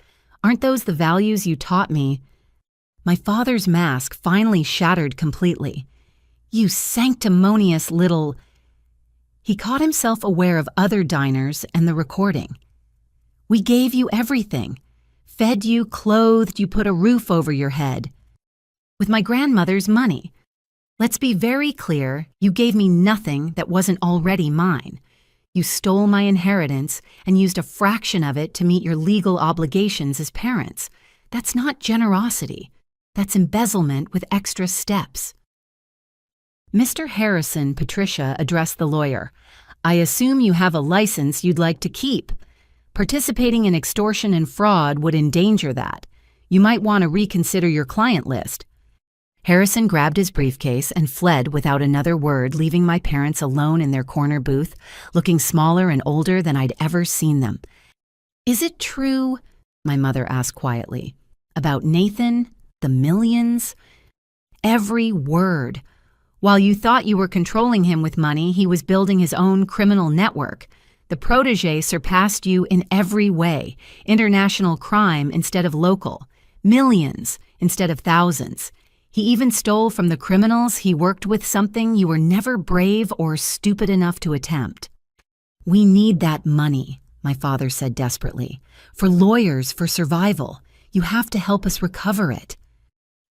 Aren't those the values you taught me?" My father's mask finally shattered completely. "You sanctimonious little—" He caught himself aware of other diners and the recording. "We gave you everything. Fed you, clothed you, put a roof over your head. With my grandmother's money. Let's be very clear, you gave me nothing that wasn't already mine. You stole my inheritance and used a fraction of it to meet your legal obligations as parents. That's not generosity. That's embezzlement with extra steps." "Mr. Harrison," Patricia addressed the lawyer, "I assume you have a license you'd like to keep. Participating in extortion and fraud would endanger that. You might want to reconsider your client list." Harrison grabbed his briefcase and fled without another word, leaving my parents alone in their corner booth, looking smaller and older than I'd ever seen them. "Is it true," my mother asked quietly, "about Nathan, the millions?" "Every word. While you thought you were controlling him with money, he was building his own criminal network. The protege surpassed you in every way. International crime instead of local. Millions instead of thousands. He even stole from the criminals he worked with, something you were never brave or stupid enough to attempt." "We need that money," my father said desperately. "For lawyers, for survival. You have to help us recover it."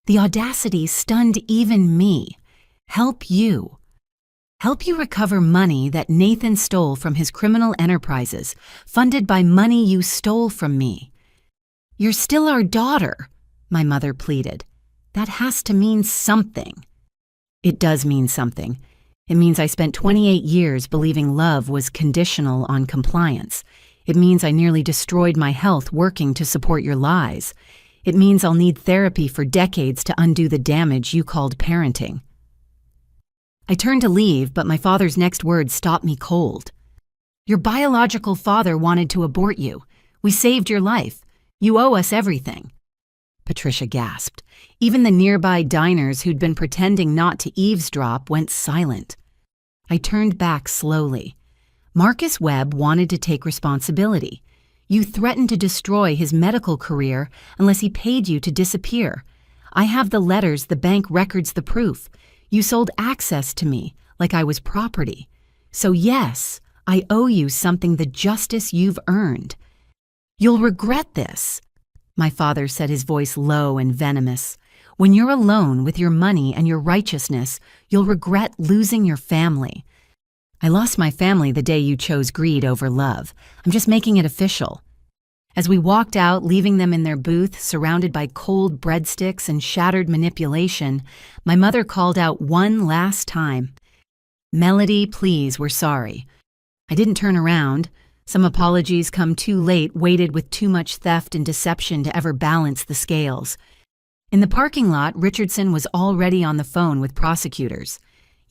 The audacity stunned even me. Help you. Help you recover money that Nathan stole from his criminal enterprises, funded by money you stole from me. "You're still our daughter," my mother pleaded. "That has to mean something." "It does mean something. It means I spent 28 years believing love was conditional on compliance. It means I nearly destroyed my health working to support your lies. It means I'll need therapy for decades to undo the damage you called parenting." I turned to leave, but my father's next words stopped me cold. "Your biological father wanted to abort you. We saved your life. You owe us everything." Patricia gasped. Even the nearby diners who'd been pretending not to eavesdrop went silent. I turned back slowly. Marcus Webb wanted to take responsibility. You threatened to destroy his medical career unless he paid you to disappear. I have the letters, the bank records, the proof. You sold access to me like I was property. So yes, I owe you something, the justice you've earned. You'll regret this," my father said, his voice low and venomous. "When you're alone with your money and your righteousness, you'll regret losing your family. I lost my family the day you chose greed over love. I'm just making it official." As we walked out, leaving them in their booth, surrounded by cold breadsticks and shattered manipulation, my mother called out one last time, "Melody, please, we're sorry." I didn't turn around. Some apologies come too late, weighted with too much theft and deception to ever balance the scales. In the parking lot, Richardson was already on the phone with prosecutors.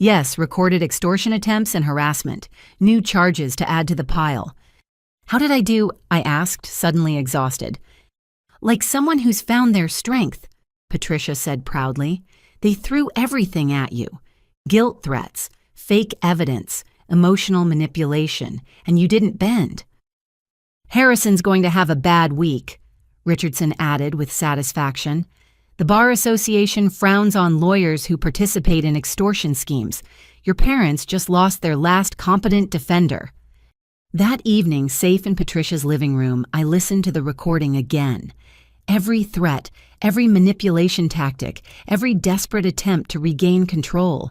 Yes, recorded extortion attempts and harassment. New charges to add to the pile. How did I do? I asked, suddenly exhausted. Like someone who's found their strength, Patricia said proudly. They threw everything at you. Guilt threats, fake evidence, emotional manipulation, and you didn't bend. Harrison's going to have a bad week, Richardson added with satisfaction. The Bar Association frowns on lawyers who participate in extortion schemes. Your parents just lost their last competent defender. That evening, safe in Patricia's living room, I listened to the recording again. Every threat, every manipulation tactic, every desperate attempt to regain control.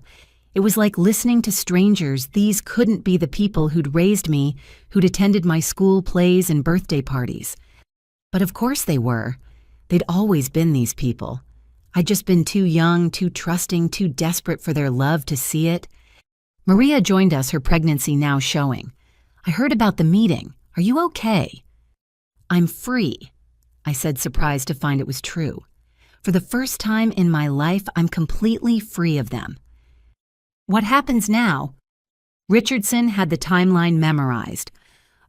It was like listening to strangers. These couldn't be the people who'd raised me, who'd attended my school plays and birthday parties. But of course they were. They'd always been these people. I'd just been too young, too trusting, too desperate for their love to see it. Maria joined us, her pregnancy now showing. I heard about the meeting. Are you okay? I'm free, I said, surprised to find it was true. For the first time in my life, I'm completely free of them. What happens now? Richardson had the timeline memorized.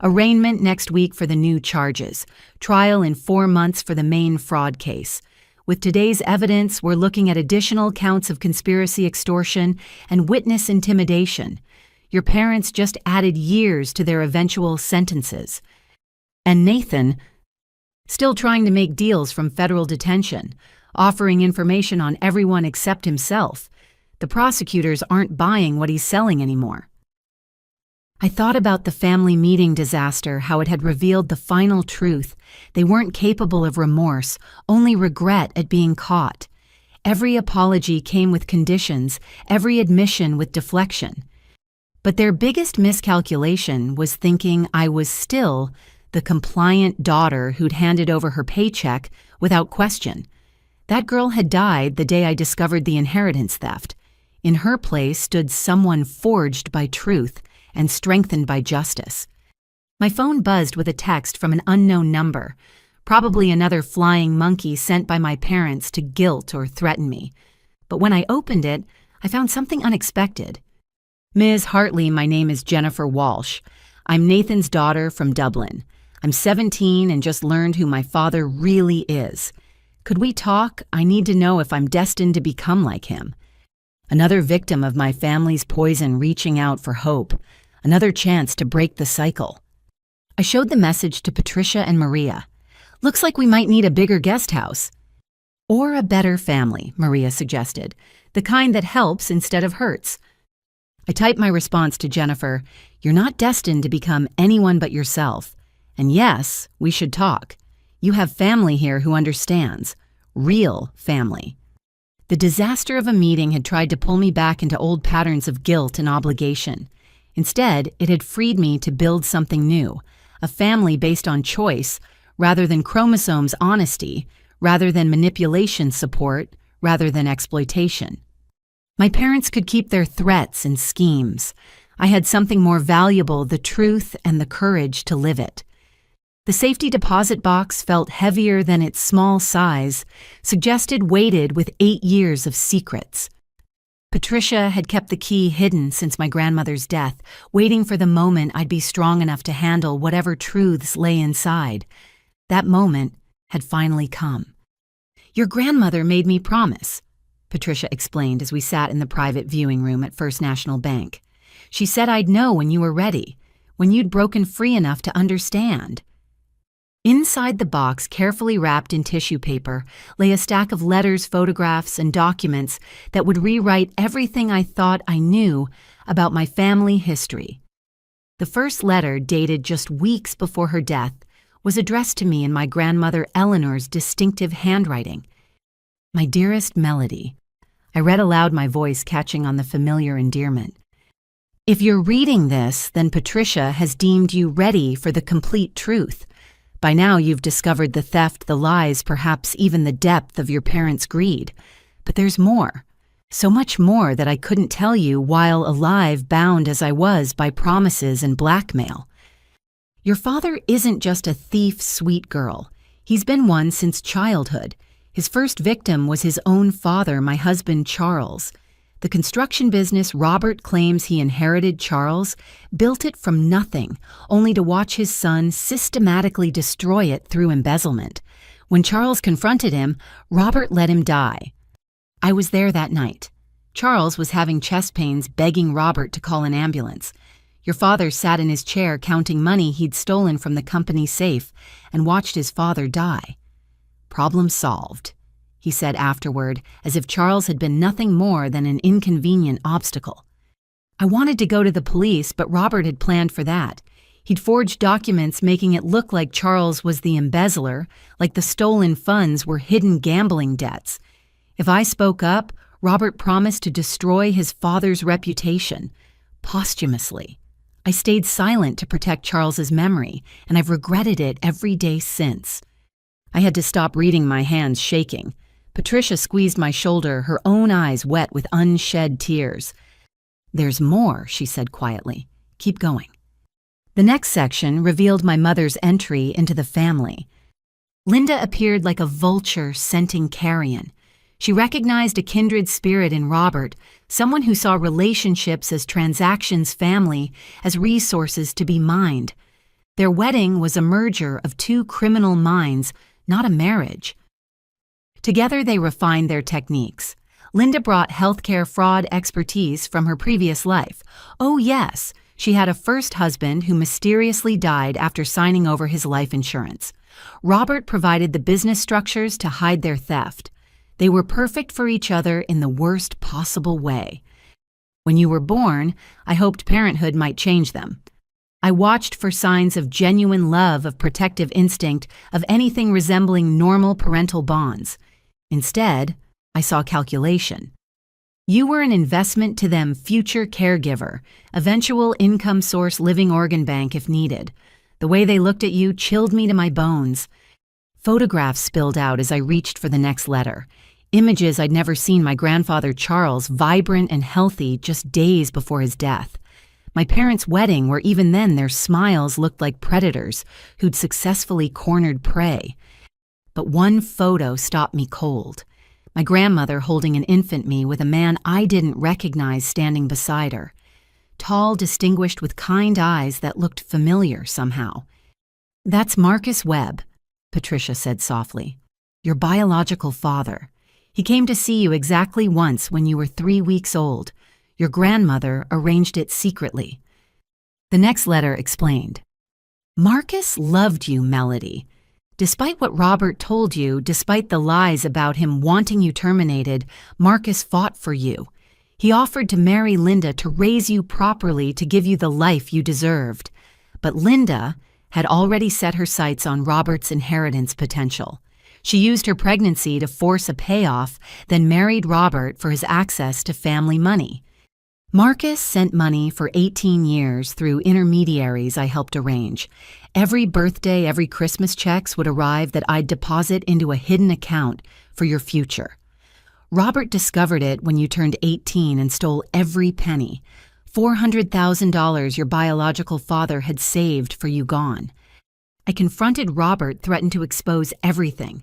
Arraignment next week for the new charges. Trial in 4 months for the main fraud case. With today's evidence, we're looking at additional counts of conspiracy extortion and witness intimidation. Your parents just added years to their eventual sentences. And Nathan, still trying to make deals from federal detention, offering information on everyone except himself. The prosecutors aren't buying what he's selling anymore. I thought about the family meeting disaster, how it had revealed the final truth. They weren't capable of remorse, only regret at being caught. Every apology came with conditions, every admission with deflection. But their biggest miscalculation was thinking I was still the compliant daughter who'd handed over her paycheck without question. That girl had died the day I discovered the inheritance theft. In her place stood someone forged by truth and strengthened by justice. My phone buzzed with a text from an unknown number, probably another flying monkey sent by my parents to guilt or threaten me. But when I opened it, I found something unexpected. Ms. Hartley, my name is Jennifer Walsh. I'm Nathan's daughter from Dublin. I'm 17 and just learned who my father really is. Could we talk? I need to know if I'm destined to become like him. Another victim of my family's poison reaching out for hope. Another chance to break the cycle. I showed the message to Patricia and Maria. Looks like we might need a bigger guest house. Or a better family, Maria suggested. The kind that helps instead of hurts. I typed my response to Jennifer. You're not destined to become anyone but yourself. And yes, we should talk. You have family here who understands. Real family. The disaster of a meeting had tried to pull me back into old patterns of guilt and obligation. Instead, it had freed me to build something new, a family based on choice, rather than chromosomes honesty, rather than manipulation support, rather than exploitation. My parents could keep their threats and schemes. I had something more valuable, the truth and the courage to live it. The safety deposit box felt heavier than its small size, suggested weighted with 8 years of secrets. Patricia had kept the key hidden since my grandmother's death, waiting for the moment I'd be strong enough to handle whatever truths lay inside. That moment had finally come. Your grandmother made me promise, Patricia explained as we sat in the private viewing room at First National Bank. She said I'd know when you were ready, when you'd broken free enough to understand. Inside the box, carefully wrapped in tissue paper, lay a stack of letters, photographs, and documents that would rewrite everything I thought I knew about my family history. The first letter, dated just weeks before her death, was addressed to me in my grandmother Eleanor's distinctive handwriting. My dearest Melody. I read aloud, my voice catching on the familiar endearment. If you're reading this, then Patricia has deemed you ready for the complete truth. By now you've discovered the theft, the lies, perhaps even the depth of your parents' greed. But there's more. So much more that I couldn't tell you while alive, bound as I was by promises and blackmail. Your father isn't just a thief, sweet girl. He's been one since childhood. His first victim was his own father, my husband Charles. The construction business Robert claims he inherited Charles built it from nothing, only to watch his son systematically destroy it through embezzlement. When Charles confronted him, Robert let him die. I was there that night. Charles was having chest pains, begging Robert to call an ambulance. Your father sat in his chair counting money he'd stolen from the company safe and watched his father die. Problem solved, he said afterward, as if Charles had been nothing more than an inconvenient obstacle. I wanted to go to the police, but Robert had planned for that. He'd forged documents making it look like Charles was the embezzler, like the stolen funds were hidden gambling debts. If I spoke up, Robert promised to destroy his father's reputation, posthumously. I stayed silent to protect Charles's memory, and I've regretted it every day since. I had to stop reading, my hands shaking. Patricia squeezed my shoulder, her own eyes wet with unshed tears. There's more, she said quietly. Keep going. The next section revealed my mother's entry into the family. Linda appeared like a vulture scenting carrion. She recognized a kindred spirit in Robert, someone who saw relationships as transactions, family, as resources to be mined. Their wedding was a merger of two criminal minds, not a marriage. Together they refined their techniques. Linda brought healthcare fraud expertise from her previous life. Oh yes, she had a first husband who mysteriously died after signing over his life insurance. Robert provided the business structures to hide their theft. They were perfect for each other in the worst possible way. When you were born, I hoped parenthood might change them. I watched for signs of genuine love, of protective instinct, of anything resembling normal parental bonds. Instead, I saw calculation. You were an investment to them, future caregiver, eventual income source, living organ bank if needed. The way they looked at you chilled me to my bones. Photographs spilled out as I reached for the next letter. Images I'd never seen my grandfather Charles, vibrant and healthy, just days before his death. My parents' wedding, where even then their smiles looked like predators who'd successfully cornered prey. But one photo stopped me cold. My grandmother holding an infant me with a man I didn't recognize standing beside her. Tall, distinguished, with kind eyes that looked familiar somehow. That's Marcus Webb, Patricia said softly. Your biological father. He came to see you exactly once when you were 3 weeks old. Your grandmother arranged it secretly. The next letter explained. Marcus loved you, Melody. Despite what Robert told you, despite the lies about him wanting you terminated, Marcus fought for you. He offered to marry Linda, to raise you properly, to give you the life you deserved. But Linda had already set her sights on Robert's inheritance potential. She used her pregnancy to force a payoff, then married Robert for his access to family money. Marcus sent money for 18 years through intermediaries I helped arrange. Every birthday, every Christmas checks would arrive that I'd deposit into a hidden account for your future. Robert discovered it when you turned 18 and stole every penny. $400,000 your biological father had saved for you gone. I confronted Robert, threatened to expose everything.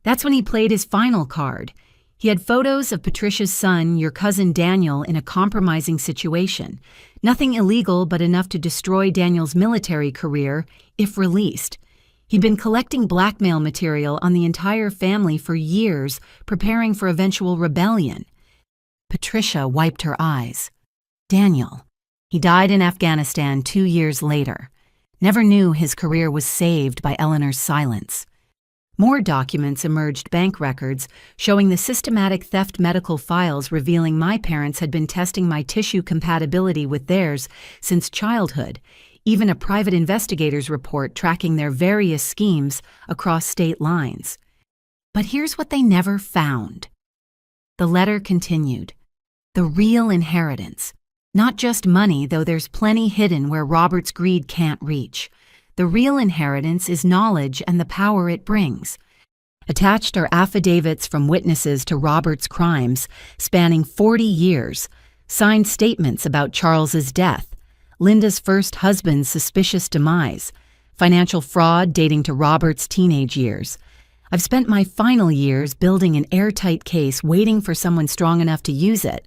That's when he played his final card. He had photos of Patricia's son, your cousin Daniel, in a compromising situation. Nothing illegal, but enough to destroy Daniel's military career if released. He'd been collecting blackmail material on the entire family for years, preparing for eventual rebellion. Patricia wiped her eyes. Daniel. He died in Afghanistan 2 years later. Never knew his career was saved by Eleanor's silence. More documents emerged, bank records showing the systematic theft, medical files revealing my parents had been testing my tissue compatibility with theirs since childhood, even a private investigator's report tracking their various schemes across state lines. But here's what they never found. The letter continued. The real inheritance. Not just money, though there's plenty hidden where Robert's greed can't reach. The real inheritance is knowledge and the power it brings. Attached are affidavits from witnesses to Robert's crimes spanning 40 years, signed statements about Charles's death, Linda's first husband's suspicious demise, financial fraud dating to Robert's teenage years. I've spent my final years building an airtight case, waiting for someone strong enough to use it.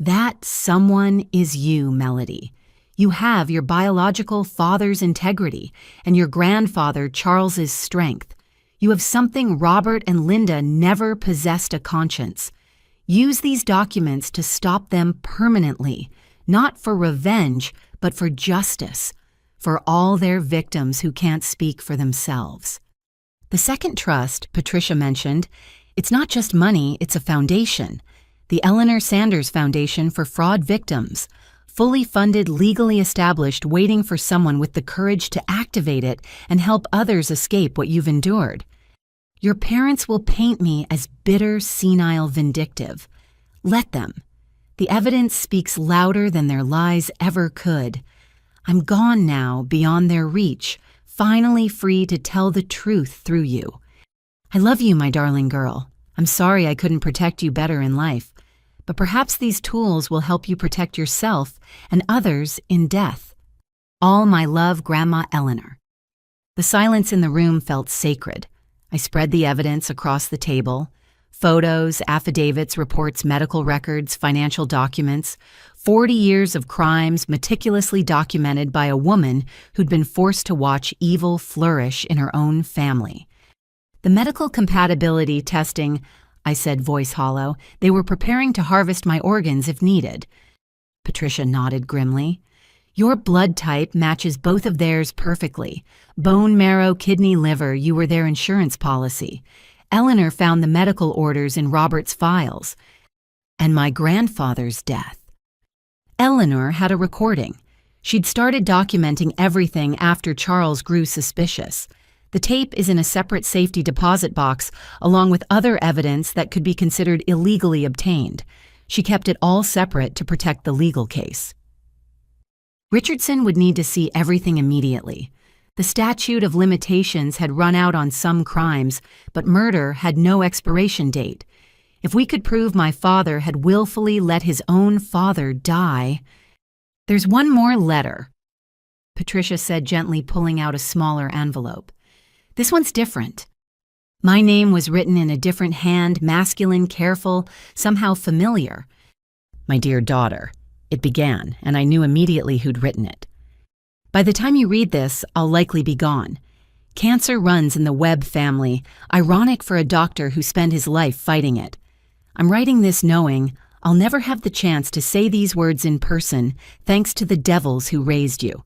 That someone is you, Melody. You have your biological father's integrity and your grandfather Charles's strength. You have something Robert and Linda never possessed, a conscience. Use these documents to stop them permanently, not for revenge, but for justice, for all their victims who can't speak for themselves. The second trust Patricia mentioned, it's not just money, it's a foundation. The Eleanor Sanders Foundation for Fraud Victims, fully funded, legally established, waiting for someone with the courage to activate it and help others escape what you've endured. Your parents will paint me as bitter, senile, vindictive. Let them. The evidence speaks louder than their lies ever could. I'm gone now, beyond their reach, finally free to tell the truth through you. I love you, my darling girl. I'm sorry I couldn't protect you better in life, but perhaps these tools will help you protect yourself and others in death. All my love, Grandma Eleanor. The silence in the room felt sacred. I spread the evidence across the table. Photos, affidavits, reports, medical records, financial documents, 40 years of crimes meticulously documented by a woman who'd been forced to watch evil flourish in her own family. The medical compatibility testing, I said, voice hollow. They were preparing to harvest my organs if needed. Patricia nodded grimly. Your blood type matches both of theirs perfectly. Bone marrow, kidney, liver, you were their insurance policy. Eleanor found the medical orders in Robert's files. And my grandfather's death. Eleanor had a recording. She'd started documenting everything after Charles grew suspicious. The tape is in a separate safety deposit box, along with other evidence that could be considered illegally obtained. She kept it all separate to protect the legal case. Richardson would need to see everything immediately. The statute of limitations had run out on some crimes, but murder had no expiration date. If we could prove my father had willfully let his own father die... There's one more letter, Patricia said, gently pulling out a smaller envelope. This one's different. My name was written in a different hand, masculine, careful, somehow familiar. My dear daughter, it began, and I knew immediately who'd written it. By the time you read this, I'll likely be gone. Cancer runs in the Webb family, ironic for a doctor who spent his life fighting it. I'm writing this knowing I'll never have the chance to say these words in person, thanks to the devils who raised you.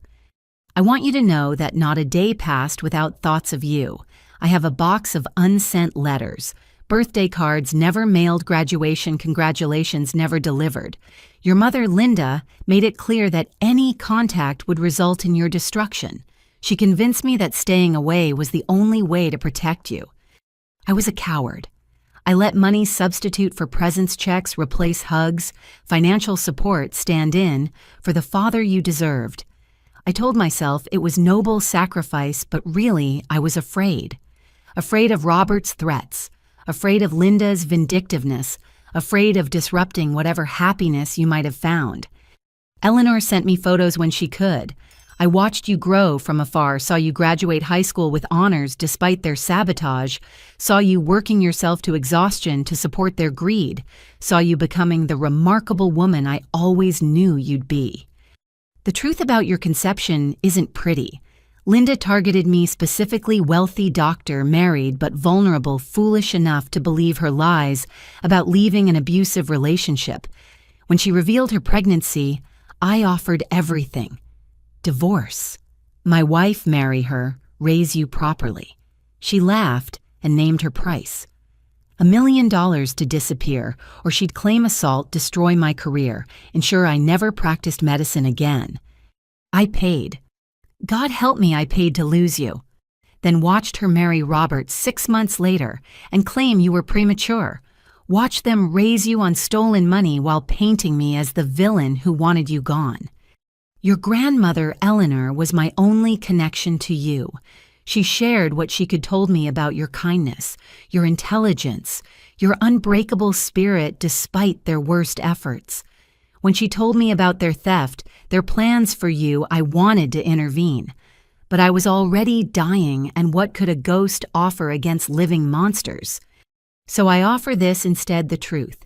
I want you to know that not a day passed without thoughts of you. I have a box of unsent letters, birthday cards never mailed, graduation congratulations never delivered. Your mother, Linda, made it clear that any contact would result in your destruction. She convinced me that staying away was the only way to protect you. I was a coward. I let money substitute for presence checks, replace hugs, financial support stand in for the father you deserved. I told myself it was noble sacrifice, but really I was afraid. Afraid of Robert's threats, afraid of Linda's vindictiveness, afraid of disrupting whatever happiness you might have found. Eleanor sent me photos when she could. I watched you grow from afar, saw you graduate high school with honors despite their sabotage, saw you working yourself to exhaustion to support their greed, saw you becoming the remarkable woman I always knew you'd be. The truth about your conception isn't pretty. Linda targeted me specifically, wealthy doctor, married but vulnerable, foolish enough to believe her lies about leaving an abusive relationship. When she revealed her pregnancy, I offered everything. Divorce. My wife, marry her, raise you properly. She laughed and named her price. $1 million to disappear, or she'd claim assault, destroy my career, ensure I never practiced medicine again. I paid. God help me, I paid to lose you. Then watched her marry Robert 6 months later and claim you were premature. Watched them raise you on stolen money while painting me as the villain who wanted you gone. Your grandmother, Eleanor, was my only connection to you. She shared what she could told me about your kindness, your intelligence, your unbreakable spirit despite their worst efforts. When she told me about their theft, their plans for you, I wanted to intervene. But I was already dying, and what could a ghost offer against living monsters? So I offer this instead, the truth.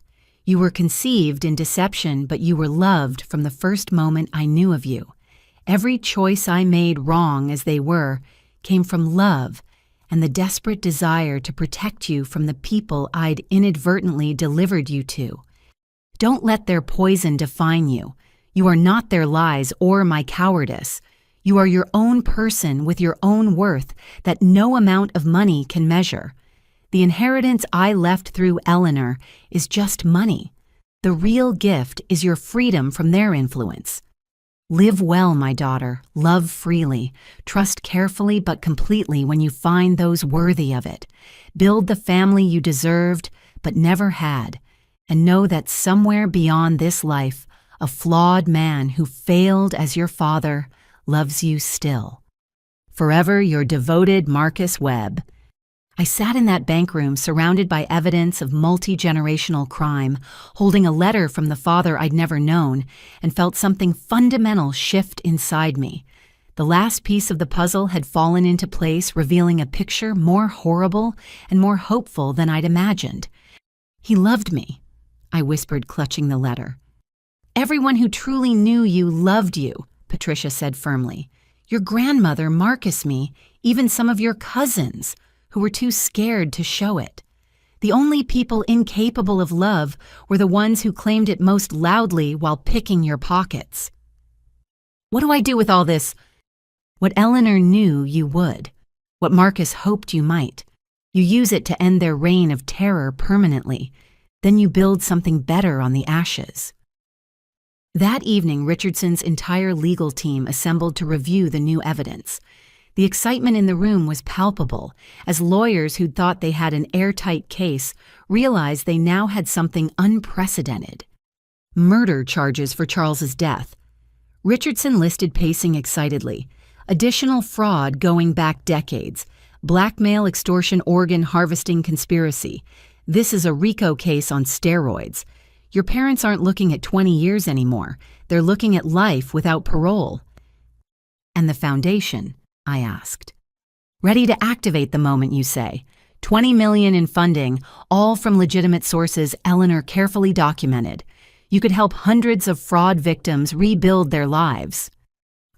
You were conceived in deception, but you were loved from the first moment I knew of you. Every choice I made, wrong as they were, came from love and the desperate desire to protect you from the people I'd inadvertently delivered you to. Don't let their poison define you. You are not their lies or my cowardice. You are your own person with your own worth that no amount of money can measure. The inheritance I left through Eleanor is just money. The real gift is your freedom from their influence. Live well, my daughter. Love freely. Trust carefully but completely when you find those worthy of it. Build the family you deserved but never had. And know that somewhere beyond this life, a flawed man who failed as your father loves you still. Forever your devoted Marcus Webb. I sat in that bank room surrounded by evidence of multi-generational crime, holding a letter from the father I'd never known, and felt something fundamental shift inside me. The last piece of the puzzle had fallen into place, revealing a picture more horrible and more hopeful than I'd imagined. He loved me, I whispered, clutching the letter. Everyone who truly knew you loved you, Patricia said firmly. Your grandmother, Marcus, me, even some of your cousins, who were too scared to show it. The only people incapable of love were the ones who claimed it most loudly while picking your pockets. What do I do with all this? What Eleanor knew you would. What Marcus hoped you might. You use it to end their reign of terror permanently. Then you build something better on the ashes. That evening, Richardson's entire legal team assembled to review the new evidence. The excitement in the room was palpable, as lawyers who'd thought they had an airtight case realized they now had something unprecedented. Murder charges for Charles's death. Richardson listed pacing excitedly. Additional fraud going back decades. Blackmail, extortion, organ harvesting conspiracy. This is a RICO case on steroids. Your parents aren't looking at 20 years anymore. They're looking at life without parole. And the foundation? I asked. Ready to activate the moment, you say. $20 million in funding, all from legitimate sources Eleanor carefully documented. You could help hundreds of fraud victims rebuild their lives.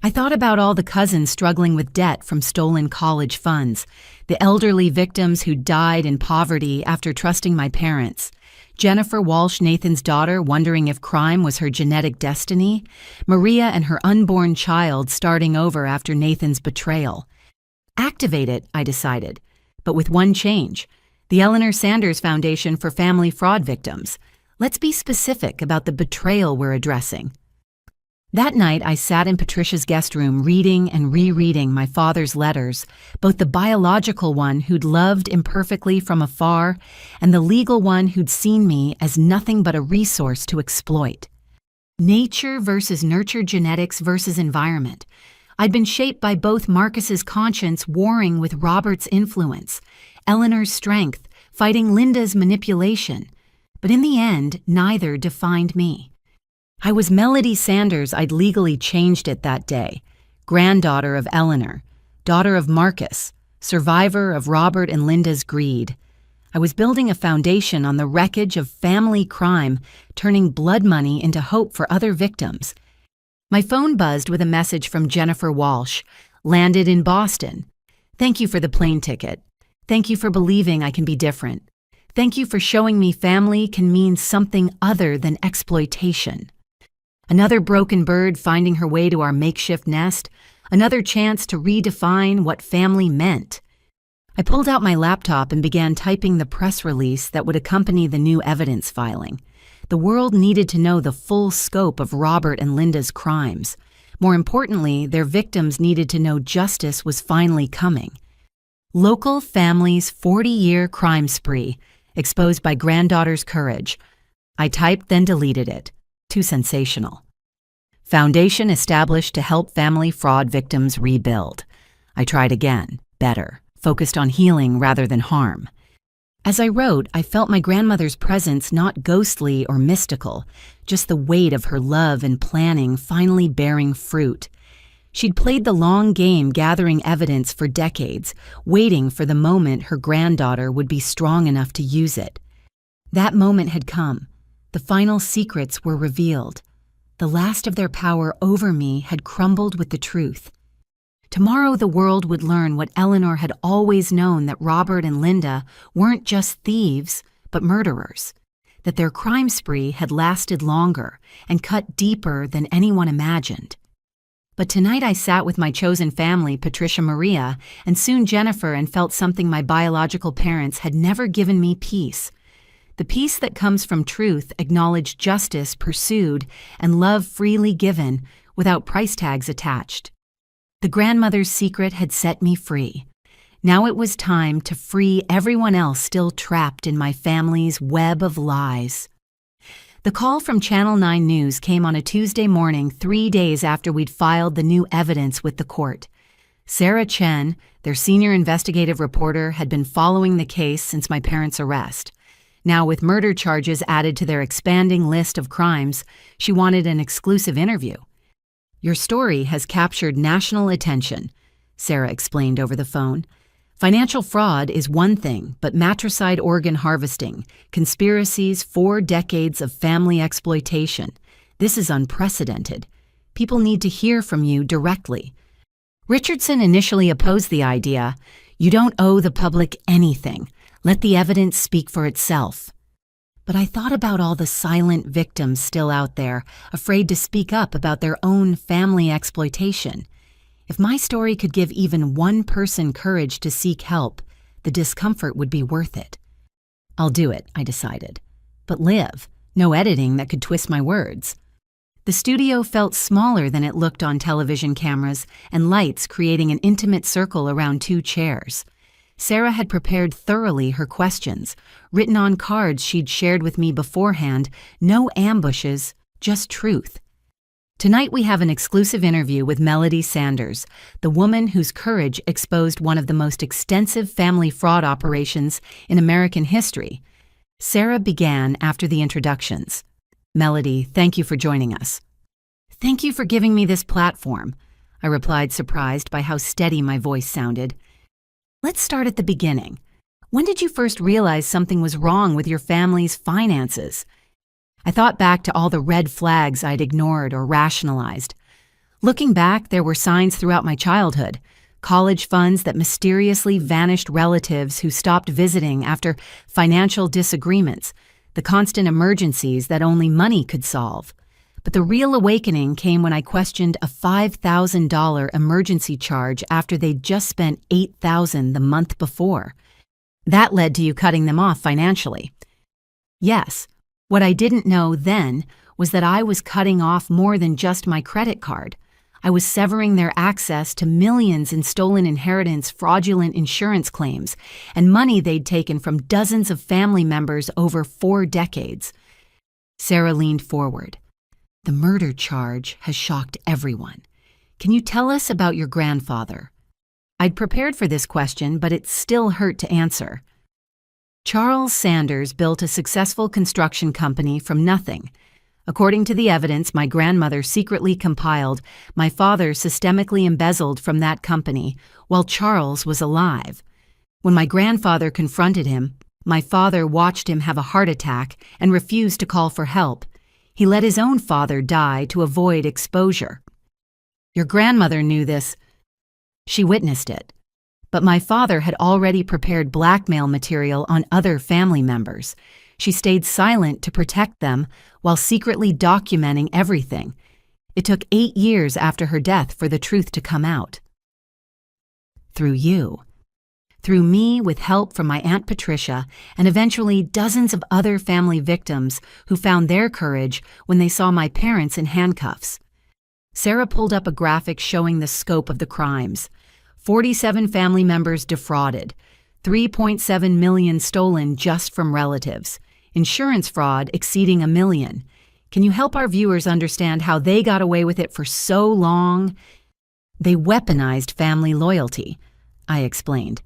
I thought about all the cousins struggling with debt from stolen college funds, the elderly victims who died in poverty after trusting my parents, Jennifer Walsh, Nathan's daughter, wondering if crime was her genetic destiny, Maria and her unborn child starting over after Nathan's betrayal. Activate it, I decided, but with one change: the Eleanor Sanders Foundation for Family Fraud Victims. Let's be specific about the betrayal we're addressing. That night, I sat in Patricia's guest room reading and rereading my father's letters, both the biological one who'd loved imperfectly from afar and the legal one who'd seen me as nothing but a resource to exploit. Nature versus nurture, genetics versus environment. I'd been shaped by both Marcus's conscience warring with Robert's influence, Eleanor's strength fighting Linda's manipulation. But in the end, neither defined me. I was Melody Sanders. I'd legally changed it that day. Granddaughter of Eleanor, daughter of Marcus, survivor of Robert and Linda's greed. I was building a foundation on the wreckage of family crime, turning blood money into hope for other victims. My phone buzzed with a message from Jennifer Walsh, landed in Boston. Thank you for the plane ticket. Thank you for believing I can be different. Thank you for showing me family can mean something other than exploitation. Another broken bird finding her way to our makeshift nest, another chance to redefine what family meant. I pulled out my laptop and began typing the press release that would accompany the new evidence filing. The world needed to know the full scope of Robert and Linda's crimes. More importantly, their victims needed to know justice was finally coming. Local family's 40-year crime spree, exposed by granddaughter's courage. I typed, then deleted it. Too sensational. Foundation established to help family fraud victims rebuild. I tried again, better, focused on healing rather than harm. As I wrote, I felt my grandmother's presence not ghostly or mystical, just the weight of her love and planning finally bearing fruit. She'd played the long game gathering evidence for decades, waiting for the moment her granddaughter would be strong enough to use it. That moment had come. The final secrets were revealed. The last of their power over me had crumbled with the truth. Tomorrow the world would learn what Eleanor had always known, that Robert and Linda weren't just thieves, but murderers, that their crime spree had lasted longer and cut deeper than anyone imagined. But tonight I sat with my chosen family, Patricia Maria, and soon Jennifer, and felt something my biological parents had never given me: peace. The peace that comes from truth, acknowledged justice pursued, and love freely given, without price tags attached. The grandmother's secret had set me free. Now it was time to free everyone else still trapped in my family's web of lies. The call from Channel 9 News came on a Tuesday morning, 3 days after we'd filed the new evidence with the court. Sarah Chen, their senior investigative reporter, had been following the case since my parents' arrest. Now, with murder charges added to their expanding list of crimes, she wanted an exclusive interview. "Your story has captured national attention," Sarah explained over the phone. "Financial fraud is one thing, but matricide organ harvesting, conspiracies, 4 decades of family exploitation. This is unprecedented. People need to hear from you directly." Richardson initially opposed the idea. "You don't owe the public anything. Let the evidence speak for itself." But I thought about all the silent victims still out there, afraid to speak up about their own family exploitation. If my story could give even one person courage to seek help, the discomfort would be worth it. "I'll do it," I decided. But live, no editing that could twist my words. The studio felt smaller than it looked on television cameras, and lights creating an intimate circle around 2 chairs. Sarah had prepared thoroughly her questions, written on cards she'd shared with me beforehand. No ambushes, just truth. Tonight we have an exclusive interview with Melody Sanders, the woman whose courage exposed one of the most extensive family fraud operations in American history. Sarah began after the introductions. "Melody, thank you for joining us." "Thank you for giving me this platform," I replied, surprised by how steady my voice sounded. "Let's start at the beginning. When did you first realize something was wrong with your family's finances?" I thought back to all the red flags I'd ignored or rationalized. Looking back, there were signs throughout my childhood. College funds that mysteriously vanished, relatives who stopped visiting after financial disagreements, the constant emergencies that only money could solve. But the real awakening came when I questioned a $5,000 emergency charge after they'd just spent $8,000 the month before. That led to you cutting them off financially. Yes, what I didn't know then was that I was cutting off more than just my credit card. I was severing their access to millions in stolen inheritance, fraudulent insurance claims, and money they'd taken from dozens of family members over 4 decades. Sarah leaned forward. "The murder charge has shocked everyone. Can you tell us about your grandfather?" I'd prepared for this question, but it still hurt to answer. Charles Sanders built a successful construction company from nothing. According to the evidence my grandmother secretly compiled, my father systemically embezzled from that company while Charles was alive. When my grandfather confronted him, my father watched him have a heart attack and refused to call for help. He let his own father die to avoid exposure. Your grandmother knew this. She witnessed it. But my father had already prepared blackmail material on other family members. She stayed silent to protect them while secretly documenting everything. It took 8 years after her death for the truth to come out. Through you. Through me, with help from my Aunt Patricia, and eventually dozens of other family victims who found their courage when they saw my parents in handcuffs. Sarah pulled up a graphic showing the scope of the crimes. 47 family members defrauded, $3.7 million stolen just from relatives, insurance fraud exceeding $1 million. Can you help our viewers understand how they got away with it for so long? They weaponized family loyalty, I explained.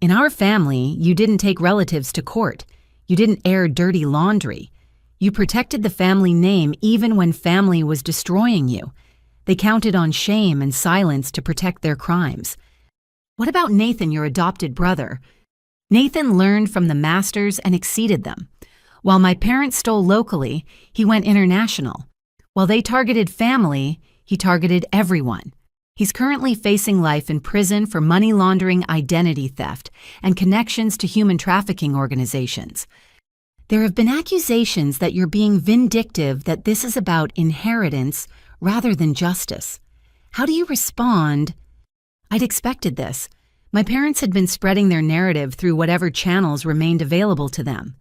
In our family, you didn't take relatives to court. You didn't air dirty laundry. You protected the family name even when family was destroying you. They counted on shame and silence to protect their crimes. What about Nathan, your adopted brother? Nathan learned from the masters and exceeded them. While my parents stole locally, he went international. While they targeted family, he targeted everyone. He's currently facing life in prison for money laundering, identity theft, and connections to human trafficking organizations. There have been accusations that you're being vindictive, that this is about inheritance rather than justice. How do you respond? I'd expected this. My parents had been spreading their narrative through whatever channels remained available to them.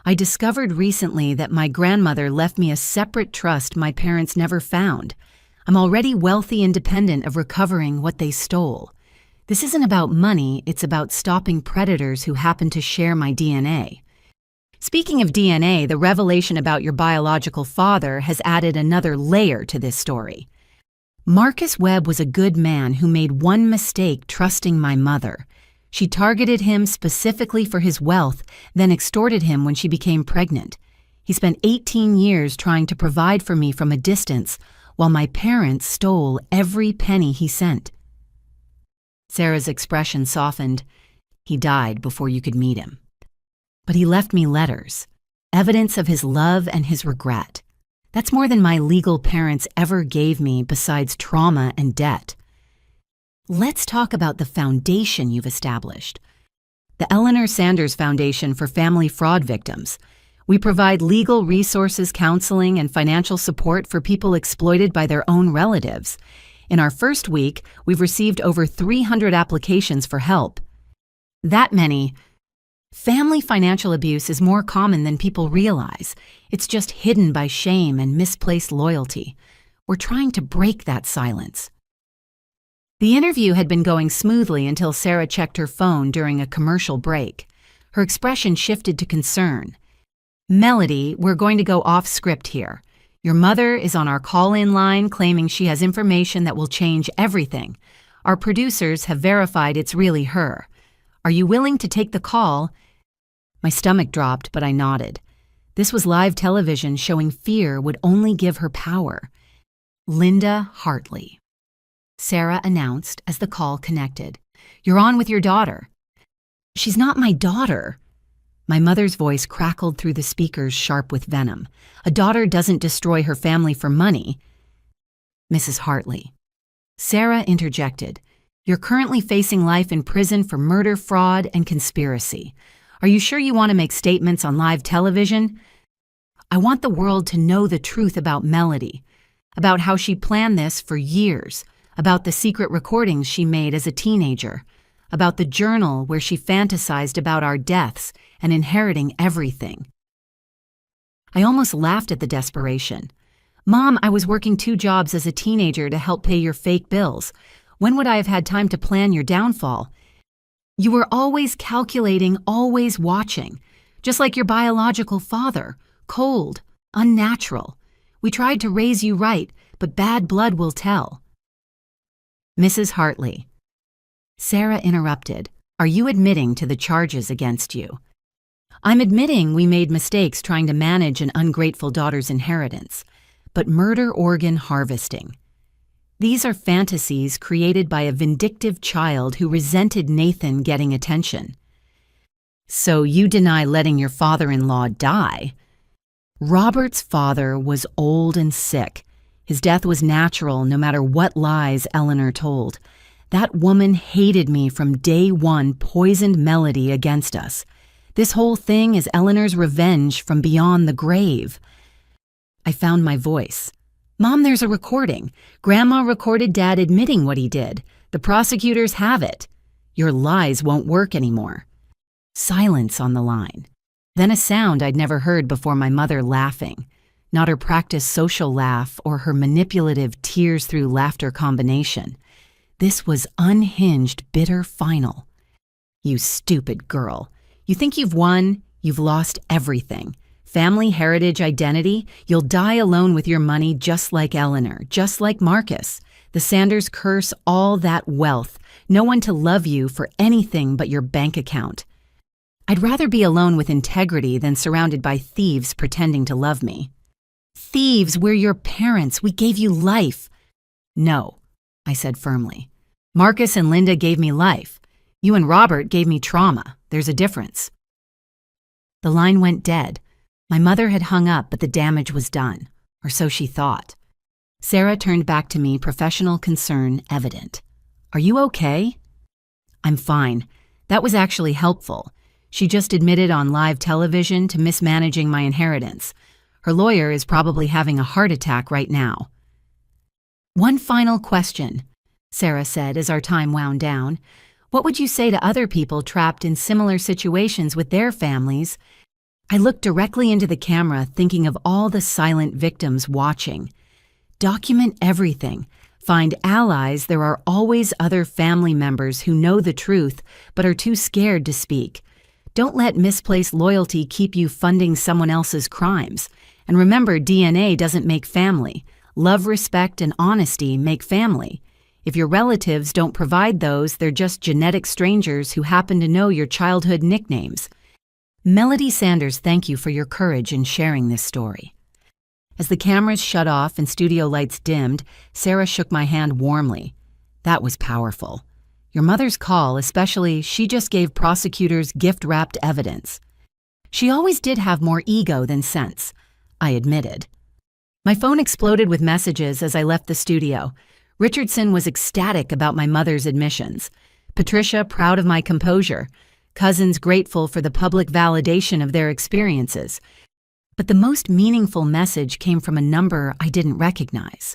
I discovered recently that my grandmother left me a separate trust my parents never found. I'm already wealthy, independent of recovering what they stole. This isn't about money, it's about stopping predators who happen to share my DNA. Speaking of DNA, the revelation about your biological father has added another layer to this story. Marcus Webb was a good man who made one mistake trusting my mother. She targeted him specifically for his wealth, then extorted him when she became pregnant. He spent 18 years trying to provide for me from a distance, while my parents stole every penny he sent. Sarah's expression softened. He died before you could meet him. But he left me letters, evidence of his love and his regret. That's more than my legal parents ever gave me besides trauma and debt. Let's talk about the foundation you've established. The Eleanor Sanders Foundation for Family Fraud Victims. We provide legal resources, counseling, and financial support for people exploited by their own relatives. In our first week, we've received over 300 applications for help. That many. Family financial abuse is more common than people realize. It's just hidden by shame and misplaced loyalty. We're trying to break that silence. The interview had been going smoothly until Sarah checked her phone during a commercial break. Her expression shifted to concern. Melody, we're going to go off script here. Your mother is on our call-in line claiming she has information that will change everything. Our producers have verified it's really her. Are you willing to take the call? My stomach dropped, but I nodded. This was live television showing fear would only give her power. Linda Hartley. Sarah announced as the call connected. You're on with your daughter. She's not my daughter. My mother's voice crackled through the speakers, sharp with venom. A daughter doesn't destroy her family for money. Mrs. Hartley. Sarah interjected. You're currently facing life in prison for murder, fraud, and conspiracy. Are you sure you want to make statements on live television? I want the world to know the truth about Melody, about how she planned this for years, about the secret recordings she made as a teenager, about the journal where she fantasized about our deaths and inheriting everything. I almost laughed at the desperation. Mom, I was working 2 jobs as a teenager to help pay your fake bills. When would I have had time to plan your downfall? You were always calculating, always watching, just like your biological father, cold, unnatural. We tried to raise you right, but bad blood will tell. Mrs. Hartley. Sarah interrupted. Are you admitting to the charges against you? I'm admitting we made mistakes trying to manage an ungrateful daughter's inheritance, but murder organ harvesting. These are fantasies created by a vindictive child who resented Nathan getting attention. So you deny letting your father-in-law die? Robert's father was old and sick. His death was natural, no matter what lies Eleanor told. That woman hated me from day one, poisoned Melody against us. This whole thing is Eleanor's revenge from beyond the grave. I found my voice. Mom, there's a recording. Grandma recorded Dad admitting what he did. The prosecutors have it. Your lies won't work anymore. Silence on the line. Then a sound I'd never heard before, my mother laughing. Not her practiced social laugh or her manipulative tears through laughter combination. This was unhinged, bitter final. You stupid girl. You think you've won? You've lost everything. Family, heritage, identity. You'll die alone with your money, just like Eleanor, just like Marcus. The Sanders curse all that wealth. No one to love you for anything but your bank account. I'd rather be alone with integrity than surrounded by thieves pretending to love me. Thieves, we're your parents. We gave you life. No, I said firmly. Marcus and Linda gave me life. You and Robert gave me trauma. There's a difference. The line went dead. My mother had hung up, but the damage was done, or so she thought. Sarah turned back to me, professional concern evident. "Are you okay?" "I'm fine. That was actually helpful. She just admitted on live television to mismanaging my inheritance. Her lawyer is probably having a heart attack right now." "One final question," Sarah said as our time wound down. "What would you say to other people trapped in similar situations with their families?" I looked directly into the camera, thinking of all the silent victims watching. Document everything. Find allies. There are always other family members who know the truth but are too scared to speak. Don't let misplaced loyalty keep you funding someone else's crimes. And remember, DNA doesn't make family. Love, respect, and honesty make family. If your relatives don't provide those, they're just genetic strangers who happen to know your childhood nicknames. Melody Sanders, thank you for your courage in sharing this story. As the cameras shut off and studio lights dimmed, Sarah shook my hand warmly. That was powerful. Your mother's call, especially, she just gave prosecutors gift-wrapped evidence. She always did have more ego than sense, I admitted. My phone exploded with messages as I left the studio. Richardson was ecstatic about my mother's admissions. Patricia proud of my composure. Cousins grateful for the public validation of their experiences. But the most meaningful message came from a number I didn't recognize.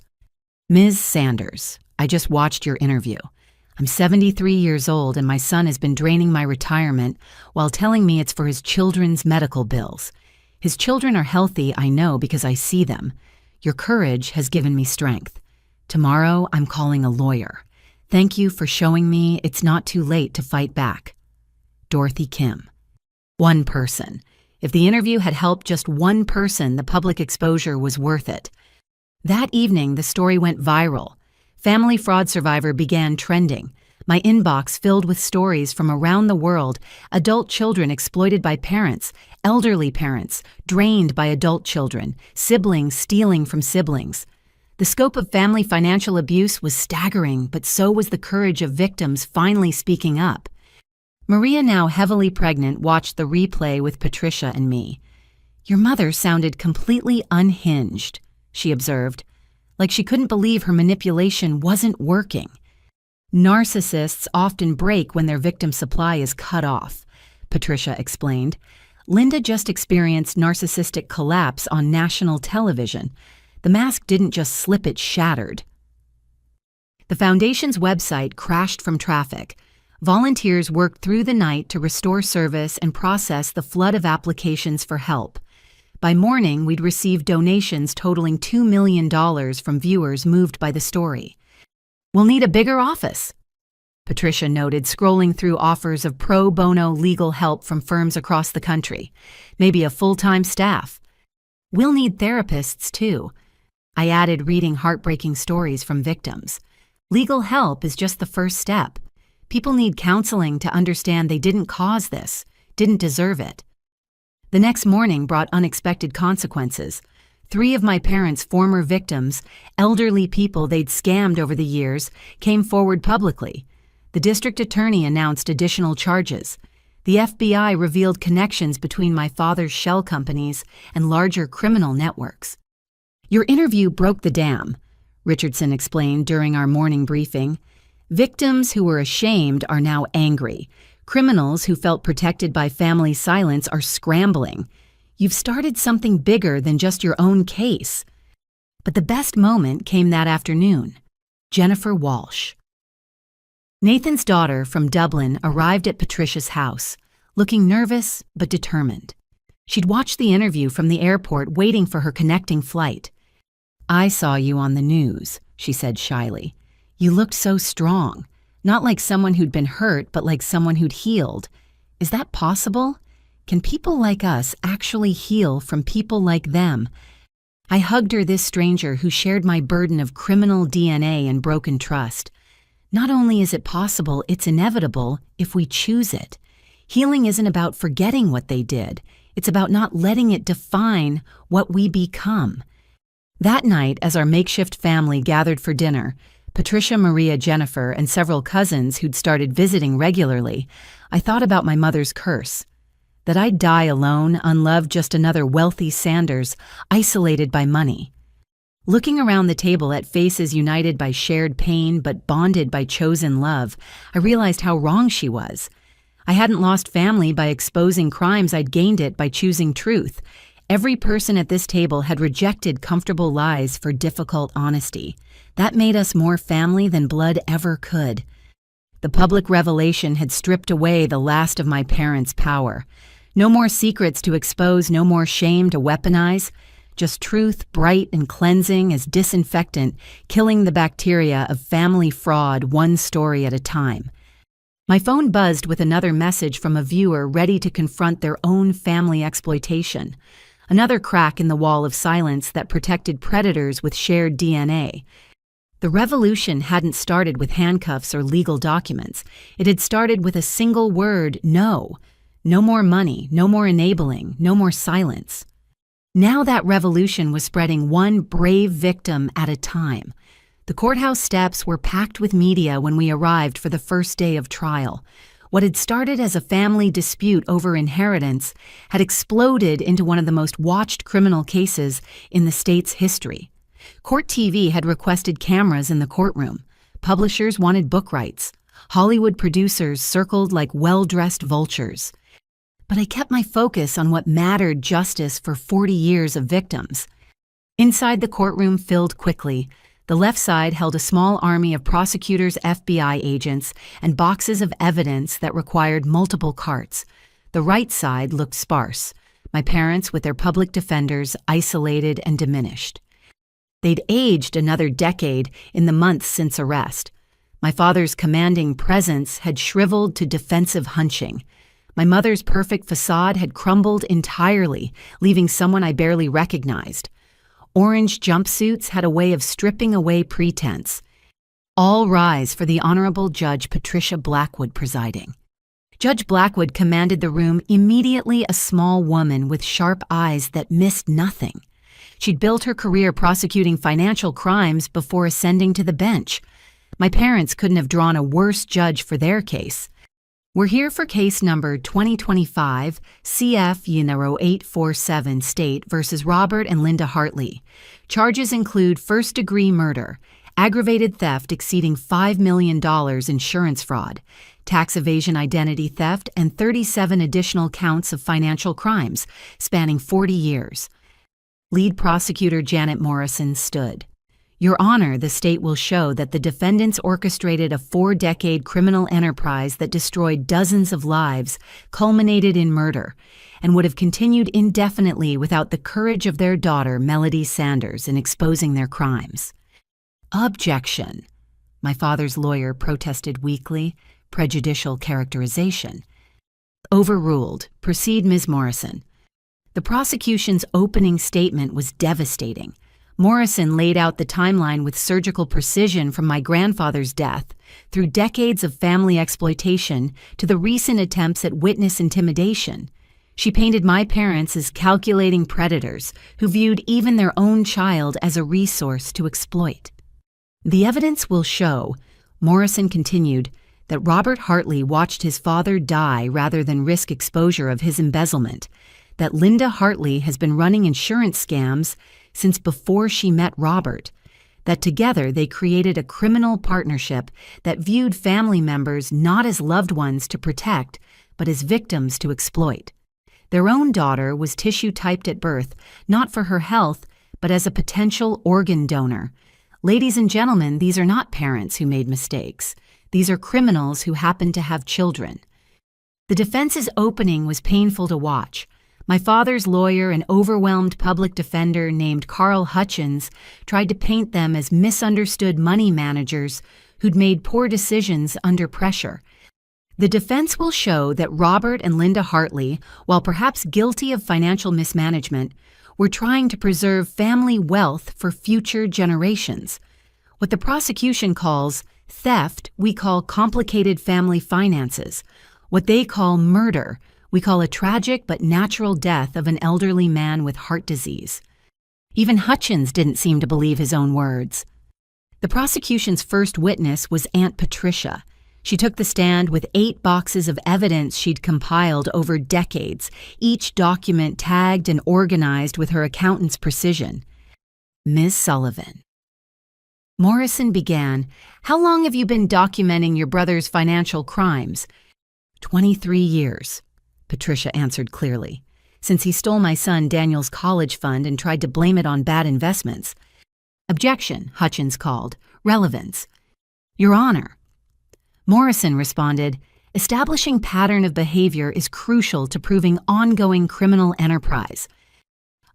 "Ms. Sanders, I just watched your interview. I'm 73 years old and my son has been draining my retirement while telling me it's for his children's medical bills. His children are healthy, I know, because I see them. Your courage has given me strength. Tomorrow, I'm calling a lawyer. Thank you for showing me it's not too late to fight back. Dorothy Kim." One person. If the interview had helped just one person, the public exposure was worth it. That evening, the story went viral. Family fraud survivor began trending. My inbox filled with stories from around the world, adult children exploited by parents, elderly parents, drained by adult children, siblings stealing from siblings. The scope of family financial abuse was staggering, but so was the courage of victims finally speaking up. Maria, now heavily pregnant, watched the replay with Patricia and me. "Your mother sounded completely unhinged," she observed, like she couldn't believe her manipulation wasn't working. "Narcissists often break when their victim supply is cut off," Patricia explained. "Linda just experienced narcissistic collapse on national television. The mask didn't just slip, it shattered." The foundation's website crashed from traffic. Volunteers worked through the night to restore service and process the flood of applications for help. By morning, we'd received donations totaling $2 million from viewers moved by the story. "We'll need a bigger office," Patricia noted, scrolling through offers of pro bono legal help from firms across the country. "Maybe a full-time staff. We'll need therapists, too," I added, reading heartbreaking stories from victims. Legal help is just the first step. People need counseling to understand they didn't cause this, didn't deserve it. The next morning brought unexpected consequences. 3 of my parents' former victims, elderly people they'd scammed over the years, came forward publicly. The district attorney announced additional charges. The FBI revealed connections between my father's shell companies and larger criminal networks. "Your interview broke the dam," Richardson explained during our morning briefing. "Victims who were ashamed are now angry. Criminals who felt protected by family silence are scrambling. You've started something bigger than just your own case." But the best moment came that afternoon. Jennifer Walsh. Nathan's daughter from Dublin arrived at Patricia's house, looking nervous but determined. She'd watched the interview from the airport, waiting for her connecting flight. "I saw you on the news," she said shyly. "You looked so strong, not like someone who'd been hurt, but like someone who'd healed. Is that possible? Can people like us actually heal from people like them?" I hugged her, this stranger who shared my burden of criminal DNA and broken trust. Not only is it possible, it's inevitable if we choose it. Healing isn't about forgetting what they did. It's about not letting it define what we become. That night, as our makeshift family gathered for dinner, Patricia, Maria, Jennifer, and several cousins who'd started visiting regularly, I thought about my mother's curse. that I'd die alone, unloved, just another wealthy Sanders, isolated by money. Looking around the table at faces united by shared pain but bonded by chosen love, I realized how wrong she was. I hadn't lost family by exposing crimes, I'd gained it by choosing truth. Every person at this table had rejected comfortable lies for difficult honesty. That made us more family than blood ever could. The public revelation had stripped away the last of my parents' power. No more secrets to expose, no more shame to weaponize. Just truth, bright and cleansing as disinfectant, killing the bacteria of family fraud one story at a time. My phone buzzed with another message from a viewer ready to confront their own family exploitation. Another crack in the wall of silence that protected predators with shared DNA. The revolution hadn't started with handcuffs or legal documents. It had started with a single word, no. No more money, no more enabling, no more silence. Now that revolution was spreading one brave victim at a time. The courthouse steps were packed with media when we arrived for the first day of trial. What had started as a family dispute over inheritance had exploded into one of the most watched criminal cases in the state's history. Court TV had requested cameras in the courtroom. Publishers wanted book rights. Hollywood producers circled like well-dressed vultures. But I kept my focus on what mattered: justice for 40 years of victims. Inside, the courtroom filled quickly. The left side held a small army of prosecutors, FBI agents, and boxes of evidence that required multiple carts. The right side looked sparse. My parents, with their public defenders, isolated and diminished. They'd aged another decade in the months since arrest. My father's commanding presence had shriveled to defensive hunching. My mother's perfect facade had crumbled entirely, leaving someone I barely recognized. Orange jumpsuits had a way of stripping away pretense. All rise for the Honorable Judge Patricia Blackwood presiding. Judge Blackwood commanded the room, immediately a small woman with sharp eyes that missed nothing. She'd built her career prosecuting financial crimes before ascending to the bench. My parents couldn't have drawn a worse judge for their case. We're here for case number 2025 CF-847 State versus Robert and Linda Hartley. Charges include first-degree murder, aggravated theft exceeding $5 million, insurance fraud, tax evasion, identity theft, and 37 additional counts of financial crimes spanning 40 years. Lead prosecutor Janet Morrison stood. Your Honor, the state will show that the defendants orchestrated a 4-decade criminal enterprise that destroyed dozens of lives, culminated in murder, and would have continued indefinitely without the courage of their daughter, Melody Sanders, in exposing their crimes. Objection. My father's lawyer protested weakly. Prejudicial characterization. Overruled. Proceed, Ms. Morrison. The prosecution's opening statement was devastating. Morrison laid out the timeline with surgical precision from my grandfather's death, through decades of family exploitation, to the recent attempts at witness intimidation. She painted my parents as calculating predators who viewed even their own child as a resource to exploit. The evidence will show, Morrison continued, that Robert Hartley watched his father die rather than risk exposure of his embezzlement, that Linda Hartley has been running insurance scams since before she met Robert, that together they created a criminal partnership that viewed family members not as loved ones to protect, but as victims to exploit. Their own daughter was tissue-typed at birth, not for her health, but as a potential organ donor. Ladies and gentlemen, these are not parents who made mistakes. These are criminals who happen to have children. The defense's opening was painful to watch. My father's lawyer, an overwhelmed public defender named Carl Hutchins, tried to paint them as misunderstood money managers who'd made poor decisions under pressure. The defense will show that Robert and Linda Hartley, while perhaps guilty of financial mismanagement, were trying to preserve family wealth for future generations. What the prosecution calls theft, we call complicated family finances. What they call murder, we call a tragic but natural death of an elderly man with heart disease. Even Hutchins didn't seem to believe his own words. The prosecution's first witness was Aunt Patricia. She took the stand with 8 boxes of evidence she'd compiled over decades, each document tagged and organized with her accountant's precision. Ms. Sullivan. Morrison began, "How long have you been documenting your brother's financial crimes?" 23 years, Patricia answered clearly, "since he stole my son Daniel's college fund and tried to blame it on bad investments." "Objection," Hutchins called. "Relevance." "Your Honor." Morrison responded, "Establishing pattern of behavior is crucial to proving ongoing criminal enterprise."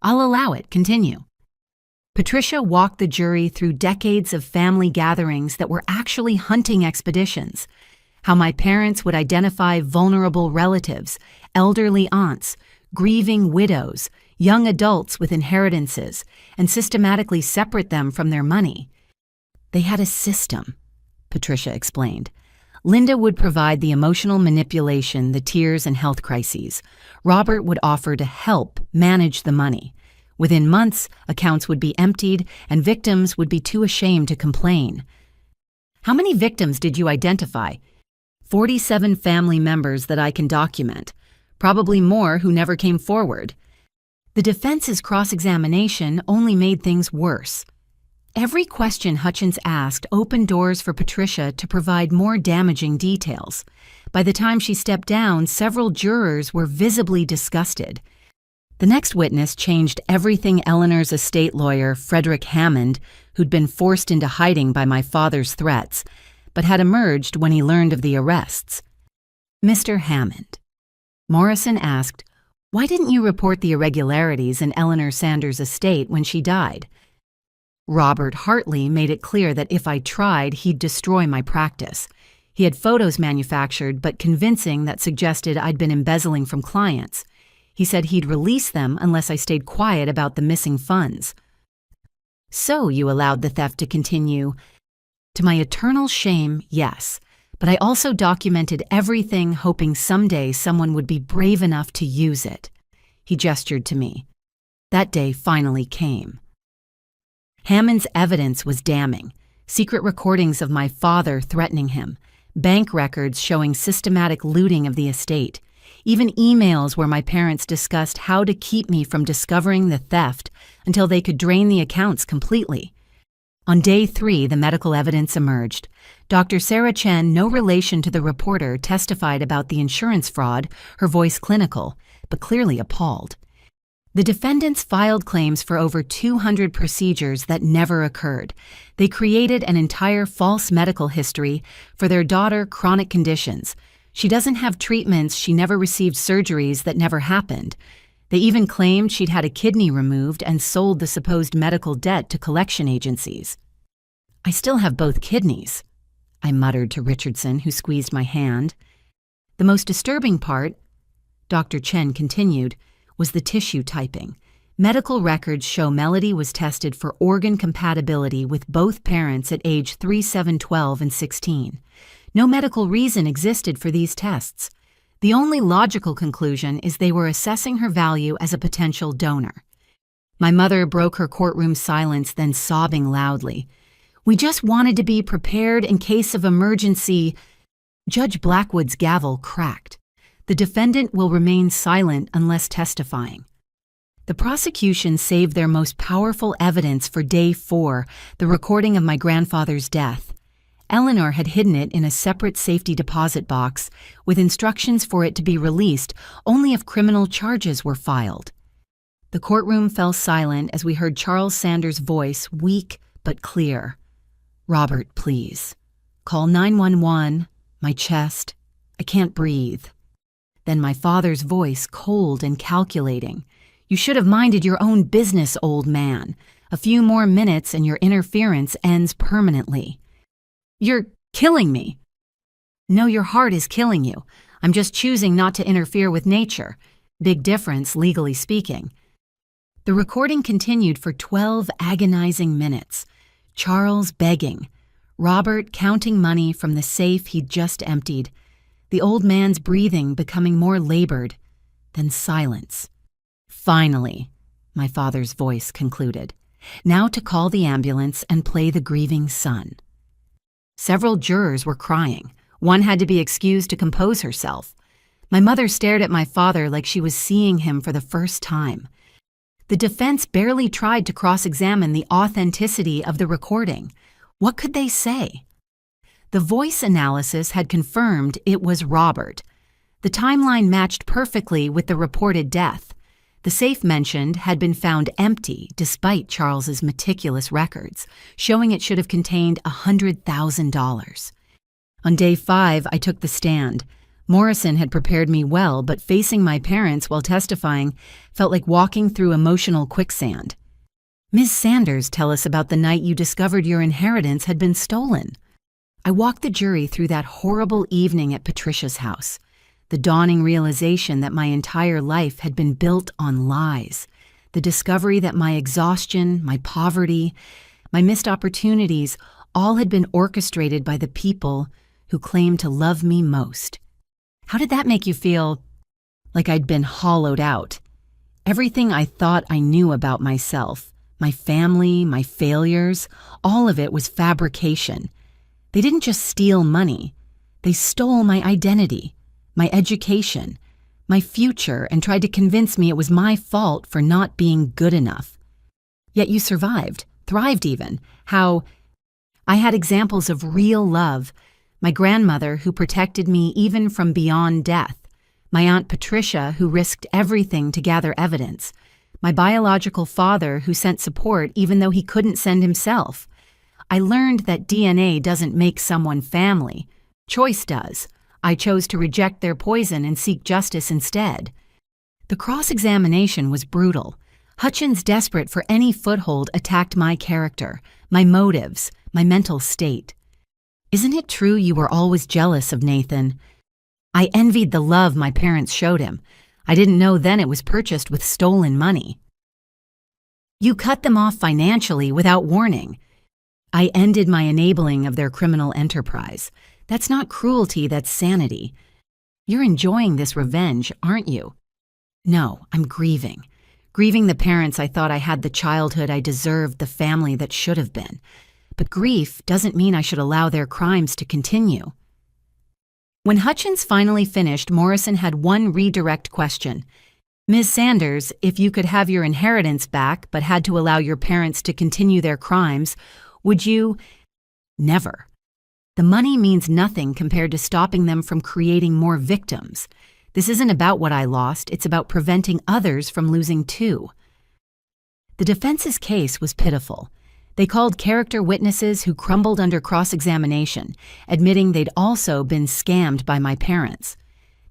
"I'll allow it. Continue." Patricia walked the jury through decades of family gatherings that were actually hunting expeditions, how my parents would identify vulnerable relatives, elderly aunts, grieving widows, young adults with inheritances, and systematically separate them from their money. "They had a system," Patricia explained. "Linda would provide the emotional manipulation, the tears, and health crises. Robert would offer to help manage the money. Within months, accounts would be emptied and victims would be too ashamed to complain." "How many victims did you identify?" 47 family members that I can document. Probably more who never came forward." The defense's cross-examination only made things worse. Every question Hutchins asked opened doors for Patricia to provide more damaging details. By the time she stepped down, several jurors were visibly disgusted. The next witness changed everything. Eleanor's estate lawyer, Frederick Hammond, who'd been forced into hiding by my father's threats, but had emerged when he learned of the arrests. "Mr. Hammond," Morrison asked, "why didn't you report the irregularities in Eleanor Sanders' estate when she died?" "Robert Hartley made it clear that if I tried, he'd destroy my practice. He had photos manufactured, but convincing, that suggested I'd been embezzling from clients. He said he'd release them unless I stayed quiet about the missing funds." "So you allowed the theft to continue?" "To my eternal shame, yes. But I also documented everything, hoping someday someone would be brave enough to use it." He gestured to me. That day finally came. Hammond's evidence was damning. Secret recordings of my father threatening him, bank records showing systematic looting of the estate, even emails where my parents discussed how to keep me from discovering the theft until they could drain the accounts completely. On day 3, the medical evidence emerged. Dr. Sarah Chen, no relation to the reporter, testified about the insurance fraud, her voice clinical, but clearly appalled. The defendants filed claims for over 200 procedures that never occurred. They created an entire false medical history for their daughter, chronic conditions. She doesn't have treatments, she never received surgeries that never happened. They even claimed she'd had a kidney removed and sold the supposed medical debt to collection agencies. "I still have both kidneys," I muttered to Richardson, who squeezed my hand. "The most disturbing part," Dr. Chen continued, "was the tissue typing. Medical records show Melody was tested for organ compatibility with both parents at age 3, 7, 12, and 16. No medical reason existed for these tests. The only logical conclusion is they were assessing her value as a potential donor." My mother broke her courtroom silence, then sobbing loudly. "We just wanted to be prepared in case of emergency." Judge Blackwood's gavel cracked. "The defendant will remain silent unless testifying." The prosecution saved their most powerful evidence for day 4, the recording of my grandfather's death. Eleanor had hidden it in a separate safety deposit box with instructions for it to be released only if criminal charges were filed. The courtroom fell silent as we heard Charles Sanders' voice, weak but clear. "Robert, please. Call 911, my chest. I can't breathe." Then my father's voice, cold and calculating. "You should have minded your own business, old man. A few more minutes and your interference ends permanently." "You're killing me." "No, your heart is killing you. I'm just choosing not to interfere with nature. Big difference, legally speaking." The recording continued for 12 agonizing minutes. Charles begging. Robert counting money from the safe he'd just emptied. The old man's breathing becoming more labored. Then silence. "Finally," my father's voice concluded. "Now to call the ambulance and play the grieving son." Several jurors were crying. One had to be excused to compose herself. My mother stared at my father like she was seeing him for the first time. The defense barely tried to cross-examine the authenticity of the recording. What could they say? The voice analysis had confirmed it was Robert. The timeline matched perfectly with the reported death. The safe mentioned had been found empty despite Charles's meticulous records, showing it should have contained $100,000. On day 5, I took the stand. Morrison had prepared me well, but facing my parents while testifying felt like walking through emotional quicksand. "Ms. Sanders, tell us about the night you discovered your inheritance had been stolen." I walked the jury through that horrible evening at Patricia's house, the dawning realization that my entire life had been built on lies, the discovery that my exhaustion, my poverty, my missed opportunities all had been orchestrated by the people who claimed to love me most. How did that make you feel? Like I'd been hollowed out. Everything I thought I knew about myself, my family, my failures, all of it was fabrication. They didn't just steal money. They stole my identity, my education, my future, and tried to convince me it was my fault for not being good enough. Yet you survived, thrived even. How I had examples of real love. My grandmother, who protected me even from beyond death. My Aunt Patricia, who risked everything to gather evidence. My biological father, who sent support even though he couldn't send himself. I learned that DNA doesn't make someone family. Choice does. I chose to reject their poison and seek justice instead. The cross-examination was brutal. Hutchins, desperate for any foothold, attacked my character, my motives, my mental state. "Isn't it true you were always jealous of Nathan?" I envied the love my parents showed him. I didn't know then it was purchased with stolen money. "You cut them off financially without warning." I ended my enabling of their criminal enterprise. That's not cruelty, that's sanity. "You're enjoying this revenge, aren't you?" "No, I'm grieving. Grieving the parents I thought I had, the childhood I deserved, the family that should have been. But grief doesn't mean I should allow their crimes to continue." When Hutchins finally finished, Morrison had one redirect question. "Ms. Sanders, if you could have your inheritance back but had to allow your parents to continue their crimes, would you?" "Never. The money means nothing compared to stopping them from creating more victims. This isn't about what I lost, it's about preventing others from losing too." The defense's case was pitiful. They called character witnesses who crumbled under cross-examination, admitting they'd also been scammed by my parents.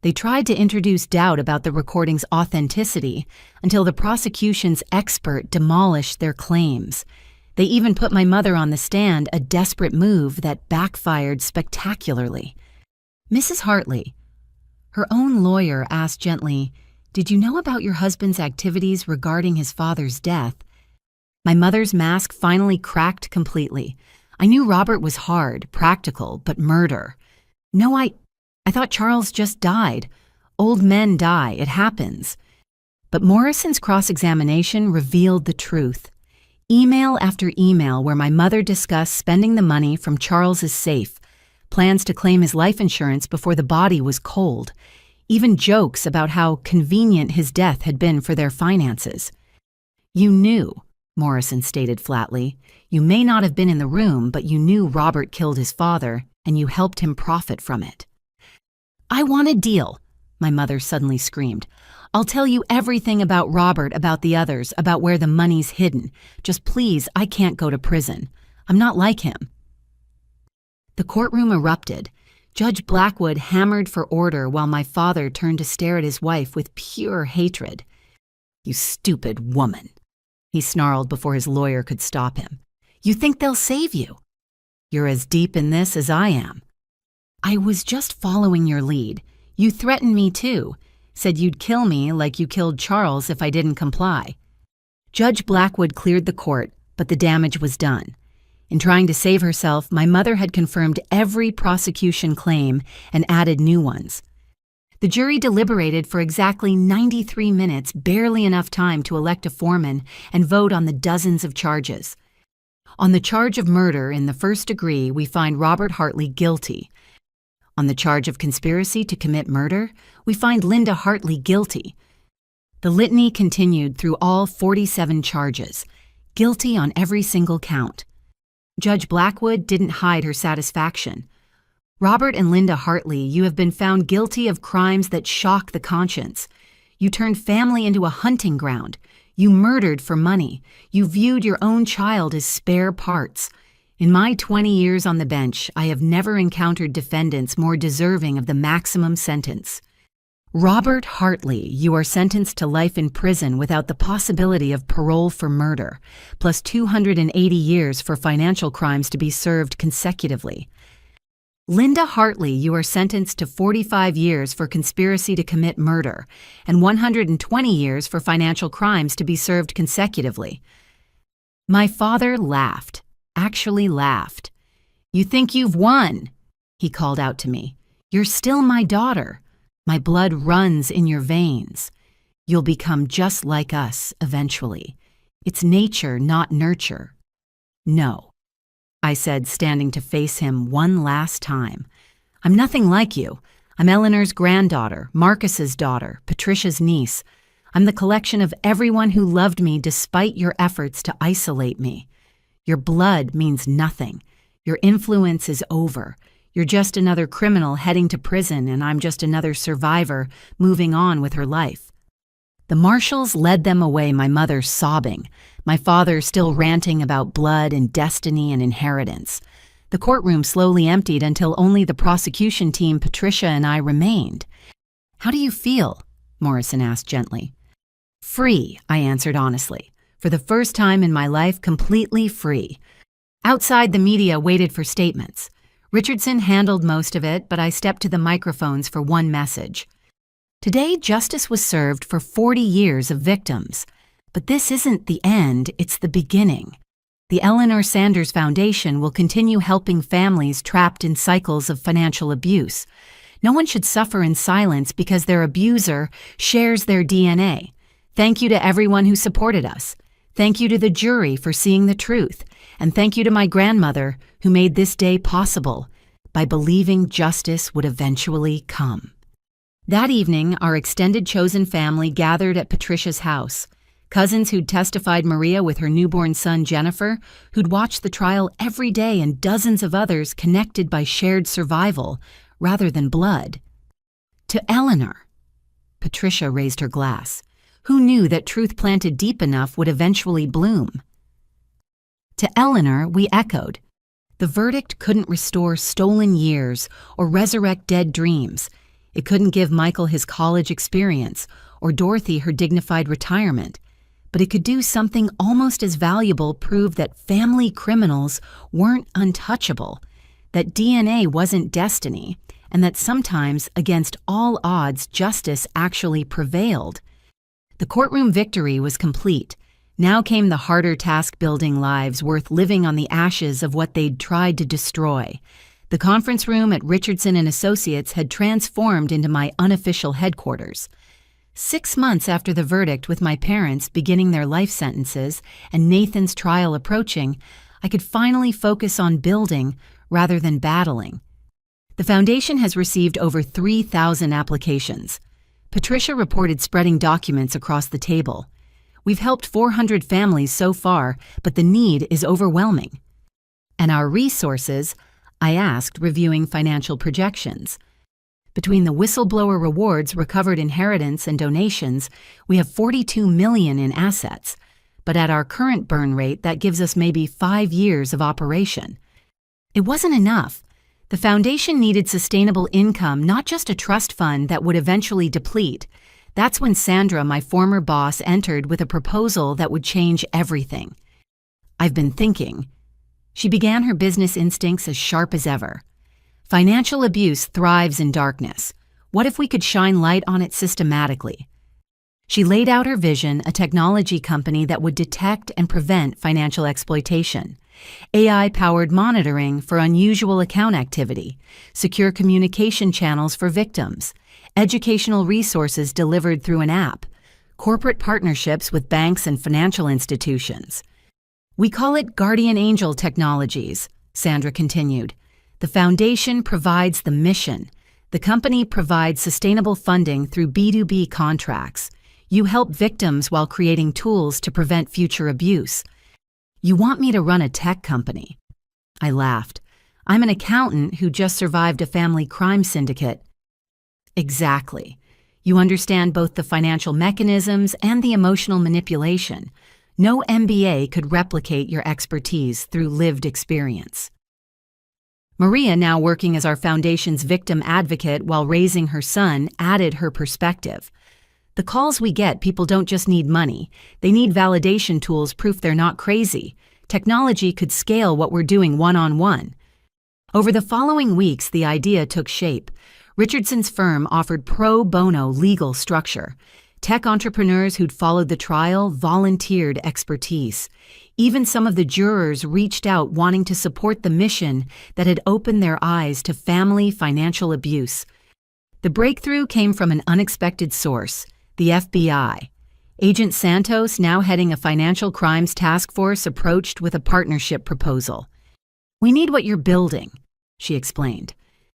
They tried to introduce doubt about the recording's authenticity until the prosecution's expert demolished their claims. They even put my mother on the stand, a desperate move that backfired spectacularly. "Mrs. Hartley," her own lawyer asked gently, "did you know about your husband's activities regarding his father's death?" My mother's mask finally cracked completely. I knew Robert was hard, practical, but murder. "No, I thought Charles just died. Old men die, it happens." But Morrison's cross-examination revealed the truth. Email after email where my mother discussed spending the money from Charles's safe, plans to claim his life insurance before the body was cold, even jokes about how convenient his death had been for their finances. "You knew," Morrison stated flatly. "You may not have been in the room, but you knew Robert killed his father, and you helped him profit from it." "I want a deal," my mother suddenly screamed. "I'll tell you everything about Robert, about the others, about where the money's hidden. Just please, I can't go to prison. I'm not like him." The courtroom erupted. Judge Blackwood hammered for order while my father turned to stare at his wife with pure hatred. "You stupid woman," he snarled before his lawyer could stop him. "You think they'll save you? You're as deep in this as I am." "I was just following your lead. You threatened me too. Said you'd kill me like you killed Charles if I didn't comply." Judge Blackwood cleared the court, but the damage was done. In trying to save herself, my mother had confirmed every prosecution claim and added new ones. The jury deliberated for exactly 93 minutes, barely enough time to elect a foreman and vote on the dozens of charges. On the charge of murder in the first degree, we find Robert Hartley guilty. On the charge of conspiracy to commit murder, we find Linda Hartley guilty. The litany continued through all 47 charges, guilty on every single count. Judge Blackwood didn't hide her satisfaction. Robert and Linda Hartley, you have been found guilty of crimes that shock the conscience. You turned family into a hunting ground. You murdered for money. You viewed your own child as spare parts. In my 20 years on the bench, I have never encountered defendants more deserving of the maximum sentence. Robert Hartley, you are sentenced to life in prison without the possibility of parole for murder, plus 280 years for financial crimes to be served consecutively. Linda Hartley, you are sentenced to 45 years for conspiracy to commit murder and 120 years for financial crimes to be served consecutively. My father laughed, actually laughed. You think you've won, he called out to me. You're still my daughter. My blood runs in your veins. You'll become just like us eventually. It's nature, not nurture. No, I said, standing to face him one last time. I'm nothing like you. I'm Eleanor's granddaughter, Marcus's daughter, Patricia's niece. I'm the collection of everyone who loved me despite your efforts to isolate me. Your blood means nothing. Your influence is over. You're just another criminal heading to prison, and I'm just another survivor moving on with her life. The marshals led them away, my mother sobbing, my father still ranting about blood and destiny and inheritance. The courtroom slowly emptied until only the prosecution team, Patricia, and I remained. How do you feel? Morrison asked gently. Free, I answered honestly. For the first time in my life, completely free. Outside, the media waited for statements. Richardson handled most of it, but I stepped to the microphones for one message. Today, justice was served for 40 years of victims. But this isn't the end, it's the beginning. The Eleanor Sanders Foundation will continue helping families trapped in cycles of financial abuse. No one should suffer in silence because their abuser shares their DNA. Thank you to everyone who supported us. Thank you to the jury for seeing the truth. And thank you to my grandmother who made this day possible by believing justice would eventually come. That evening, our extended chosen family gathered at Patricia's house. Cousins who'd testified Maria with her newborn son Jennifer, who'd watched the trial every day, and dozens of others connected by shared survival rather than blood. To Eleanor. Patricia raised her glass. Who knew that truth planted deep enough would eventually bloom? To Eleanor, we echoed. The verdict couldn't restore stolen years or resurrect dead dreams. It couldn't give Michael his college experience or Dorothy her dignified retirement. But it could do something almost as valuable, prove that family criminals weren't untouchable, that DNA wasn't destiny, and that sometimes, against all odds, justice actually prevailed. The courtroom victory was complete. Now came the harder task, building lives worth living on the ashes of what they'd tried to destroy. The conference room at Richardson & Associates had transformed into my unofficial headquarters. 6 months after the verdict, with my parents beginning their life sentences and Nathan's trial approaching, I could finally focus on building rather than battling. The foundation has received over 3,000 applications. Patricia reported spreading documents across the table. We've helped 400 families so far, but the need is overwhelming. And our resources, I asked, reviewing financial projections. Between the whistleblower rewards, recovered inheritance, and donations, we have $42 million in assets. But at our current burn rate, that gives us maybe 5 years of operation. It wasn't enough. The foundation needed sustainable income, not just a trust fund that would eventually deplete. That's when Sandra, my former boss, entered with a proposal that would change everything. I've been thinking. She began, her business instincts as sharp as ever. Financial abuse thrives in darkness. What if we could shine light on it systematically? She laid out her vision, a technology company that would detect and prevent financial exploitation. AI-powered monitoring for unusual account activity, secure communication channels for victims, educational resources delivered through an app, corporate partnerships with banks and financial institutions. We call it Guardian Angel Technologies, Sandra continued. The foundation provides the mission. The company provides sustainable funding through B2B contracts. You help victims while creating tools to prevent future abuse. You want me to run a tech company? I laughed. I'm an accountant who just survived a family crime syndicate. Exactly. You understand both the financial mechanisms and the emotional manipulation. No MBA could replicate your expertise through lived experience. Maria, now working as our foundation's victim advocate while raising her son, added her perspective. The calls we get, people don't just need money. They need validation tools, proof they're not crazy. Technology could scale what we're doing one-on-one. Over the following weeks, the idea took shape. Richardson's firm offered pro bono legal structure. Tech entrepreneurs who'd followed the trial volunteered expertise. Even some of the jurors reached out wanting to support the mission that had opened their eyes to family financial abuse. The breakthrough came from an unexpected source, the FBI. Agent Santos, now heading a financial crimes task force, approached with a partnership proposal. "We need what you're building," she explained.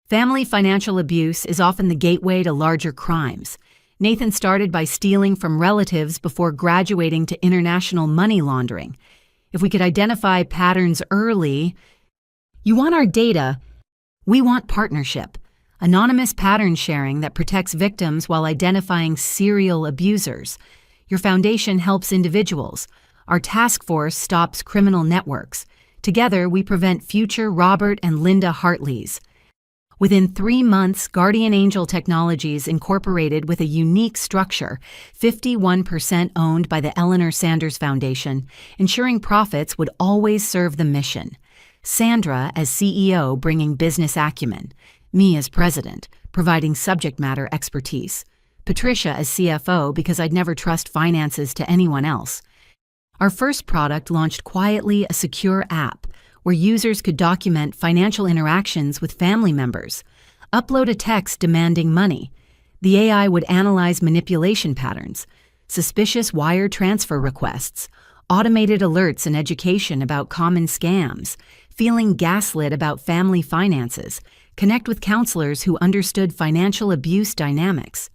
"Family financial abuse is often the gateway to larger crimes. Nathan started by stealing from relatives before graduating to international money laundering. If we could identify patterns early..." "You want our data? We want partnership. Anonymous pattern sharing that protects victims while identifying serial abusers. Your foundation helps individuals. Our task force stops criminal networks. Together, we prevent future Robert and Linda Hartleys." Within 3 months, Guardian Angel Technologies incorporated with a unique structure, 51% owned by the Eleanor Sanders Foundation, ensuring profits would always serve the mission. Sandra as CEO, bringing business acumen. Me as president, providing subject matter expertise. Patricia as CFO, because I'd never trust finances to anyone else. Our first product launched quietly, a secure app where users could document financial interactions with family members, upload a text demanding money. The AI would analyze manipulation patterns, suspicious wire transfer requests, automated alerts and education about common scams, feeling gaslit about family finances, connect with counselors who understood financial abuse dynamics.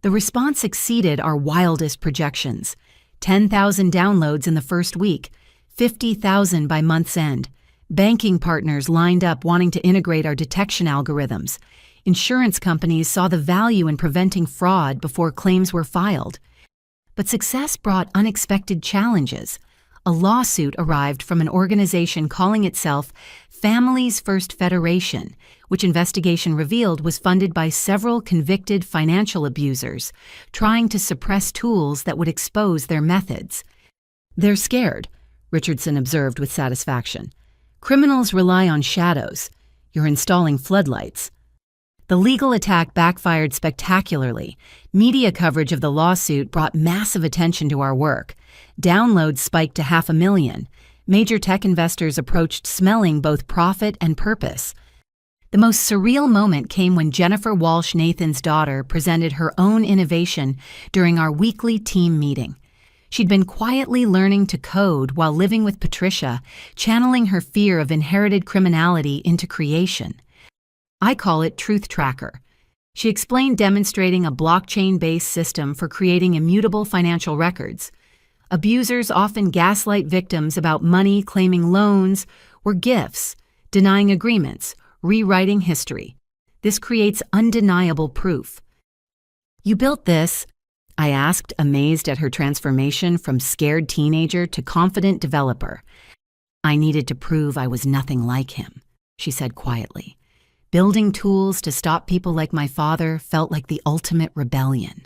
The response exceeded our wildest projections. 10,000 downloads in the first week, 50,000 by month's end. Banking partners lined up wanting to integrate our detection algorithms. Insurance companies saw the value in preventing fraud before claims were filed. But success brought unexpected challenges. A lawsuit arrived from an organization calling itself Families First Federation, which investigation revealed was funded by several convicted financial abusers, trying to suppress tools that would expose their methods. "They're scared," Richardson observed with satisfaction. "Criminals rely on shadows. You're installing floodlights." The legal attack backfired spectacularly. Media coverage of the lawsuit brought massive attention to our work. Downloads spiked to 500,000. Major tech investors approached smelling both profit and purpose. The most surreal moment came when Jennifer Walsh, Nathan's daughter, presented her own innovation during our weekly team meeting. She'd been quietly learning to code while living with Patricia, channeling her fear of inherited criminality into creation. I call it Truth Tracker. She explained, demonstrating a blockchain-based system for creating immutable financial records. Abusers often gaslight victims about money, claiming loans were gifts, denying agreements, rewriting history. This creates undeniable proof. "You built this?" I asked, amazed at her transformation from scared teenager to confident developer. "I needed to prove I was nothing like him," she said quietly. Building tools to stop people like my father felt like the ultimate rebellion.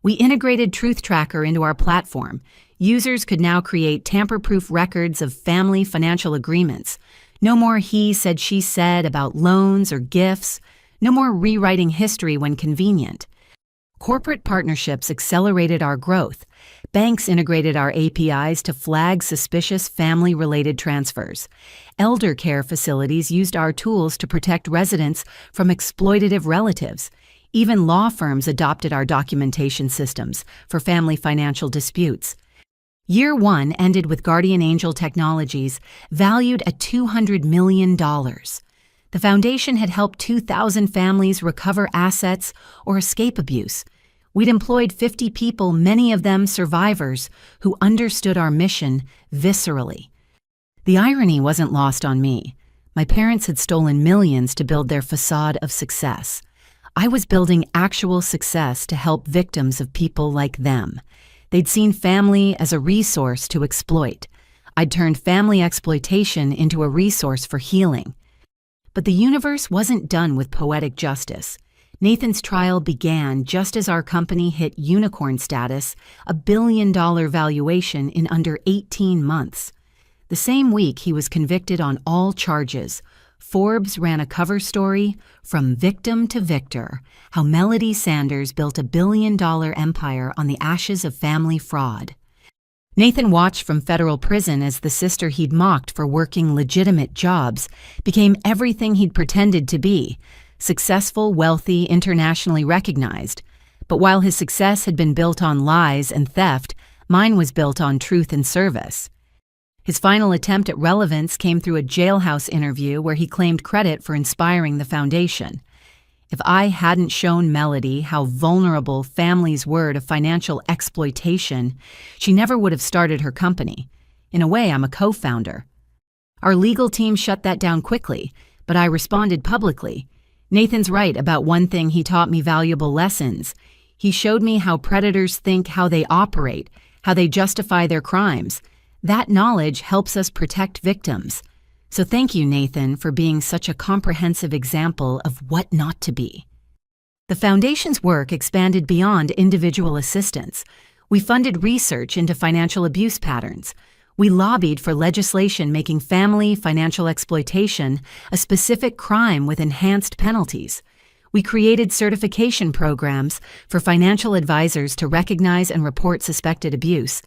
We integrated Truth Tracker into our platform. Users could now create tamper-proof records of family financial agreements. No more he said, she said about loans or gifts. No more rewriting history when convenient. Corporate partnerships accelerated our growth. Banks integrated our APIs to flag suspicious family-related transfers. Elder care facilities used our tools to protect residents from exploitative relatives. Even law firms adopted our documentation systems for family financial disputes. Year one ended with Guardian Angel Technologies, valued at $200 million. The foundation had helped 2,000 families recover assets or escape abuse. We'd employed 50 people, many of them survivors, who understood our mission viscerally. The irony wasn't lost on me. My parents had stolen millions to build their facade of success. I was building actual success to help victims of people like them. They'd seen family as a resource to exploit. I'd turned family exploitation into a resource for healing. But the universe wasn't done with poetic justice. Nathan's trial began just as our company hit unicorn status, a $1 billion valuation in under 18 months. The same week he was convicted on all charges. Forbes ran a cover story, From Victim to Victor, how Melody Sanders built a $1 billion empire on the ashes of family fraud. Nathan watched from federal prison as the sister he'd mocked for working legitimate jobs became everything he'd pretended to be: successful, wealthy, internationally recognized. But while his success had been built on lies and theft, mine was built on truth and service. His final attempt at relevance came through a jailhouse interview where he claimed credit for inspiring the foundation. If I hadn't shown Melody how vulnerable families were to financial exploitation, she never would have started her company. In a way, I'm a co-founder. Our legal team shut that down quickly, but I responded publicly. Nathan's right about one thing. He taught me valuable lessons. He showed me how predators think, how they operate, how they justify their crimes. That knowledge helps us protect victims. So thank you, Nathan, for being such a comprehensive example of what not to be. The foundation's work expanded beyond individual assistance. We funded research into financial abuse patterns. We lobbied for legislation making family financial exploitation a specific crime with enhanced penalties. We created certification programs for financial advisors to recognize and report suspected abuse.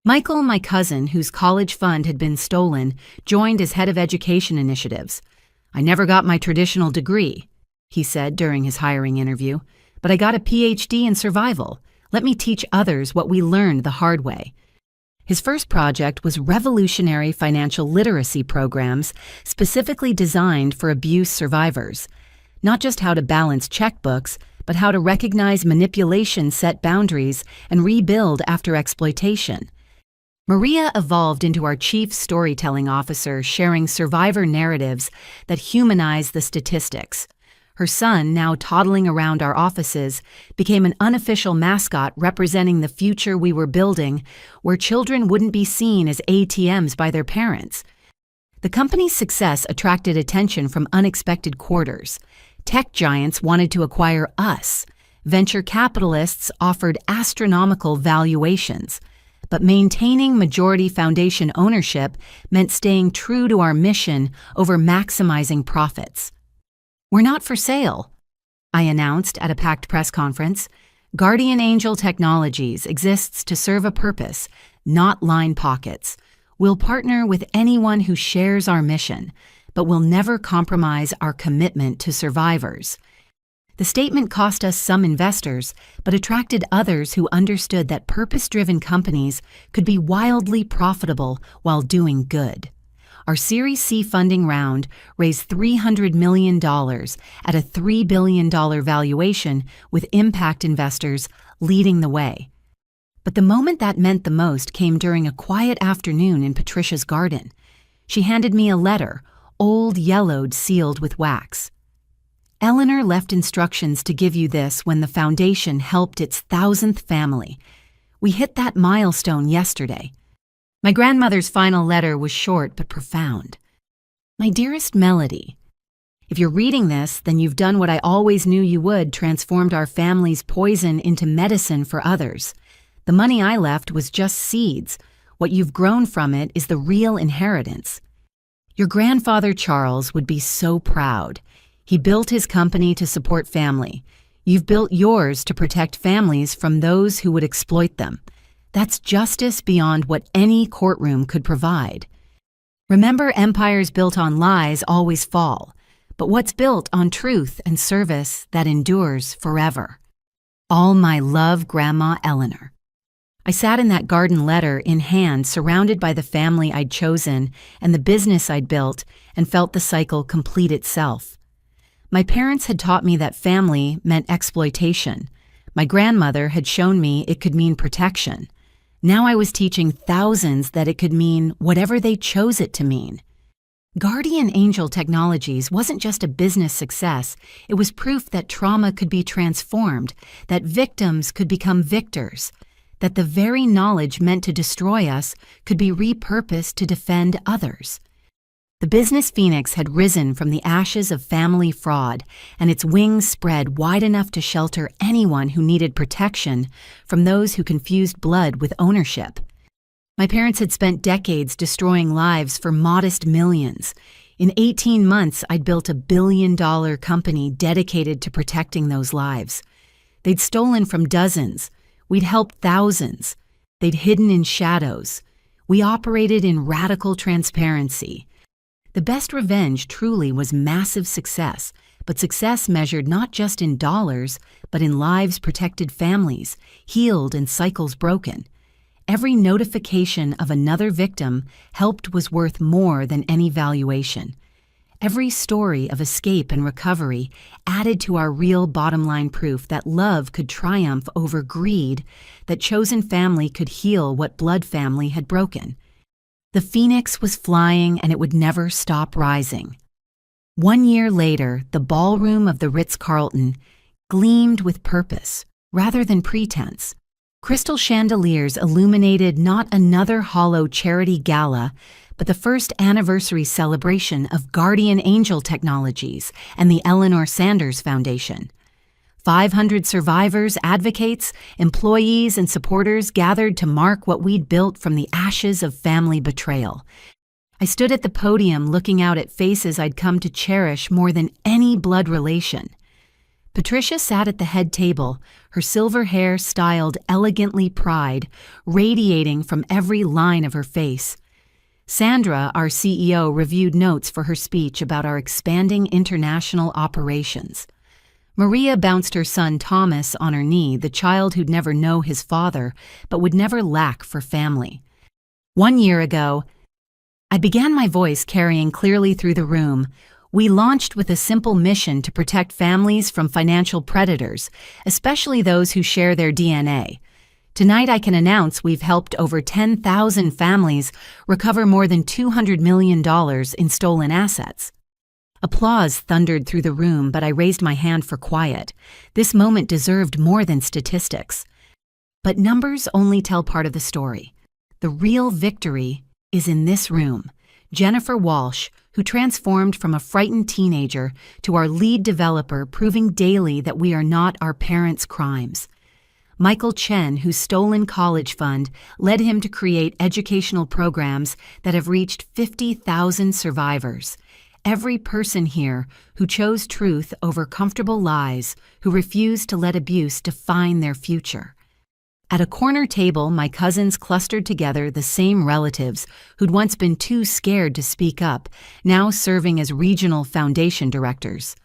Michael, my cousin, whose college fund had been stolen, joined as head of education initiatives. "I never got my traditional degree," he said during his hiring interview, "but I got a PhD in survival. Let me teach others what we learned the hard way." His first project was revolutionary financial literacy programs specifically designed for abuse survivors. Not just how to balance checkbooks, but how to recognize manipulation, set boundaries, and rebuild after exploitation. Maria evolved into our chief storytelling officer, sharing survivor narratives that humanize the statistics. Her son, now toddling around our offices, became an unofficial mascot representing the future we were building, where children wouldn't be seen as ATMs by their parents. The company's success attracted attention from unexpected quarters. Tech giants wanted to acquire us. Venture capitalists offered astronomical valuations. But maintaining majority foundation ownership meant staying true to our mission over maximizing profits. "We're not for sale," I announced at a packed press conference. "Guardian Angel Technologies exists to serve a purpose, not line pockets. We'll partner with anyone who shares our mission, but we'll never compromise our commitment to survivors." The statement cost us some investors, but attracted others who understood that purpose-driven companies could be wildly profitable while doing good. Our Series C funding round raised $300 million at a $3 billion valuation, with impact investors leading the way. But the moment that meant the most came during a quiet afternoon in Patricia's garden. She handed me a letter, old, yellowed, sealed with wax. "Eleanor left instructions to give you this when the foundation helped its 1,000th family. We hit that milestone yesterday." My grandmother's final letter was short but profound. "My dearest Melody, if you're reading this, then you've done what I always knew you would, transformed our family's poison into medicine for others. The money I left was just seeds. What you've grown from it is the real inheritance. Your grandfather Charles would be so proud. He built his company to support family. You've built yours to protect families from those who would exploit them. That's justice beyond what any courtroom could provide. Remember, empires built on lies always fall, but what's built on truth and service that endures forever. All my love, Grandma Eleanor." I sat in that garden letter in hand, surrounded by the family I'd chosen and the business I'd built, and felt the cycle complete itself. My parents had taught me that family meant exploitation. My grandmother had shown me it could mean protection. Now I was teaching thousands that it could mean whatever they chose it to mean. Guardian Angel Technologies wasn't just a business success, it was proof that trauma could be transformed, that victims could become victors, that the very knowledge meant to destroy us could be repurposed to defend others. The business phoenix had risen from the ashes of family fraud, and its wings spread wide enough to shelter anyone who needed protection from those who confused blood with ownership. My parents had spent decades destroying lives for modest millions. In 18 months, I'd built a billion-dollar company dedicated to protecting those lives. They'd stolen from dozens. We'd helped thousands. They'd hidden in shadows. We operated in radical transparency. The best revenge truly was massive success, but success measured not just in dollars, but in lives protected, families healed, and cycles broken. Every notification of another victim helped was worth more than any valuation. Every story of escape and recovery added to our real bottom-line proof that love could triumph over greed, that chosen family could heal what blood family had broken. The phoenix was flying, and it would never stop rising. 1 year later, the ballroom of the Ritz-Carlton gleamed with purpose rather than pretense. Crystal chandeliers illuminated not another hollow charity gala, but the first anniversary celebration of Guardian Angel Technologies and the Eleanor Sanders Foundation. 500 survivors, advocates, employees, and supporters gathered to mark what we'd built from the ashes of family betrayal. I stood at the podium looking out at faces I'd come to cherish more than any blood relation. Patricia sat at the head table, her silver hair styled elegantly pride, radiating from every line of her face. Sandra, our CEO, reviewed notes for her speech about our expanding international operations. Maria bounced her son Thomas on her knee, the child who'd never know his father, but would never lack for family. 1 year ago, I began my voice carrying clearly through the room. We launched with a simple mission to protect families from financial predators, especially those who share their DNA. Tonight I can announce we've helped over 10,000 families recover more than $200 million in stolen assets. Applause thundered through the room, but I raised my hand for quiet. This moment deserved more than statistics. But numbers only tell part of the story. The real victory is in this room. Jennifer Walsh, who transformed from a frightened teenager to our lead developer, proving daily that we are not our parents' crimes. Michael Chen, whose stolen college fund led him to create educational programs that have reached 50,000 survivors. Every person here who chose truth over comfortable lies, who refused to let abuse define their future. At a corner table, my cousins clustered together, the same relatives who'd once been too scared to speak up, now serving as regional foundation directors.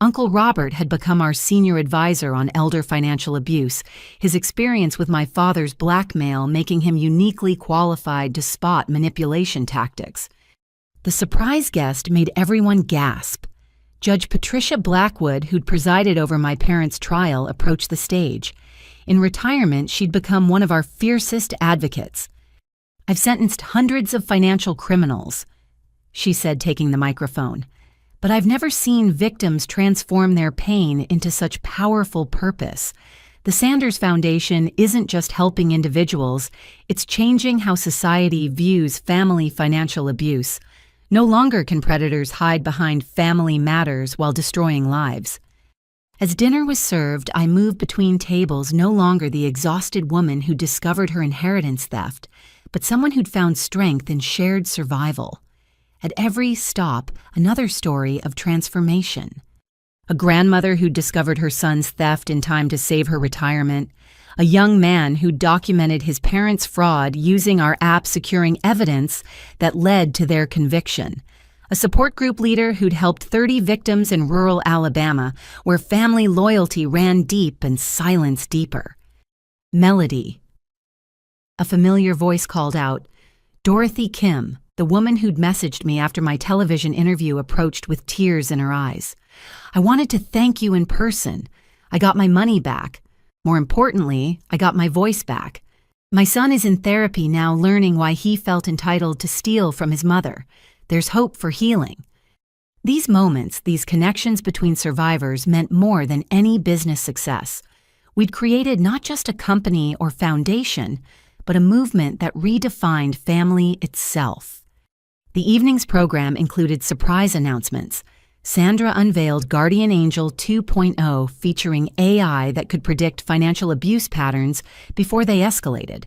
Uncle Robert had become our senior advisor on elder financial abuse, his experience with my father's blackmail making him uniquely qualified to spot manipulation tactics. The surprise guest made everyone gasp. Judge Patricia Blackwood, who'd presided over my parents' trial, approached the stage. In retirement, she'd become one of our fiercest advocates. "I've sentenced hundreds of financial criminals," she said, taking the microphone. "But I've never seen victims transform their pain into such powerful purpose. The Sanders Foundation isn't just helping individuals, it's changing how society views family financial abuse. No longer can predators hide behind family matters while destroying lives." As dinner was served, I moved between tables, no longer the exhausted woman who discovered her inheritance theft, but someone who'd found strength in shared survival. At every stop, another story of transformation. A grandmother who discovered her son's theft in time to save her retirement. A young man who documented his parents' fraud using our app, securing evidence that led to their conviction. A support group leader who'd helped 30 victims in rural Alabama, where family loyalty ran deep and silence deeper. Melody, A familiar voice called out, "Dorothy Kim," the woman who'd messaged me after my television interview approached with tears in her eyes. "I wanted to thank you in person. I got my money back. More importantly, I got my voice back. My son is in therapy now, learning why he felt entitled to steal from his mother. There's hope for healing." These moments, these connections between survivors meant more than any business success. We'd created not just a company or foundation, but a movement that redefined family itself. The evening's program included surprise announcements. Sandra unveiled Guardian Angel 2.0, featuring AI that could predict financial abuse patterns before they escalated.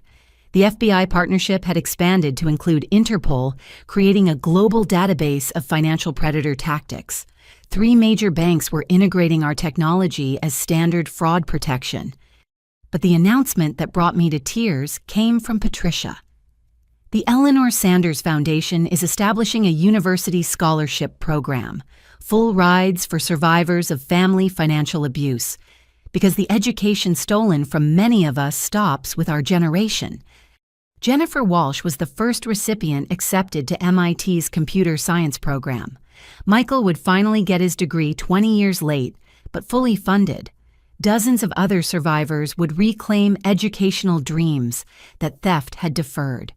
The FBI partnership had expanded to include Interpol, creating a global database of financial predator tactics. 3 major banks were integrating our technology as standard fraud protection. But the announcement that brought me to tears came from Patricia. The Eleanor Sanders Foundation is establishing a university scholarship program, full rides for survivors of family financial abuse, because the education stolen from many of us stops with our generation. Jennifer Walsh was the first recipient accepted to MIT's computer science program. Michael would finally get his degree 20 years late, but fully funded. Dozens of other survivors would reclaim educational dreams that theft had deferred.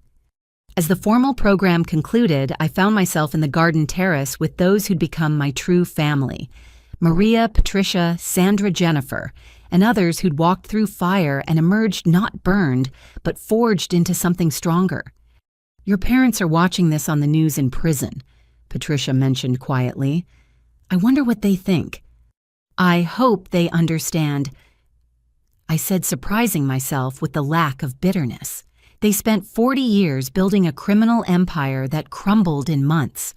As the formal program concluded, I found myself in the garden terrace with those who'd become my true family: Maria, Patricia, Sandra, Jennifer, and others who'd walked through fire and emerged not burned, but forged into something stronger. "Your parents are watching this on the news in prison," Patricia mentioned quietly. "I wonder what they think." "I hope they understand," I said, surprising myself with the lack of bitterness. They spent 40 years building a criminal empire that crumbled in months.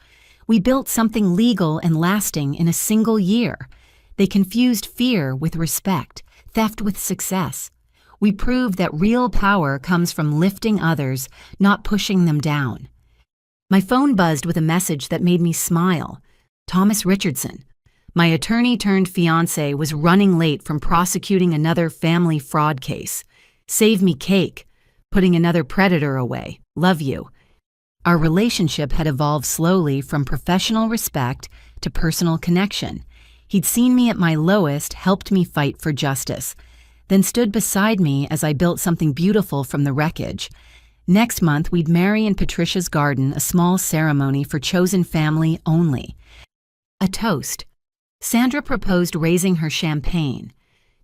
We built something legal and lasting in a single year. They confused fear with respect, theft with success. We proved that real power comes from lifting others, not pushing them down. My phone buzzed with a message that made me smile. Thomas Richardson. My attorney-turned-fiancé was running late from prosecuting another family fraud case. "Save me cake. Putting another predator away. Love you." Our relationship had evolved slowly from professional respect to personal connection. He'd seen me at my lowest, helped me fight for justice, then stood beside me as I built something beautiful from the wreckage. Next month, we'd marry in Patricia's garden, a small ceremony for chosen family only. A toast. Sandra proposed raising her champagne.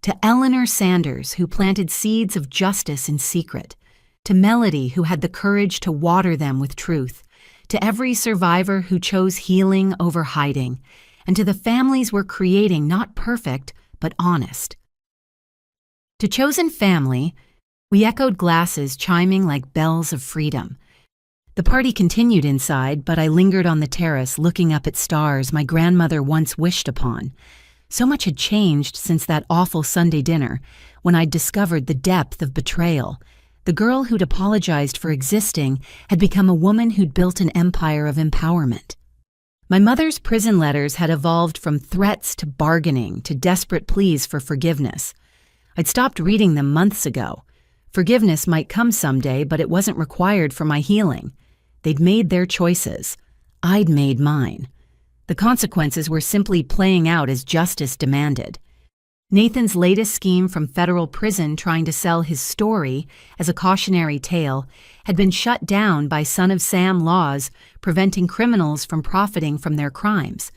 To Eleanor Sanders, who planted seeds of justice in secret. To Melody, who had the courage to water them with truth. To every survivor who chose healing over hiding. And to the families we're creating, not perfect, but honest. To chosen family, we echoed glasses chiming like bells of freedom. The party continued inside, but I lingered on the terrace looking up at stars my grandmother once wished upon. So much had changed since that awful Sunday dinner, when I'd discovered the depth of betrayal. The girl who'd apologized for existing had become a woman who'd built an empire of empowerment. My mother's prison letters had evolved from threats to bargaining to desperate pleas for forgiveness. I'd stopped reading them months ago. Forgiveness might come someday, but it wasn't required for my healing. They'd made their choices. I'd made mine. The consequences were simply playing out as justice demanded. Nathan's latest scheme from federal prison, trying to sell his story as a cautionary tale, had been shut down by Son of Sam laws preventing criminals from profiting from their crimes.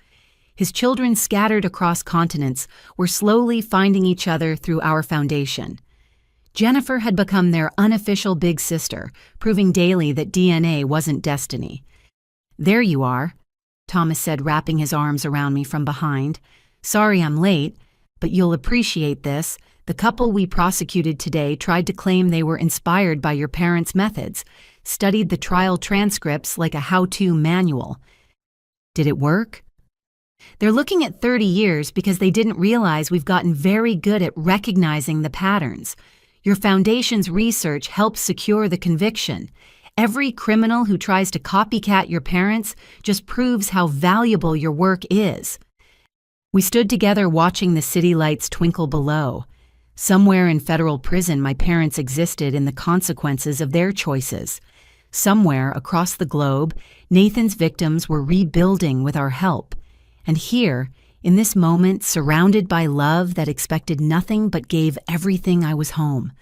His children, scattered across continents, were slowly finding each other through our foundation. Jennifer had become their unofficial big sister, proving daily that DNA wasn't destiny. "There you are," Thomas said, wrapping his arms around me from behind. "Sorry I'm late, but you'll appreciate this. The couple we prosecuted today tried to claim they were inspired by your parents' methods, studied the trial transcripts like a how-to manual. Did it work?" "They're looking at 30 years because they didn't realize we've gotten very good at recognizing the patterns. Your foundation's research helps secure the conviction. Every criminal who tries to copycat your parents just proves how valuable your work is." We stood together watching the city lights twinkle below. Somewhere in federal prison, my parents existed in the consequences of their choices. Somewhere across the globe, Nathan's victims were rebuilding with our help. And here, in this moment, surrounded by love that expected nothing but gave everything, I was home.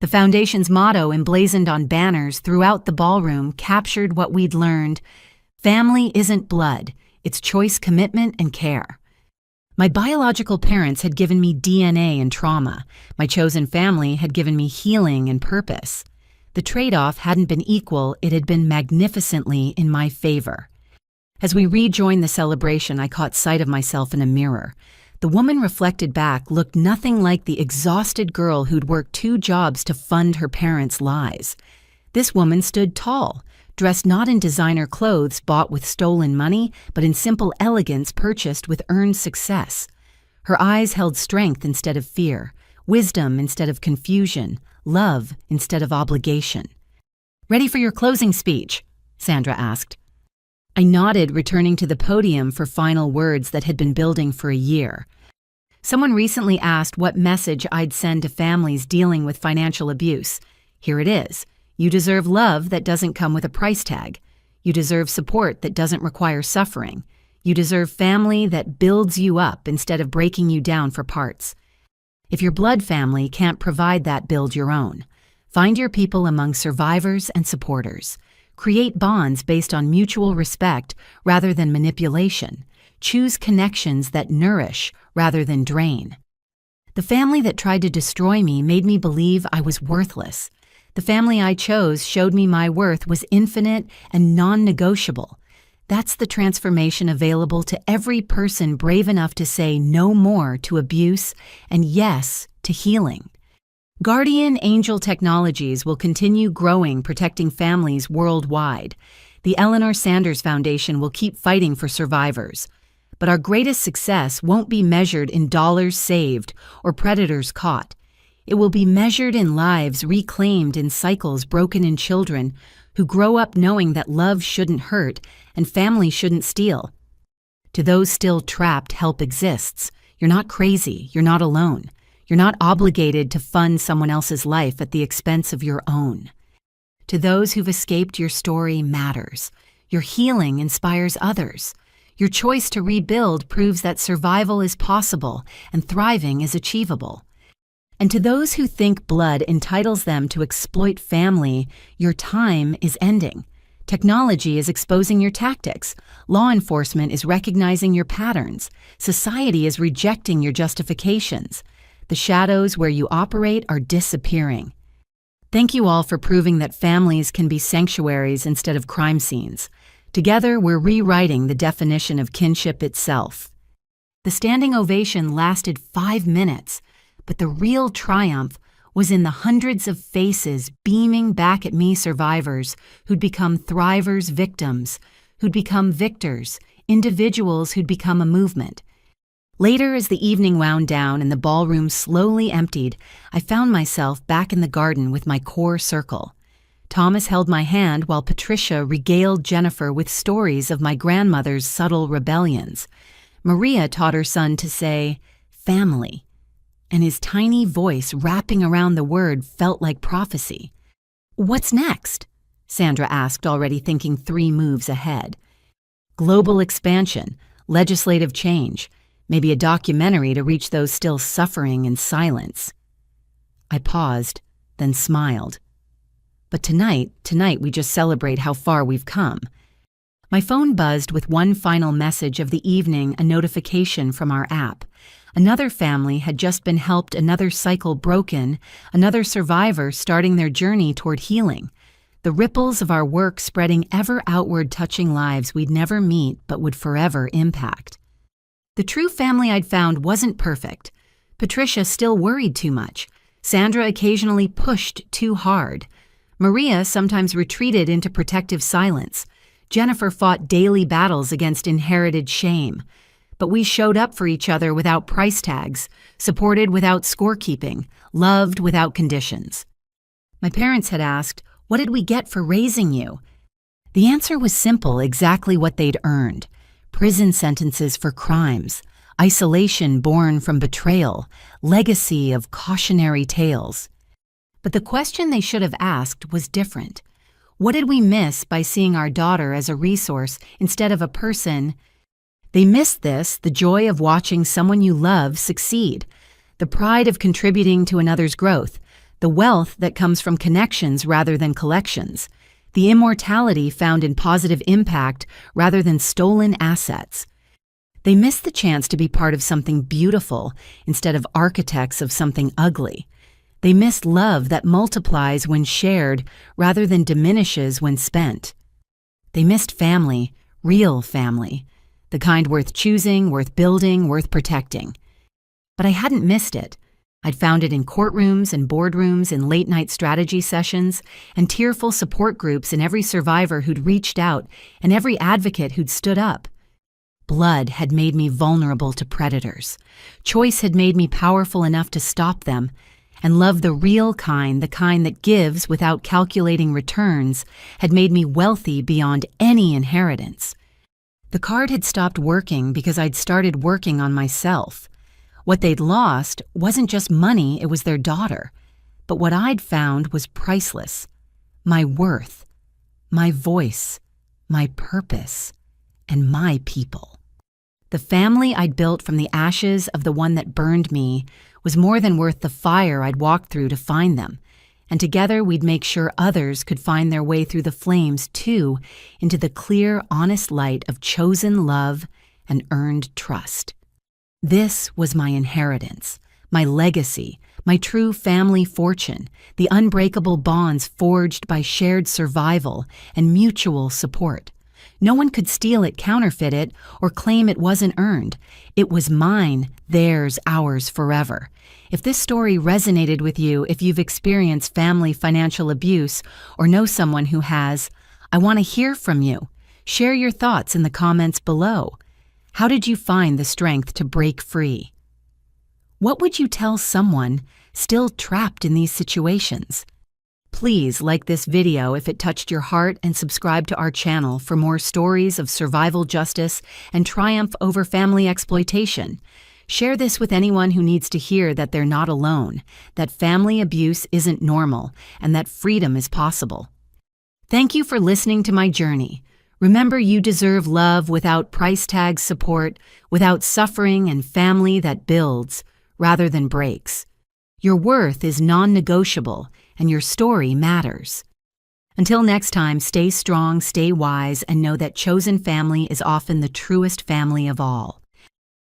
The Foundation's motto, emblazoned on banners throughout the ballroom, captured what we'd learned. Family isn't blood, it's choice, commitment, and care. My biological parents had given me DNA and trauma. My chosen family had given me healing and purpose. The trade-off hadn't been equal, it had been magnificently in my favor. As we rejoined the celebration, I caught sight of myself in a mirror. The woman reflected back looked nothing like the exhausted girl who'd worked 2 jobs to fund her parents' lies. This woman stood tall, dressed not in designer clothes bought with stolen money, but in simple elegance purchased with earned success. Her eyes held strength instead of fear, wisdom instead of confusion, love instead of obligation. "Ready for your closing speech?" Sandra asked. I nodded, returning to the podium for final words that had been building for a year. Someone recently asked what message I'd send to families dealing with financial abuse. Here it is. You deserve love that doesn't come with a price tag. You deserve support that doesn't require suffering. You deserve family that builds you up instead of breaking you down for parts. If your blood family can't provide that, build your own. Find your people among survivors and supporters. Create bonds based on mutual respect rather than manipulation. Choose connections that nourish rather than drain. The family that tried to destroy me made me believe I was worthless. The family I chose showed me my worth was infinite and non-negotiable. That's the transformation available to every person brave enough to say no more to abuse and yes to healing. Guardian Angel Technologies will continue growing, protecting families worldwide. The Eleanor Sanders Foundation will keep fighting for survivors. But our greatest success won't be measured in dollars saved or predators caught. It will be measured in lives reclaimed, in cycles broken in children who grow up knowing that love shouldn't hurt and family shouldn't steal. To those still trapped, help exists. You're not crazy. You're not alone. You're not obligated to fund someone else's life at the expense of your own. To those who've escaped, your story matters. Your healing inspires others. Your choice to rebuild proves that survival is possible and thriving is achievable. And to those who think blood entitles them to exploit family, your time is ending. Technology is exposing your tactics. Law enforcement is recognizing your patterns. Society is rejecting your justifications. The shadows where you operate are disappearing. Thank you all for proving that families can be sanctuaries instead of crime scenes. Together, we're rewriting the definition of kinship itself. The standing ovation lasted 5 minutes. But the real triumph was in the hundreds of faces beaming back at me, survivors who'd become thrivers, victims, who'd become victors, individuals who'd become a movement. Later, as the evening wound down and the ballroom slowly emptied, I found myself back in the garden with my core circle. Thomas held my hand while Patricia regaled Jennifer with stories of my grandmother's subtle rebellions. Maria taught her son to say, "family," and his tiny voice wrapping around the word felt like prophecy. "What's next?" Sandra asked, already thinking 3 moves ahead. "Global expansion, legislative change, maybe a documentary to reach those still suffering in silence." I paused, then smiled. "But tonight we just celebrate how far we've come." My phone buzzed with one final message of the evening, a notification from our app. Another family had just been helped, another cycle broken, another survivor starting their journey toward healing. The ripples of our work spreading ever outward, touching lives we'd never meet but would forever impact. The true family I'd found wasn't perfect. Patricia still worried too much. Sandra occasionally pushed too hard. Maria sometimes retreated into protective silence. Jennifer fought daily battles against inherited shame. But we showed up for each other without price tags, supported without scorekeeping, loved without conditions. My parents had asked, "What did we get for raising you?" The answer was simple, exactly what they'd earned. Prison sentences for crimes, isolation born from betrayal, legacy of cautionary tales. But the question they should have asked was different. What did we miss by seeing our daughter as a resource instead of a person? They missed this, the joy of watching someone you love succeed, the pride of contributing to another's growth, the wealth that comes from connections rather than collections, the immortality found in positive impact rather than stolen assets. They missed the chance to be part of something beautiful instead of architects of something ugly. They missed love that multiplies when shared rather than diminishes when spent. They missed family, real family, the kind worth choosing, worth building, worth protecting. But I hadn't missed it. I'd found it in courtrooms and boardrooms, in late-night strategy sessions, and tearful support groups in every survivor who'd reached out and every advocate who'd stood up. Blood had made me vulnerable to predators. Choice had made me powerful enough to stop them. And love, the real kind, the kind that gives without calculating returns, had made me wealthy beyond any inheritance. The card had stopped working because I'd started working on myself. What they'd lost wasn't just money, it was their daughter. But what I'd found was priceless. My worth, my voice, my purpose, and my people. The family I'd built from the ashes of the one that burned me was more than worth the fire I'd walked through to find them. And together we'd make sure others could find their way through the flames too, into the clear, honest light of chosen love and earned trust. This was my inheritance, my legacy, my true family fortune, the unbreakable bonds forged by shared survival and mutual support. No one could steal it, counterfeit it, or claim it wasn't earned. It was mine, theirs, ours forever. If this story resonated with you, if you've experienced family financial abuse or know someone who has, I want to hear from you. Share your thoughts in the comments below. How did you find the strength to break free? What would you tell someone still trapped in these situations? Please like this video if it touched your heart and subscribe to our channel for more stories of survival justice and triumph over family exploitation. Share this with anyone who needs to hear that they're not alone, that family abuse isn't normal, and that freedom is possible. Thank you for listening to my journey. Remember, you deserve love without price tag support, without suffering, and family that builds rather than breaks. Your worth is non-negotiable, and your story matters. Until next time, stay strong, stay wise, and know that chosen family is often the truest family of all.